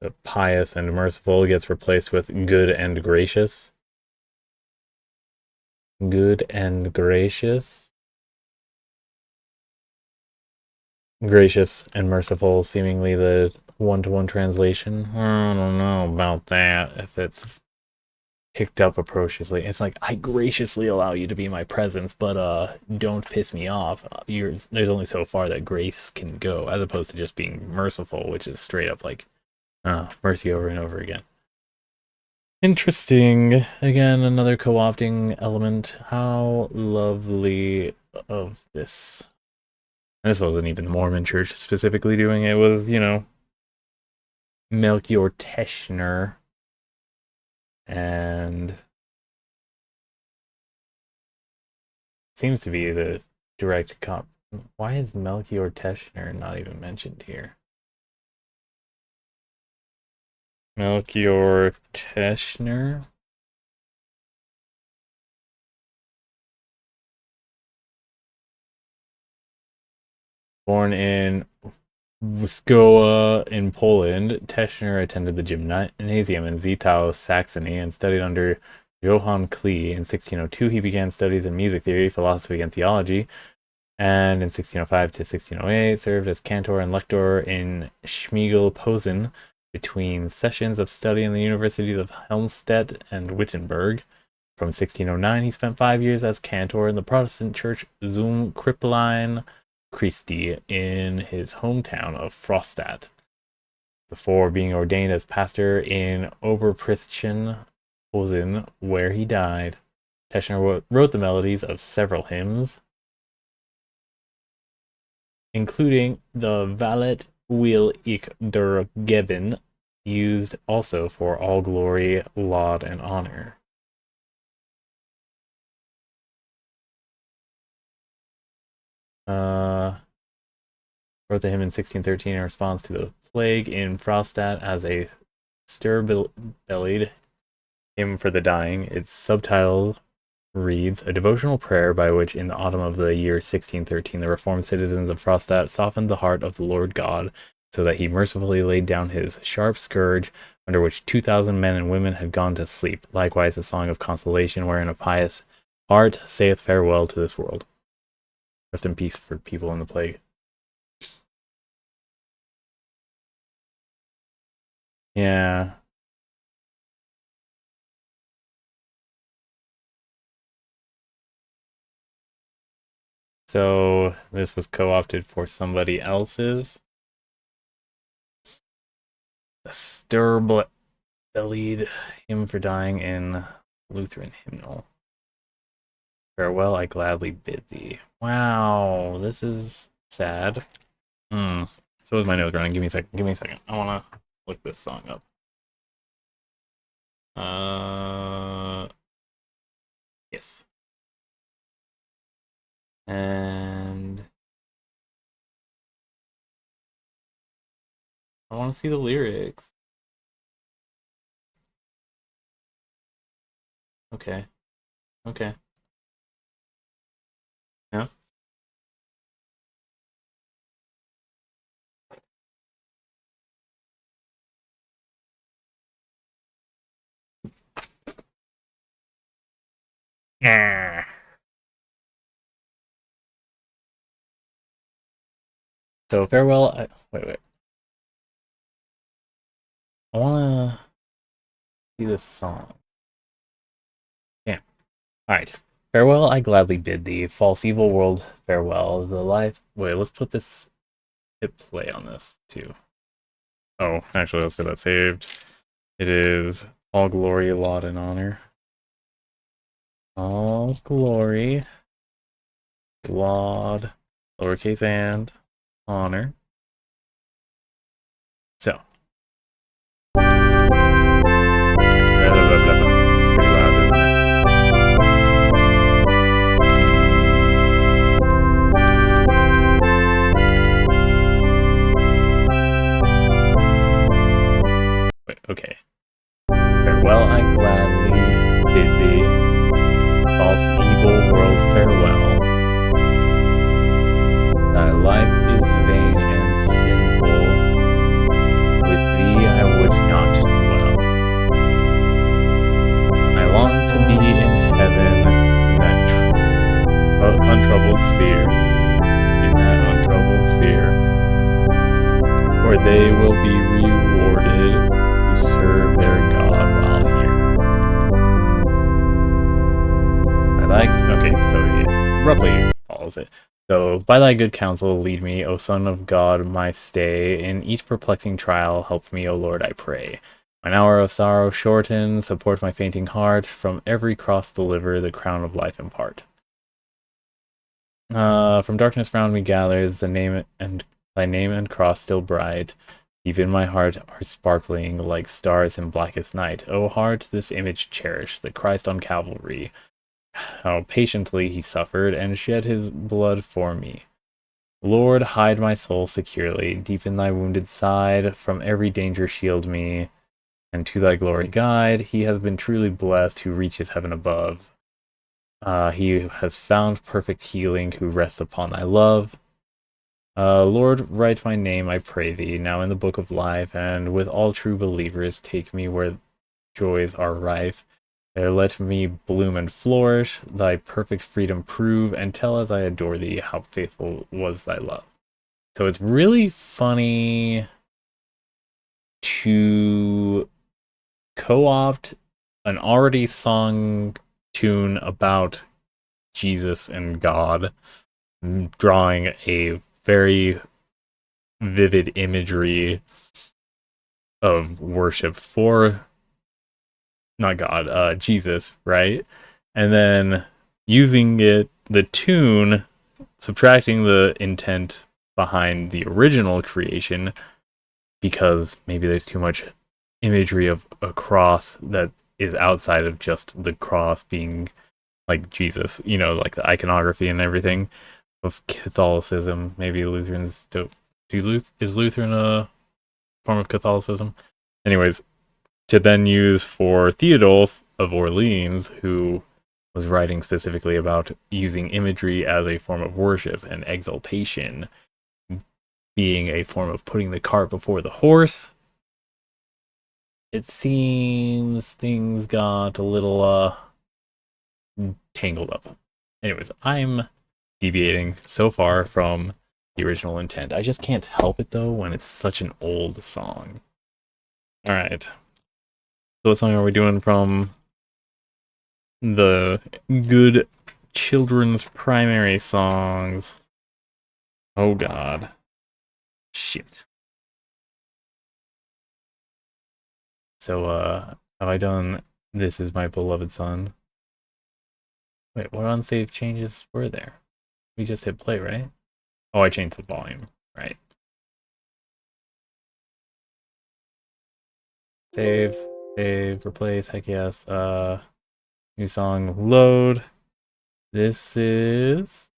The pious and merciful gets replaced with good and gracious. Good and gracious. Gracious and merciful, seemingly the one-to-one translation. I don't know about that, if it's picked up appropriately. It's like, I graciously allow you to be my presence, but don't piss me off. There's only so far that grace can go, as opposed to just being merciful, which is straight up like mercy over and over again. Interesting. Again, another co-opting element. How lovely of this. And this wasn't even the Mormon church specifically doing it. It was, Melchior Teschner. And seems to be the direct cop. Why is Melchior Teschner not even mentioned here? Melchior Teschner? Born in Wskowa in Poland, Teschner attended the gymnasium in Zittau, Saxony, and studied under Johann Klee. In 1602, he began studies in music theory, philosophy, and theology, and in 1605 to 1608 served as cantor and lector in Schmiegel-Posen between sessions of study in the universities of Helmstedt and Wittenberg. From 1609, he spent 5 years as cantor in the Protestant church Zum Kripplein Christi in his hometown of Frostadt, before being ordained as pastor in Oberpriestchen, Posen, where he died. Teschner wrote the melodies of several hymns, including the Valet will ich dir geben, used also for all glory, laud, and honor. Wrote the hymn in 1613 in response to the plague in Frostadt as a stir-bellied hymn for the dying. Its subtitle reads, a devotional prayer by which in the autumn of the year 1613 the reformed citizens of Frostadt softened the heart of the Lord God, so that he mercifully laid down his sharp scourge, under which 2,000 men and women had gone to sleep. Likewise a song of consolation, wherein a pious heart saith farewell to this world. Rest in peace for people in the plague. Yeah. So this was co-opted for somebody else's. A stir-bellied hymn for dying in Lutheran hymnal. Farewell, I gladly bid thee. Wow, this is sad. So is my nose running. Give me a second. Give me a second. I want to look this song up. Yes. And I want to see the lyrics. Okay. Okay. Yeah. Yeah. So farewell. Wait. I wanna see this song. Yeah. All right. Farewell, I gladly bid thee, false evil world, farewell. The life. Wait, let's put this. Hit play on this too. Oh, actually, let's get that saved. It is all glory, laud, and honor. All glory, laud, lowercase and honor. So. It's pretty loud, isn't it? Wait, okay. Farewell, I gladly bid thee, false evil world, farewell. Thy life is vain and sinful, with thee I would not dwell. I long to be in heaven, in that untroubled sphere, where they will be rewarded who serve their God while here. Okay, so it roughly follows it. So, by thy good counsel lead me, O Son of God, my stay. In each perplexing trial, help me, O Lord, I pray. Mine hour of sorrow shorten, support my fainting heart. From every cross deliver, the crown of life impart. From darkness round me gathers, thy name and cross still bright. Deep in my heart are sparkling like stars in blackest night. O heart, this image cherish, the Christ on Calvary. How patiently he suffered and shed his blood for me. Lord, hide my soul securely, deep in thy wounded side, from every danger shield me, and to thy glory guide. He has been truly blessed who reaches heaven above. He has found perfect healing who rests upon thy love. Lord, write my name, I pray thee, now in the book of life, and with all true believers take me where joys are rife. There let me bloom and flourish, thy perfect freedom prove, and tell as I adore thee how faithful was thy love. So it's really funny to co-opt an already sung tune about Jesus and God, drawing a very vivid imagery of worship for not God, Jesus, right? And then using the tune, subtracting the intent behind the original creation, because maybe there's too much imagery of a cross that is outside of just the cross being like Jesus, like the iconography and everything of Catholicism. Maybe Lutherans is Lutheran a form of Catholicism? Anyways, to then use for Theodulf of Orleans, who was writing specifically about using imagery as a form of worship and exaltation, being a form of putting the cart before the horse. It seems things got a little tangled up. Anyways, I'm deviating so far from the original intent. I just can't help it though when it's such an old song. Alright. So what song are we doing from the good children's primary songs? Oh god. Shit. So, have I done This Is My Beloved Son? Wait, what unsaved changes were there? We just hit play, right? Oh, I changed the volume, right. Save, replace, heck yes. New song, load. This is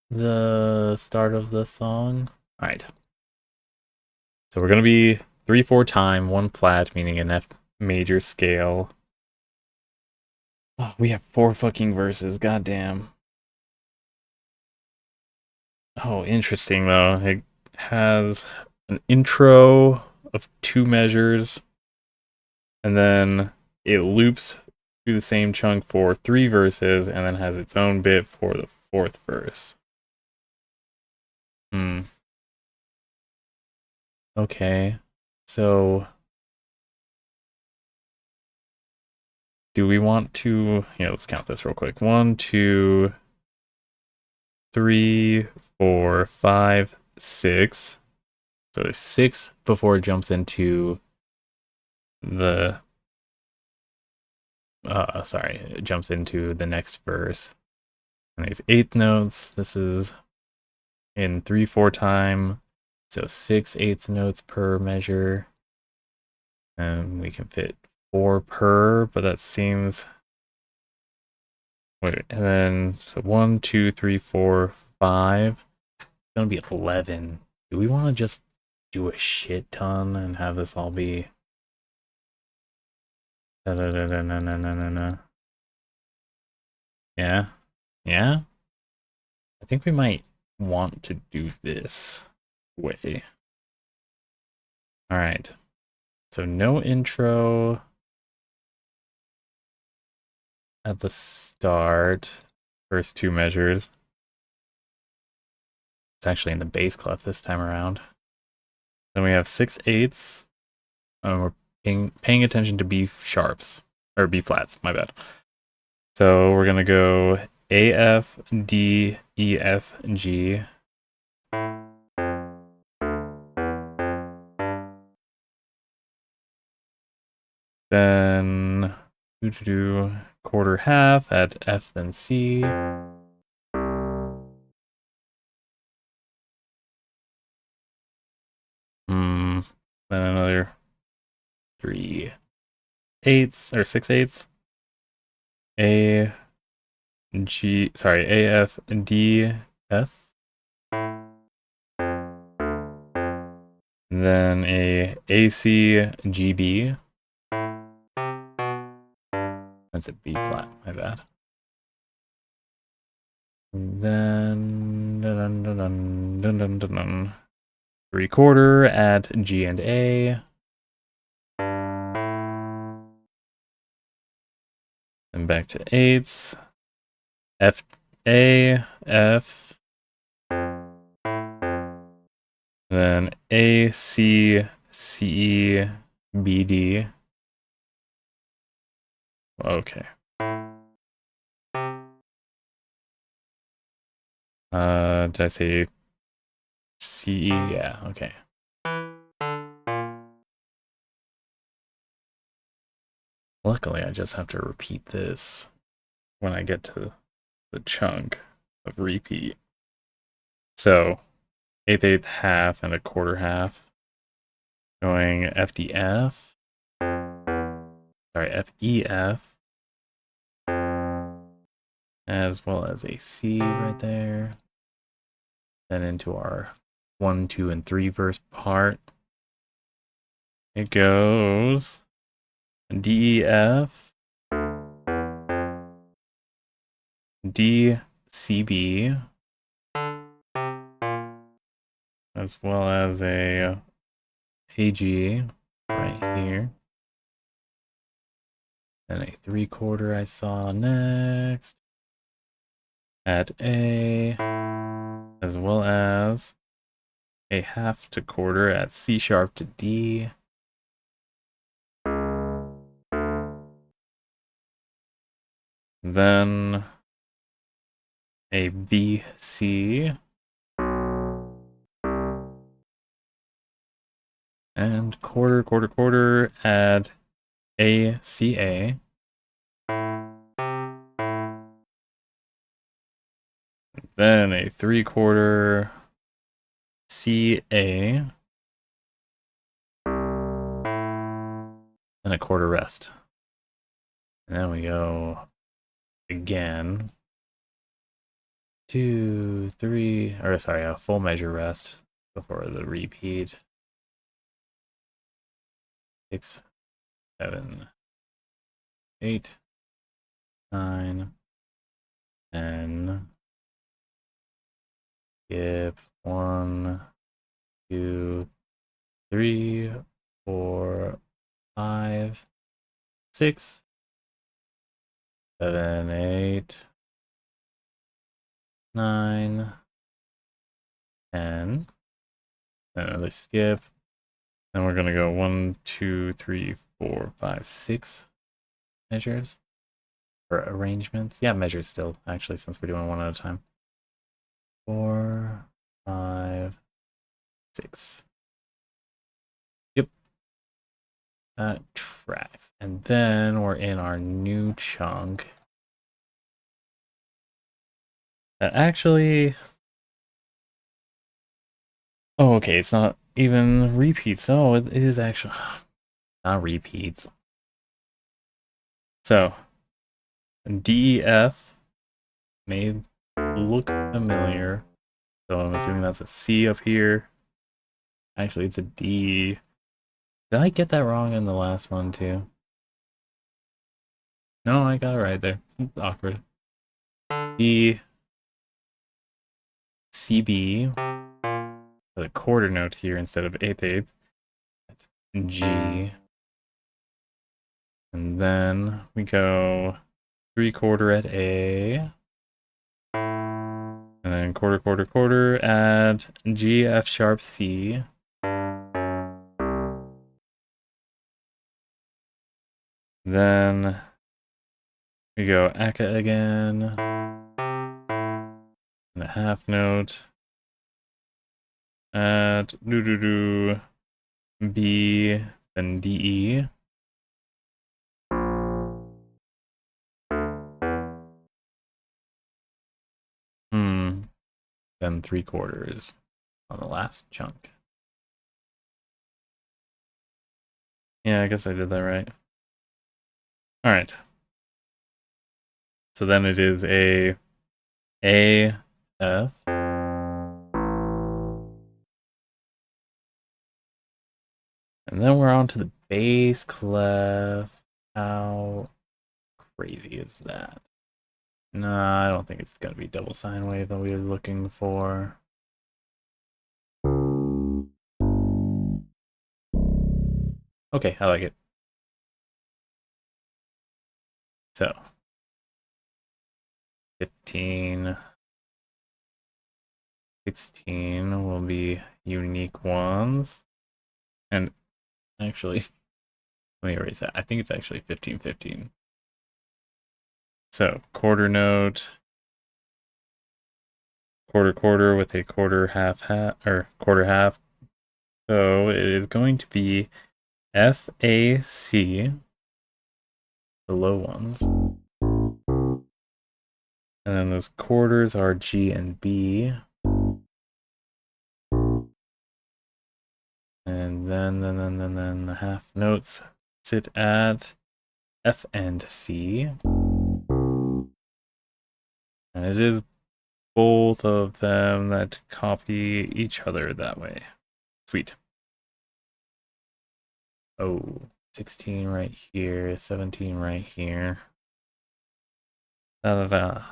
the start of the song. Alright. So we're gonna be 3/4 time, 1 flat, meaning an F major scale. Oh, we have 4 fucking verses, goddamn. Oh, interesting though. It has an intro of 2 measures, and then it loops through the same chunk for 3 verses, and then has its own bit for the 4th verse. Okay. So do we want to, let's count this real quick. 1, 2, 3, 4, 5, 6. So there's 6 before it jumps into the, it jumps into the next verse. And there's 8 notes. This is in 3/4 time. So 6/8 notes per measure. And we can fit 4 per, but that seems... Wait, and then, so 1, 2, 3, 4, 5. It's gonna be 11. Do we want to just do a shit ton and have this all be... Yeah? Yeah? I think we might want to do this way. Alright. So no intro at the start. First 2 measures. It's actually in the bass clef this time around. Then we have 6/8. We're paying attention to B sharps. Or B flats, my bad. So we're gonna go A, F, D, E, F, G. Then do quarter half at F, then C. Then another 3/8 or 6/8. A, G, sorry, A, F, D, F. And then a C, G, B. That's a B flat, my bad. And then 3/4 at G and A. And back to 8s. F, A, F. Then A, C, C, E, B, D. Okay. Did I say C, E? Yeah, okay. Luckily, I just have to repeat this when I get to the chunk of repeat. So, 1/8 half and a quarter half. Going F, D, F. Sorry, F, E, F. As well as a C right there. Then into our 1, 2, and 3 verse part. It goes D, E, F. D, C, B. As well as a G right here. Then a 3/4 I saw next at A, as well as a half to quarter at C sharp to D. Then a B, C. And quarter, quarter, quarter at A, C, A. Then a 3/4 C, A. And a quarter rest. And then we go again. 2, 3, or sorry, a full measure rest before the repeat. 6, 7, 8, 9, 10. Skip 1, 2, 3, 4, 5, 6, 7, 8, 9, 10. Another skip. Then we're gonna go 1, 2, 3, 4, 5, 6 measures. for arrangements. Yeah, measures still, actually, since we're doing one at a time. 4, 5, 6. Yep. That tracks. And then we're in our new chunk. That actually... Oh, okay, it's not even repeats. Oh, it is actually... Not repeats. So, DEF may look familiar. So I'm assuming that's a C up here. Actually, it's a D. Did I get that wrong in the last one, too? No, I got it right there. Awkward. D, CB, with a quarter note here instead of eighth. That's G. And then we go 3/4 at A. And then quarter at G, F sharp, C. Then we go ACA again. And a half note at B, then DE. Then 3/4 on the last chunk. Yeah, I guess I did that right. Alright. So then it is a F. And then we're on to the bass clef. How crazy is that? Nah, I don't think it's gonna be double sine wave that we were looking for. Okay, I like it. So 15, 16 will be unique ones. And actually, let me erase that. I think it's actually 15, 15. So quarter note, quarter with a quarter half, or quarter half. So it is going to be FAC, the low ones. And then those quarters are G and B. And then the half notes sit at F and C. And it is both of them that copy each other that way. Sweet. Oh, 16 right here, 17 right here. Da da da.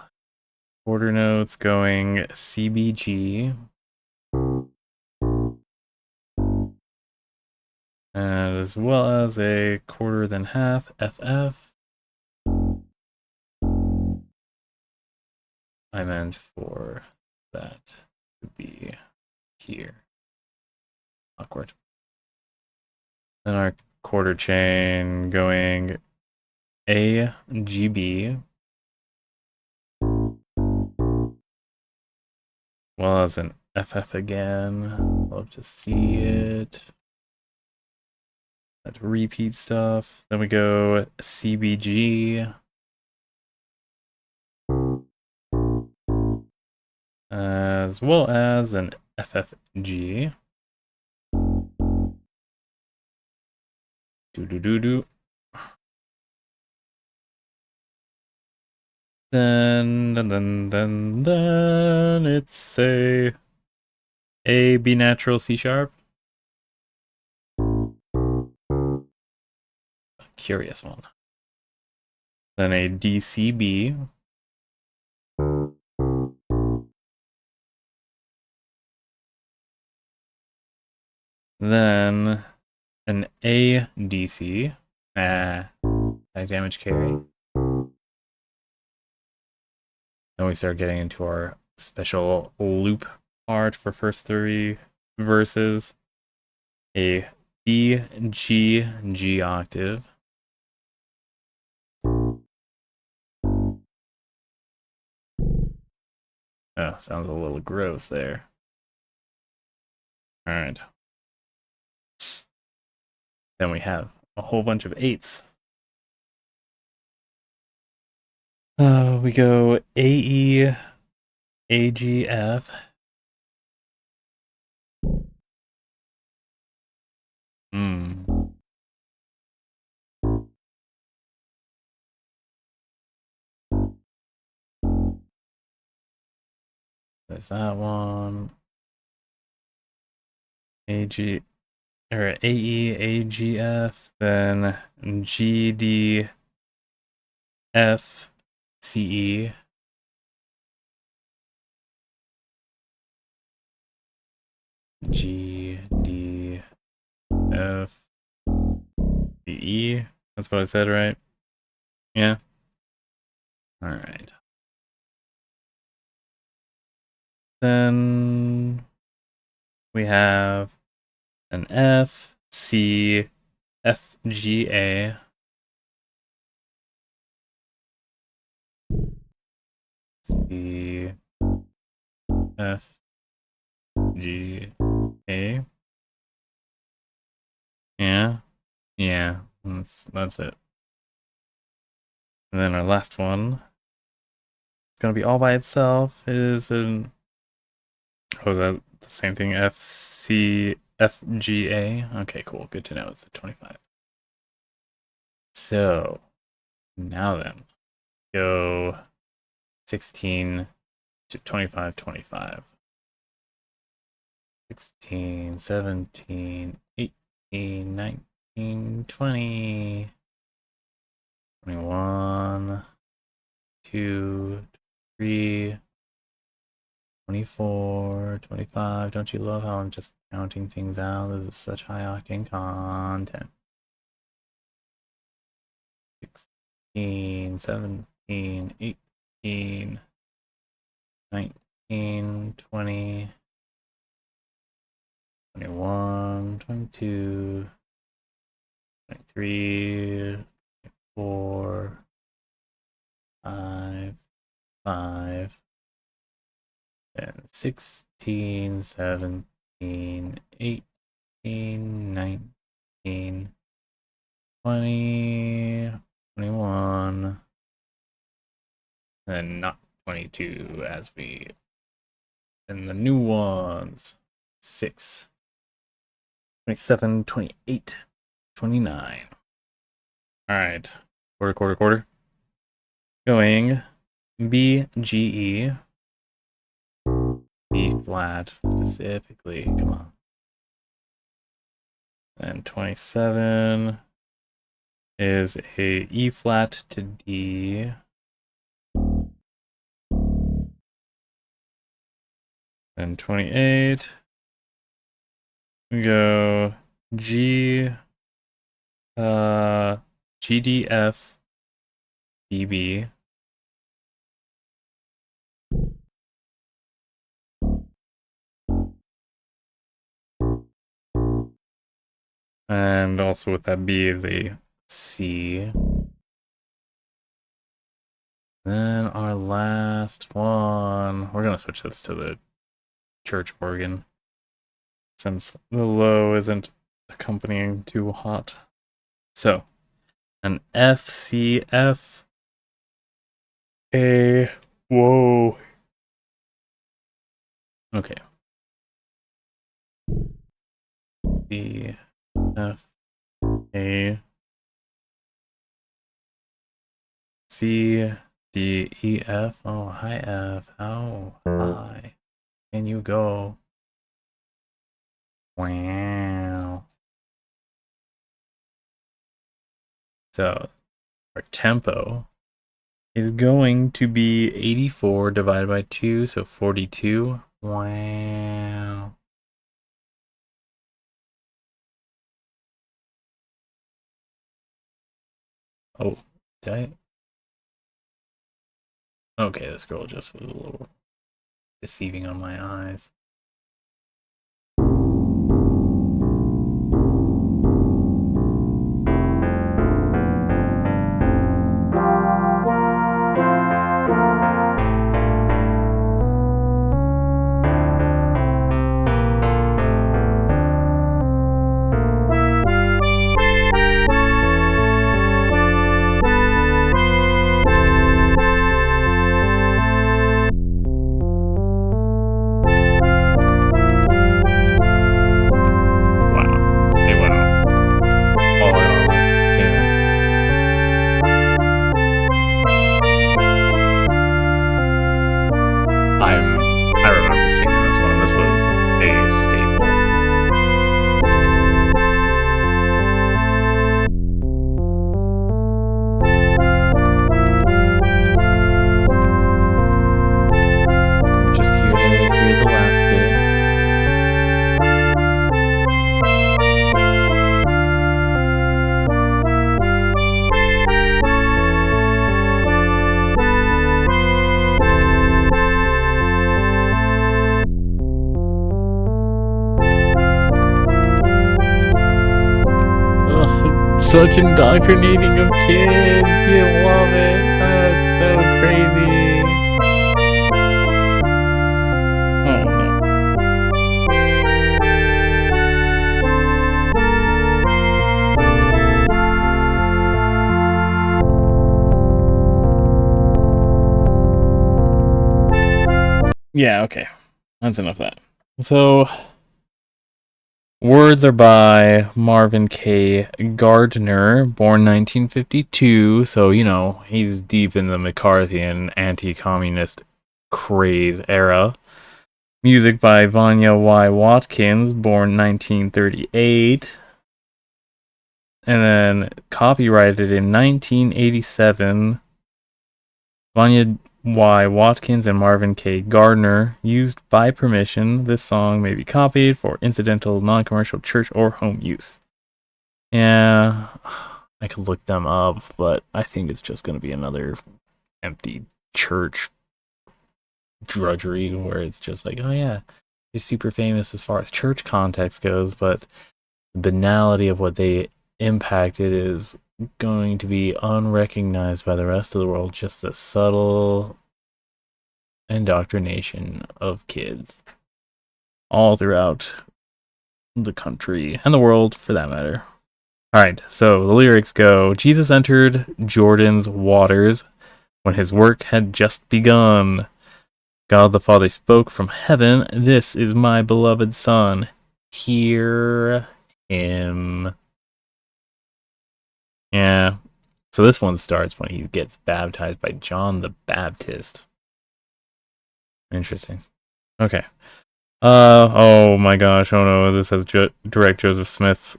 Quarter notes going CBG. As well as a quarter then half FF. I meant for that to be here. Awkward. Then our quarter chain going AGB. Well as an FF again. Love to see it. That repeat stuff. Then we go CBG. As well as an FFG. Then it's a B natural C sharp. A curious one. Then a DCB. Then an ADC. High damage carry. Then we start getting into our special loop part for first 3 verses. A B, G, G octave. Oh, sounds a little gross there. Alright. Then we have a whole bunch of 8s. We go AE, AGF. There's that one. AG or AE, AGF, then GD, F, CE. G, D, F, D, E. That's what I said, right? Yeah. Alright. Then we have an F, C, F, G, A. C, F, G, A. Yeah. Yeah. That's it. And then our last one, it's gonna be all by itself, is an, oh, is that the same thing? F, C, F, G, A? Okay, cool. Good to know. It's a 25. So, now then, go 16 to 25, 25. 16, 17, 18, 19, 20, 21, 2, 3, 24, 25. Don't you love how I'm just counting things out? This is such high octane content. 16, 17, 18, 19, 20, 21, 22, 23, 24, 5, and 16, 17, 18, 19, 20, 21, and not 22 as we in the new ones. 6, 27, 28, 29. Alright. Quarter. Going B, G, E. B flat specifically. Come on. And 27 is a E flat to D. And 28, we go G, G, D, F, B, B. And also with that B is a C. Then our last one, we're gonna switch this to the church organ, since the low isn't accompanying too hot. So, an F, C, F, A, whoa. Okay. B, F, A, C, D, E, F. Oh, hi F. How high can you go? Wow. So, our tempo is going to be 84 divided by 2, so 42. Wow. Oh, did I? Okay, this girl just was a little deceiving on my eyes. such indoctrinating of kids. You love it. Oh, it's so crazy. Oh no. Yeah, okay. That's enough of that. So, words are by Marvin K. Gardner, born 1952. So, you know, he's deep in the McCarthyan anti-communist craze era. Music by Vanya Y. Watkins, born 1938. And then copyrighted in 1987. Vanya Y. Watkins and Marvin K. Gardner used by permission. This song may be copied for incidental, non-commercial church or home use. Yeah, I could look them up, but I think it's just going to be another empty church drudgery where it's just like, oh yeah, they're super famous as far as church context goes, but the banality of what they impacted is going to be unrecognized by the rest of the world. Just a subtle indoctrination of kids all throughout the country and the world for that matter. All right, so the lyrics go: Jesus entered Jordan's waters when his work had just begun. God the Father spoke from heaven, "This is my beloved Son. Hear him." Yeah. So this one starts when he gets baptized by John the Baptist. Interesting. Okay. Oh my gosh. Oh no. This has direct Joseph Smith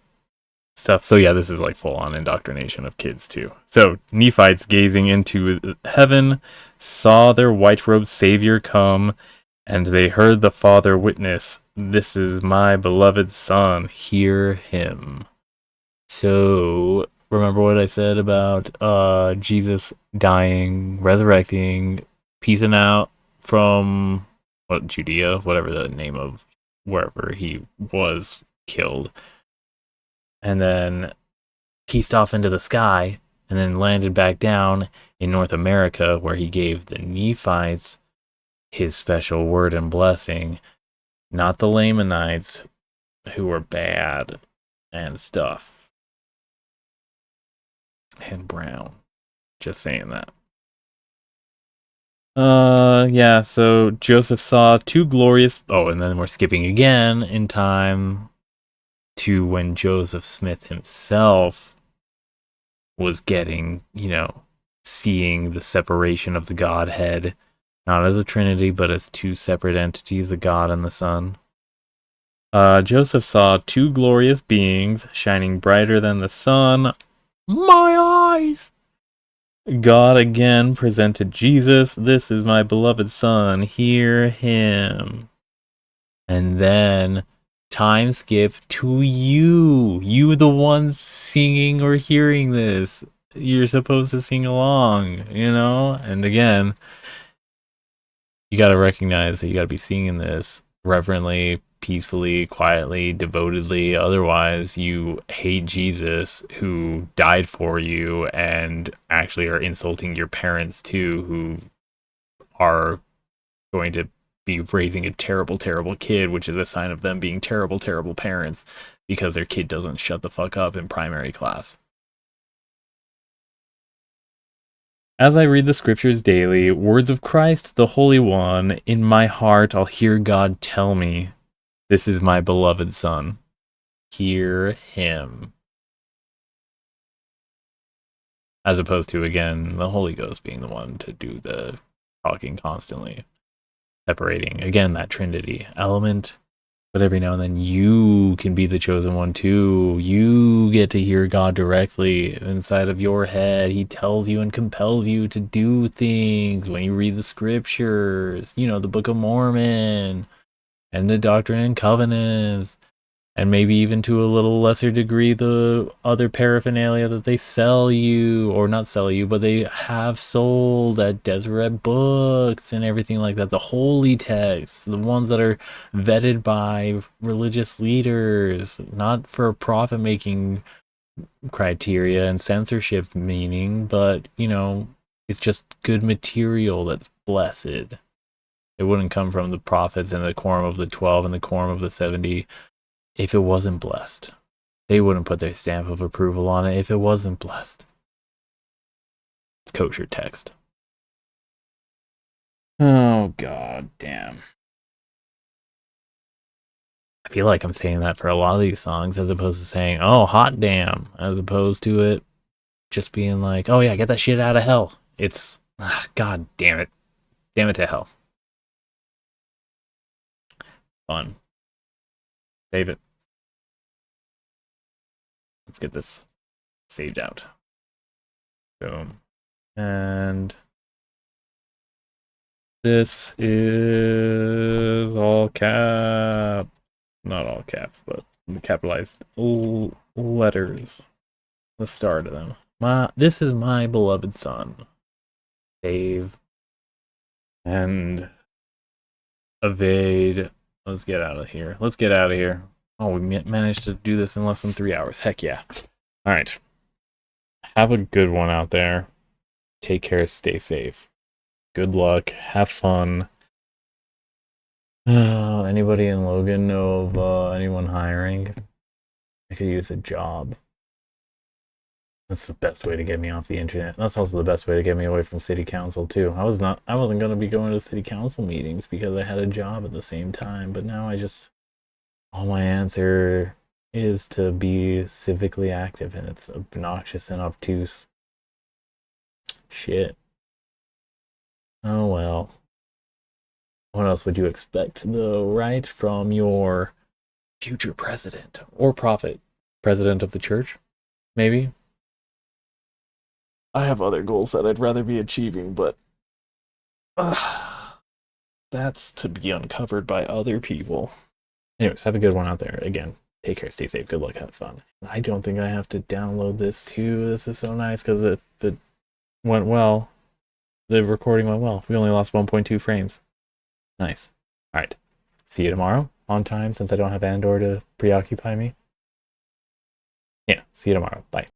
stuff. So yeah, this is like full on indoctrination of kids too. So Nephites gazing into heaven saw their white-robed Savior come, and they heard the Father witness, "This is my beloved Son. Hear him." So remember what I said about Jesus dying, resurrecting, peacing out from Judea, whatever the name of wherever he was killed, and then pieced off into the sky, and then landed back down in North America, where he gave the Nephites his special word and blessing, not the Lamanites, who were bad and stuff. And brown. Just saying that. Yeah, so Joseph saw two glorious... Oh, and then we're skipping again in time to when Joseph Smith himself was getting, seeing the separation of the Godhead, not as a trinity, but as two separate entities, the God and the Son. Joseph saw two glorious beings shining brighter than the sun. My eyes! God again presented Jesus. "This is my beloved Son. Hear him." And then time skip to you. You, the one singing or hearing this. You're supposed to sing along, And again, you got to recognize that you got to be singing this reverently, peacefully, quietly, devotedly. Otherwise, you hate Jesus, who died for you, and actually are insulting your parents too, who are going to be raising a terrible, terrible kid, which is a sign of them being terrible, terrible parents, because their kid doesn't shut the fuck up in primary class. As I read the scriptures daily, words of Christ, the Holy One, in my heart I'll hear God tell me, "This is my beloved Son. Hear him." As opposed to, again, the Holy Ghost being the one to do the talking constantly. Separating, again, that Trinity element. But every now and then you can be the chosen one too. You get to hear God directly inside of your head. He tells you and compels you to do things when you read the scriptures, the Book of Mormon and the Doctrine and Covenants, and maybe even to a little lesser degree the other paraphernalia that they sell you, or not sell you, but they have sold at Deseret Books and everything like that. The holy texts, the ones that are vetted by religious leaders, not for profit-making criteria and censorship meaning, but, you know, it's just good material that's blessed. It wouldn't come from the prophets and the quorum of the 12 and the quorum of the 70 if it wasn't blessed. They wouldn't put their stamp of approval on it if it wasn't blessed. It's kosher text. Oh, god damn. I feel like I'm saying that for a lot of these songs as opposed to saying, oh, hot damn, as opposed to it just being like, oh yeah, get that shit out of hell. It's, god damn it. Damn it to hell. Fun. Save it. Let's get this saved out. Boom. And this is all cap. Not all caps, but capitalized letters. The start of them. This is my beloved son. Save. And evade. Let's get out of here. Let's get out of here. Oh, we managed to do this in less than 3 hours. Heck yeah. All right. Have a good one out there. Take care. Stay safe. Good luck. Have fun. Anybody in Logan know of anyone hiring? I could use a job. That's the best way to get me off the internet. That's also the best way to get me away from city council too. I wasn't gonna be going to city council meetings because I had a job at the same time, but now all my answer is to be civically active, and it's obnoxious and obtuse. Shit. Oh well. What else would you expect though, right? From your future president or prophet? President of the church? Maybe? I have other goals that I'd rather be achieving, but that's to be uncovered by other people. Anyways, have a good one out there. Again, take care, stay safe, good luck, have fun. I don't think I have to download this too. This is so nice because if it went well, the recording went well. We only lost 1.2 frames. Nice. All right. See you tomorrow on time since I don't have Andor to preoccupy me. Yeah, see you tomorrow. Bye.